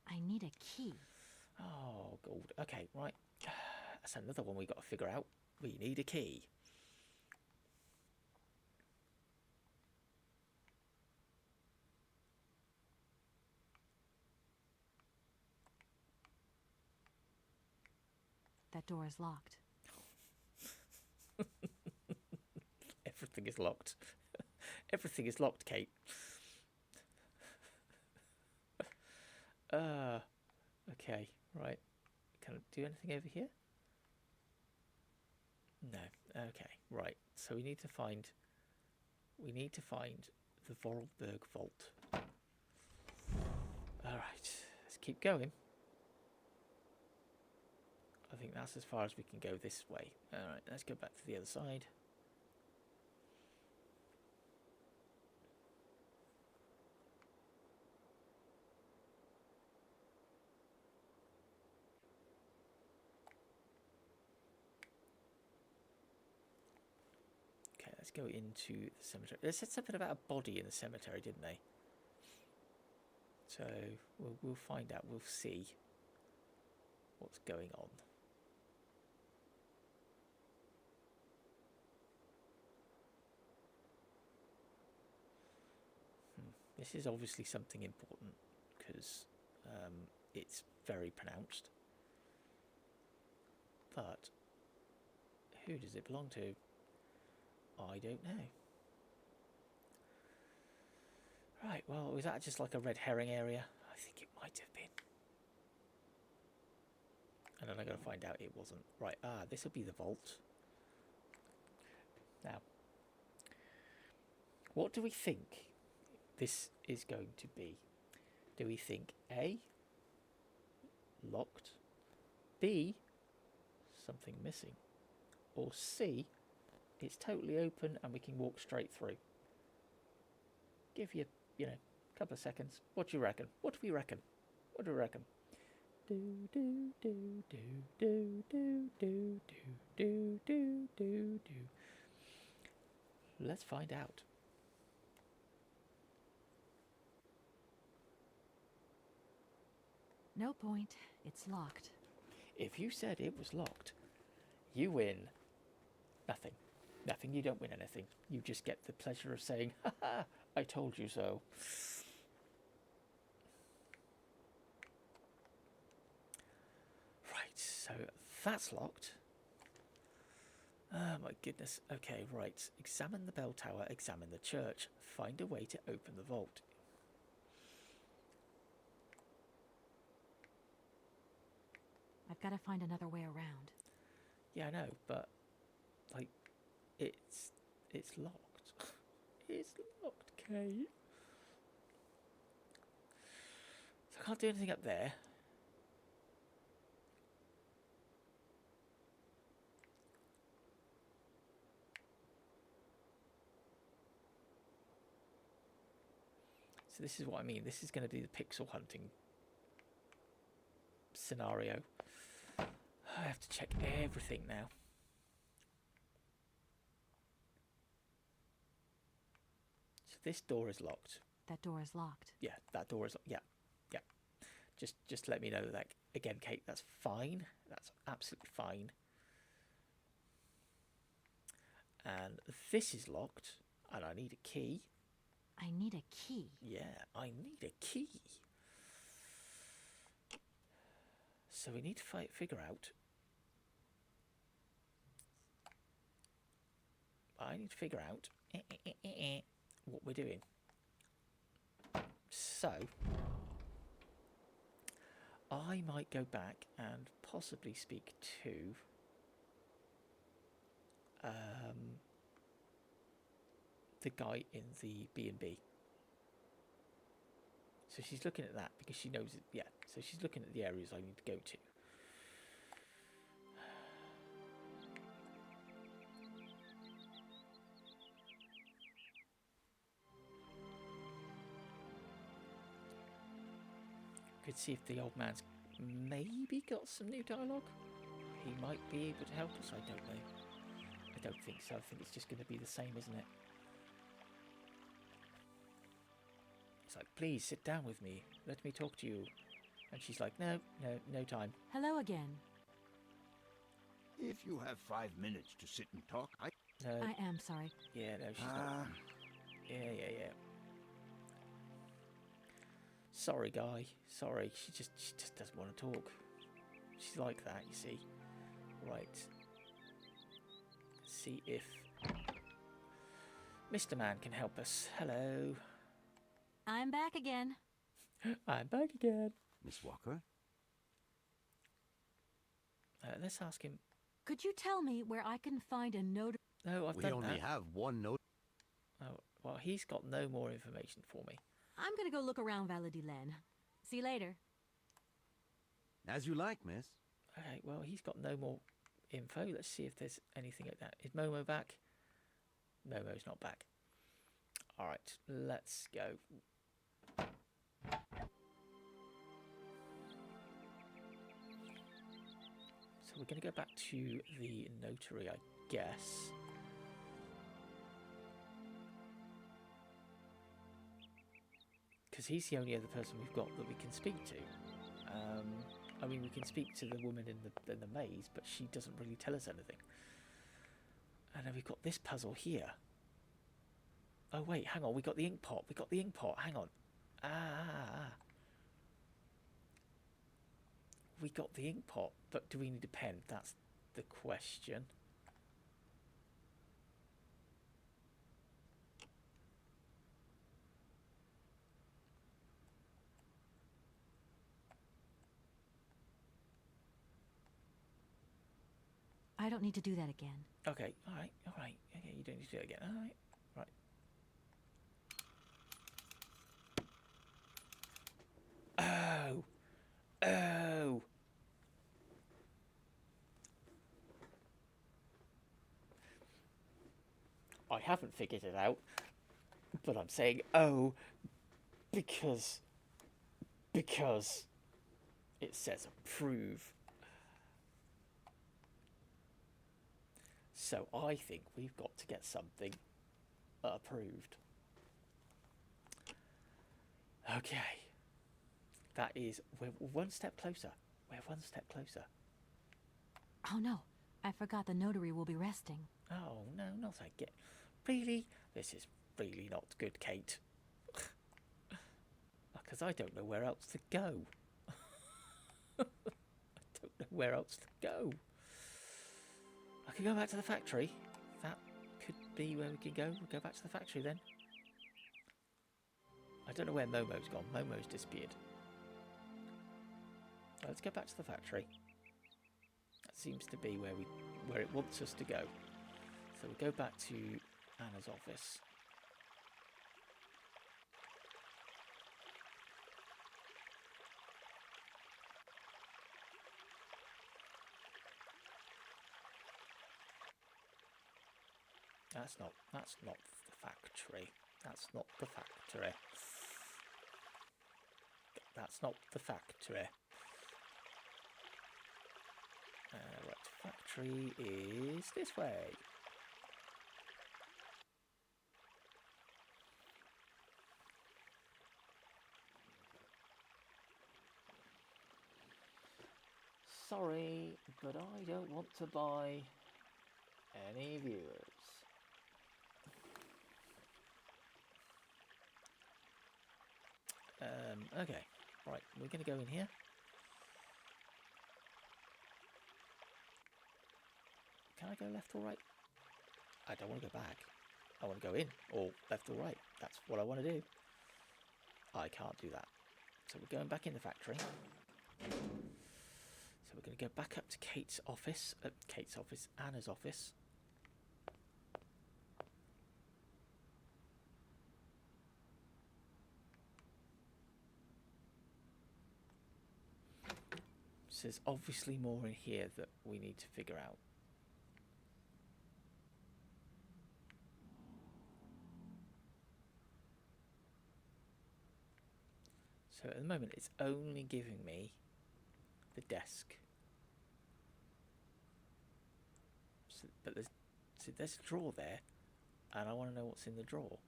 I need a key. Oh, gold. Okay, right. That's another one we got to figure out. We need a key. That door is locked. Everything is locked. Everything is locked, Kate. Okay, right. Can I do anything over here? No. Okay, right. So we need to find the Vorarlberg vault. Alright, let's keep going. I think that's as far as we can go this way. Alright, let's go back to the other side. Okay, let's go into the cemetery. They said something about a body in the cemetery, didn't they? So we'll find out. We'll see what's going on. This is obviously something important because it's very pronounced. But who does it belong to? I don't know. Right, well, was that just like a red herring area? I think it might have been. And then I'm going to find out it wasn't. Right, this will be the vault. Now, what do we think this is going to be? Do we think A, locked, B, something missing, or C, it's totally open and we can walk straight through? Give you, a couple of seconds. What do you reckon? What do we reckon? What do we reckon? Do do do do do do do do do do do. Let's find out. No point. It's locked. If you said it was locked, you win nothing. Nothing. You don't win anything. You just get the pleasure of saying, "Ha ha! I told you so." Right. So that's locked. Oh my goodness. Okay, right. Examine the bell tower, examine the church. Find a way to open the vault. I've got to find another way around. Yeah, I know, but like it's locked. It's locked, Kate. So I can't do anything up there. So this is what I mean. This is going to be the pixel hunting scenario. I have to check everything now. So this door is locked. That door is locked. Yeah, that door is locked. Yeah, yeah. Just let me know that again, Kate. That's fine. That's absolutely fine. And this is locked, and I need a key. I need a key. Yeah, I need a key. So we need to figure out. I need to figure out what we're doing. So I might go back and possibly speak to the guy in the B&B. So she's looking at that because she knows it. Yeah, so she's looking at the areas I need to go to. Could see if the old man's maybe got some new dialogue. He might be able to help us. I don't know. I don't think so. I think it's just going to be the same, isn't it? It's like, please sit down with me. Let me talk to you. And she's like, no time. Hello again. If you have 5 minutes to sit and talk, No. I am sorry. Yeah, no, she's not. Yeah. Sorry, guy. Sorry. She just doesn't want to talk. She's like that, you see. Right. See if Mr. Man can help us. Hello. I'm back again. I'm back again. Miss Walker? Let's ask him. Could you tell me where I can find a note? No, I've We done only that. have one note. Oh, well, he's got no more information for me. I'm gonna go look around Valadilen. See you later. As you like, miss. Okay, well, he's got no more info. Let's see if there's anything like that. Is Momo back? Momo's not back. All right, let's go. So we're going to go back to the notary, I guess. Because he's the only other person we've got that we can speak to. I mean, we can speak to the woman in the maze, but she doesn't really tell us anything. And then we've got this puzzle here. Oh, wait, hang on. We got the ink pot. Hang on. We got the ink pot, but do we need a pen? That's the question. I don't need to do that again. Okay, alright. Okay, you don't need to do it again. Alright, right. Oh! I haven't figured it out, but I'm saying oh because it says approve. So I think we've got to get something approved. Okay. That is, we're one step closer. We're one step closer. Oh no, I forgot the notary will be resting. Oh no, not again. Really? This is really not good, Kate. Because I don't know where else to go. I don't know where else to go. I could go back to the factory. That could be where we can go. We'll go back to the factory then. I don't know where Momo's gone. Momo's disappeared. Let's go back to the factory. That seems to be where it wants us to go. So we'll go back to Anna's office. That's not the factory. That's not the factory. That's not the factory. Right, factory is this way. Sorry, but I don't want to buy any viewers. Okay, right, we're going to go in here. Can I go left or right? I don't want to go back. I want to go in, or left or right. That's what I want to do. I can't do that. So we're going back in the factory. So we're going to go back up to Kate's office, Anna's office. So there's obviously more in here that we need to figure out. So at the moment it's only giving me the desk. So, but there's a drawer there, and I want to know what's in the drawer.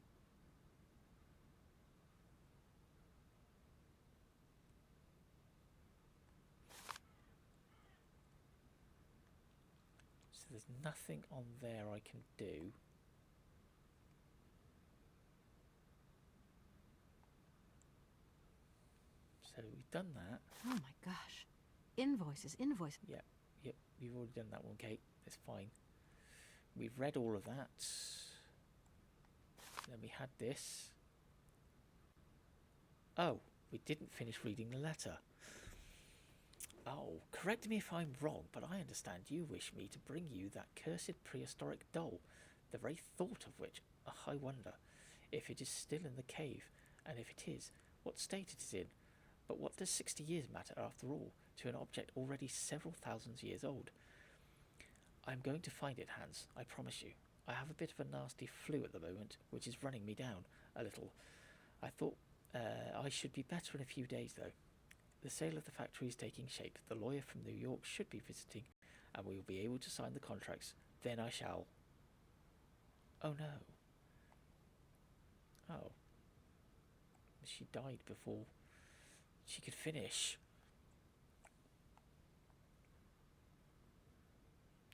So there's nothing on there I can do. So we've done that. Oh my gosh. Invoices. Yep, you've already done that one, Kate. It's fine. We've read all of that. Then we had this. Oh, we didn't finish reading the letter. Oh, correct me if I'm wrong, but I understand you wish me to bring you that cursed prehistoric doll, the very thought of which, I wonder if it is still in the cave, and if it is, what state it is in. But what does 60 years matter, after all, to an object already several thousands years old? I'm going to find it, Hans, I promise you. I have a bit of a nasty flu at the moment, which is running me down a little. I thought I should be better in a few days, though. The sale of the factory is taking shape. The lawyer from New York should be visiting, and we will be able to sign the contracts. Then I shall... Oh, no. Oh. She died before she could finish.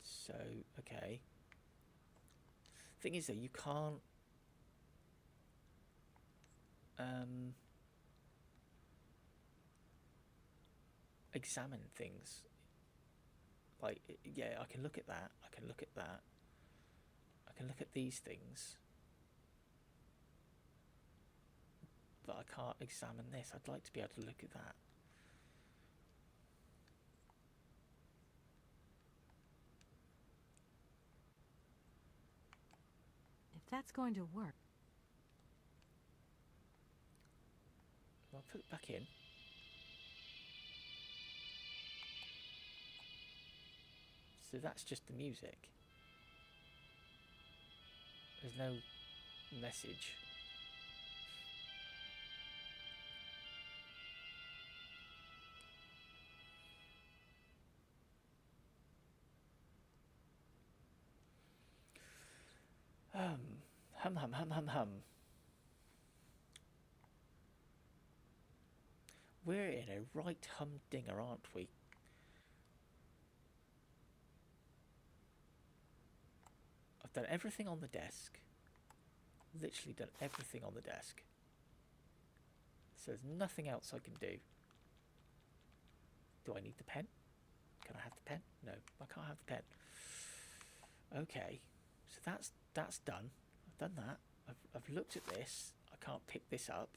So, okay. Thing is, though, you can't... examine things. Like, yeah, I can look at that. I can look at that. I can look at these things. But I can't examine this. I'd like to be able to look at that. that's going to work. I'll put it back in. So that's just the music. There's no message. Hum, hum, hum, hum, hum. We're in a right humdinger, aren't we? I've done everything on the desk. Literally done everything on the desk. So there's nothing else I can do. Do I need the pen? Can I have the pen? No, I can't have the pen. Okay, so that's done. I've done that. I've looked at this. I can't pick this up.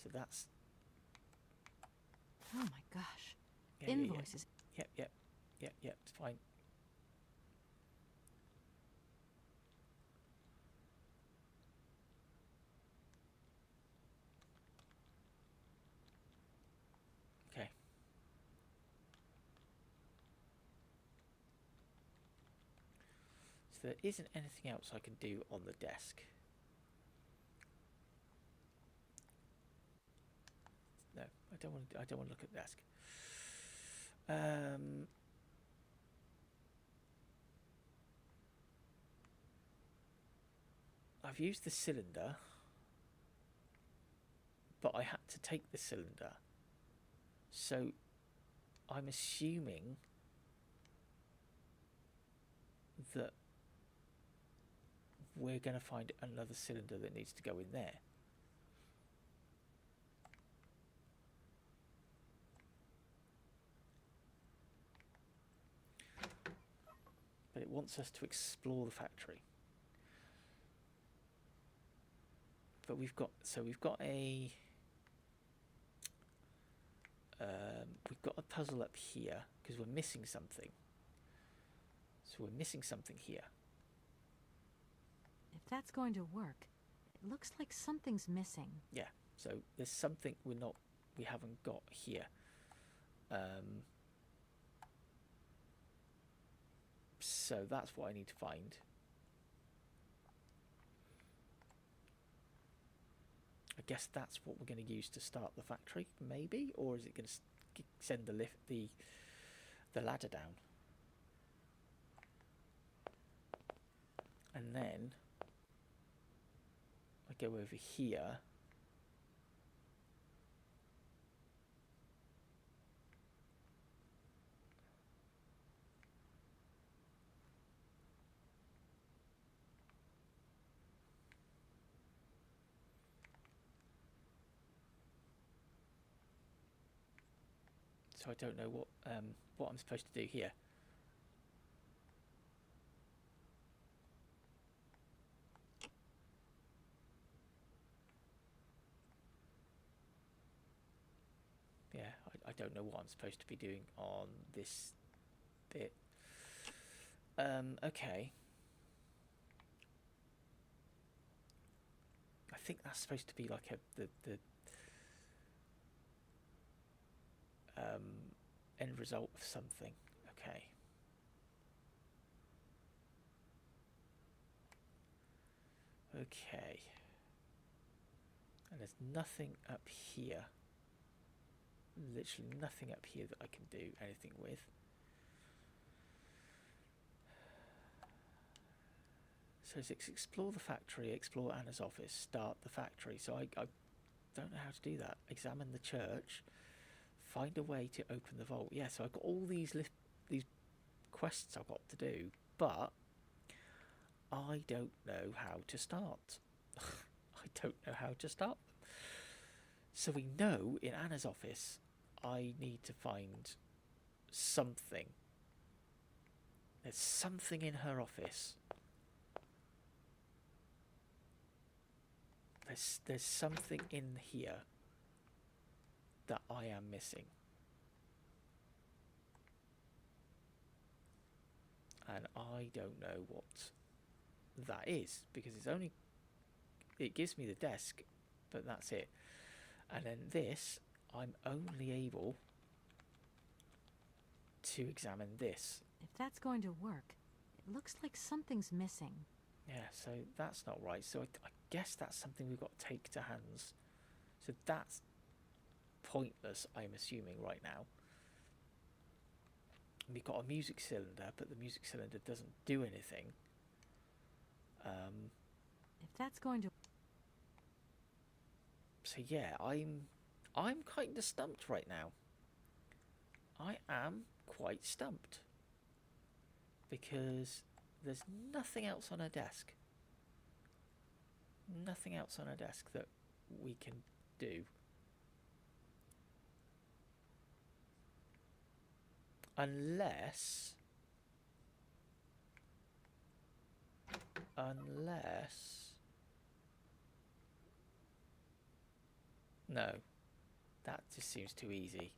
So that's... Oh my gosh. Yeah, Invoices. Yep, it's fine. Okay. So there isn't anything else I can do on the desk. No, I don't want to look at the desk. I've used the cylinder, but I had to take the cylinder. So I'm assuming that we're going to find another cylinder that needs to go in there. But it wants us to explore the factory. But we've got a puzzle up here because we're missing something. So we're missing something here. If that's going to work, it looks like something's missing. Yeah. So there's something we haven't got here. So that's what I need to find. I guess that's what we're going to use to start the factory, maybe, or is it going to send the ladder down? And then I go over here. So I don't know what I'm supposed to do here. Yeah, I don't know what I'm supposed to be doing on this bit. Okay. I think that's supposed to be like the end result of something. Okay. Okay. And there's nothing up here. Literally nothing up here that I can do anything with. So it's explore the factory, explore Anna's office, start the factory. So I don't know how to do that. Examine the church, find a way to open the vault. Yeah, so I've got all these quests I've got to do, but I don't know how to start. I don't know how to start them. So we know in Anna's office I need to find something. There's something in her office. There's something in here that I am missing. And I don't know what that is, because it gives me the desk, but that's it. And then this, I'm only able to examine this. If that's going to work, it looks like something's missing. Yeah, so that's not right. So I guess that's something we've got to take to hands. So that's pointless, I'm assuming, right now. We've got a music cylinder, but the music cylinder doesn't do anything. If that's going to... So yeah, I'm kind of stumped right now. I am quite stumped. Because there's nothing else on her desk. Nothing else on her desk that we can do. Unless... No. That just seems too easy.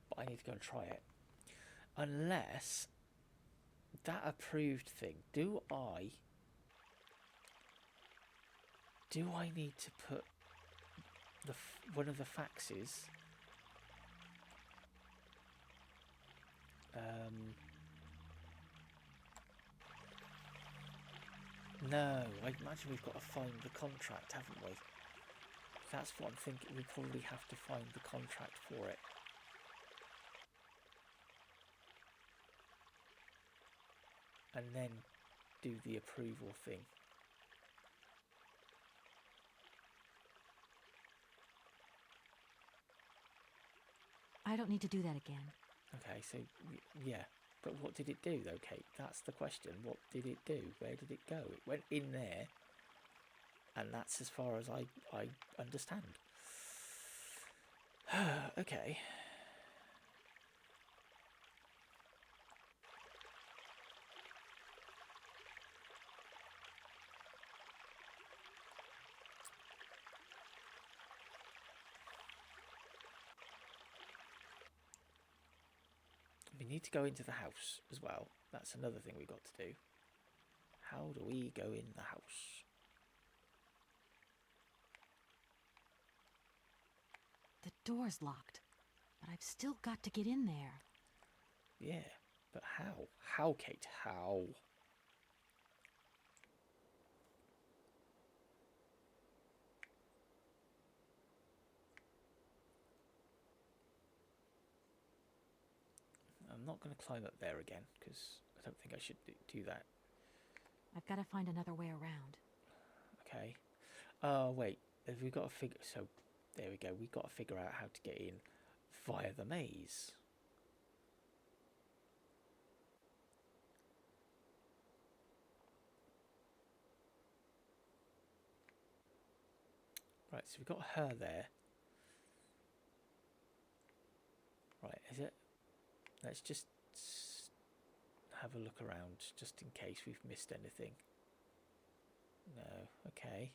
But I need to go and try it. Unless... that approved thing, do I need to put one of the faxes no, I imagine we've got to find the contract, haven't we? That's what I'm thinking. We probably have to find the contract for it. And then do the approval thing. I don't need to do that again. Okay, so yeah. But what did it do though, Kate? That's the question. What did it do? Where did it go? It went in there. And that's as far as I understand. Okay. We need to go into the house as well. That's another thing we got to do. How do we go in the house? The door's locked, but I've still got to get in there. Yeah, but how? How, Kate? How? I'm not going to climb up there again, because I don't think I should do that. I've got to find another way around. Okay. Oh, wait. Have we got to figure... So, there we go. We've got to figure out how to get in via the maze. Right, so we've got her there. Right, is it? Let's just have a look around, just in case we've missed anything. No, okay.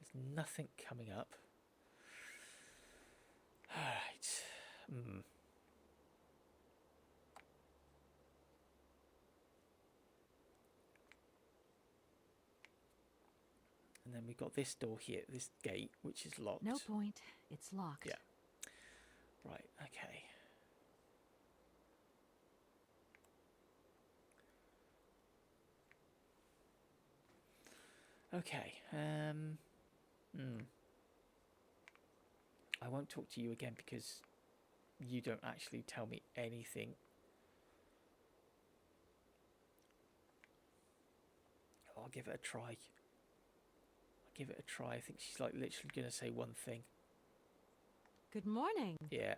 There's nothing coming up. Alright. And then we've got this door here, this gate, which is locked. No point. It's locked. Yeah. Right, okay. Okay, I won't talk to you again because you don't actually tell me anything. I'll give it a try. I'll give it a try. I think she's like literally going to say one thing. Good morning. Yeah.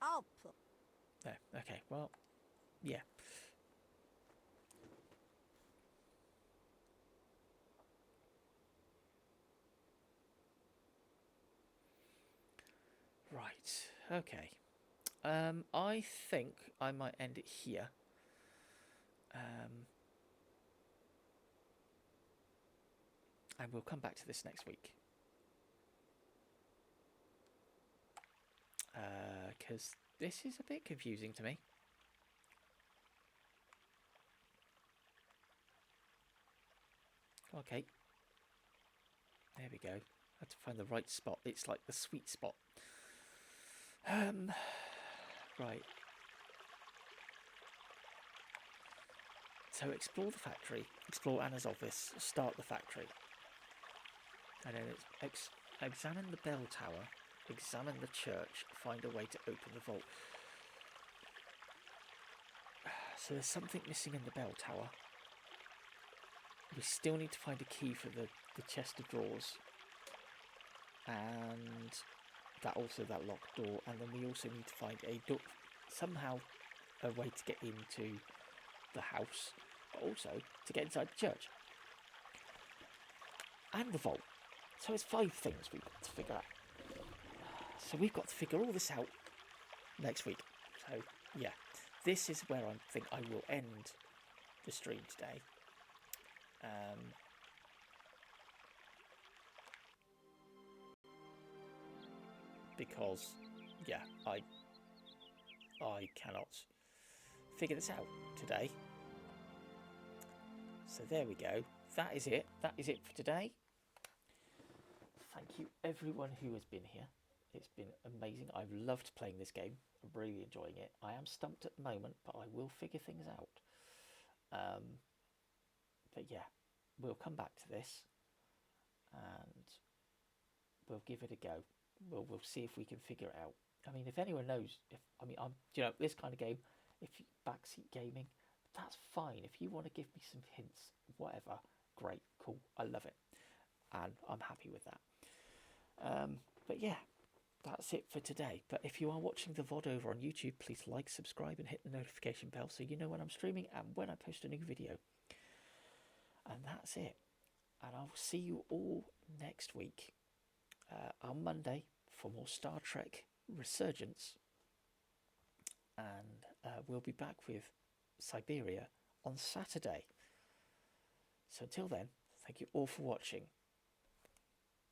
Oh, There. Okay, well, yeah. Right, okay. I think I might end it here. And we'll come back to this next week. because this is a bit confusing to me. Okay. There we go. I had to find the right spot. It's like the sweet spot. Right. So explore the factory, explore Anna's office, start the factory. And then it's examine the bell tower, examine the church, find a way to open the vault. So there's something missing in the bell tower. We still need to find a key for the chest of drawers. And that locked door. And then we also need to find a door, somehow a way to get into the house, but also to get inside the church. And the vault. So it's 5 things we've got to figure out. So we've got to figure all this out next week. So yeah, this is where I think I will end the stream today. Because yeah, I cannot figure this out today. So there we go. That is it. That is it for today. Thank you everyone who has been here. It's been amazing. I've loved playing this game. I'm really enjoying it. I am stumped at the moment, but I will figure things out. But yeah, we'll come back to this and we'll give it a go. We'll see if we can figure it out. I mean, if anyone knows, this kind of game, if backseat gaming, that's fine. If you want to give me some hints, whatever, great, cool, I love it, and I'm happy with that. But yeah, that's it for today. But if you are watching the VOD over on YouTube, please like, subscribe, and hit the notification bell so you know when I'm streaming and when I post a new video. And that's it. And I'll see you all next week on Monday for more Star Trek Resurgence. And we'll be back with Syberia on Saturday. So until then, thank you all for watching.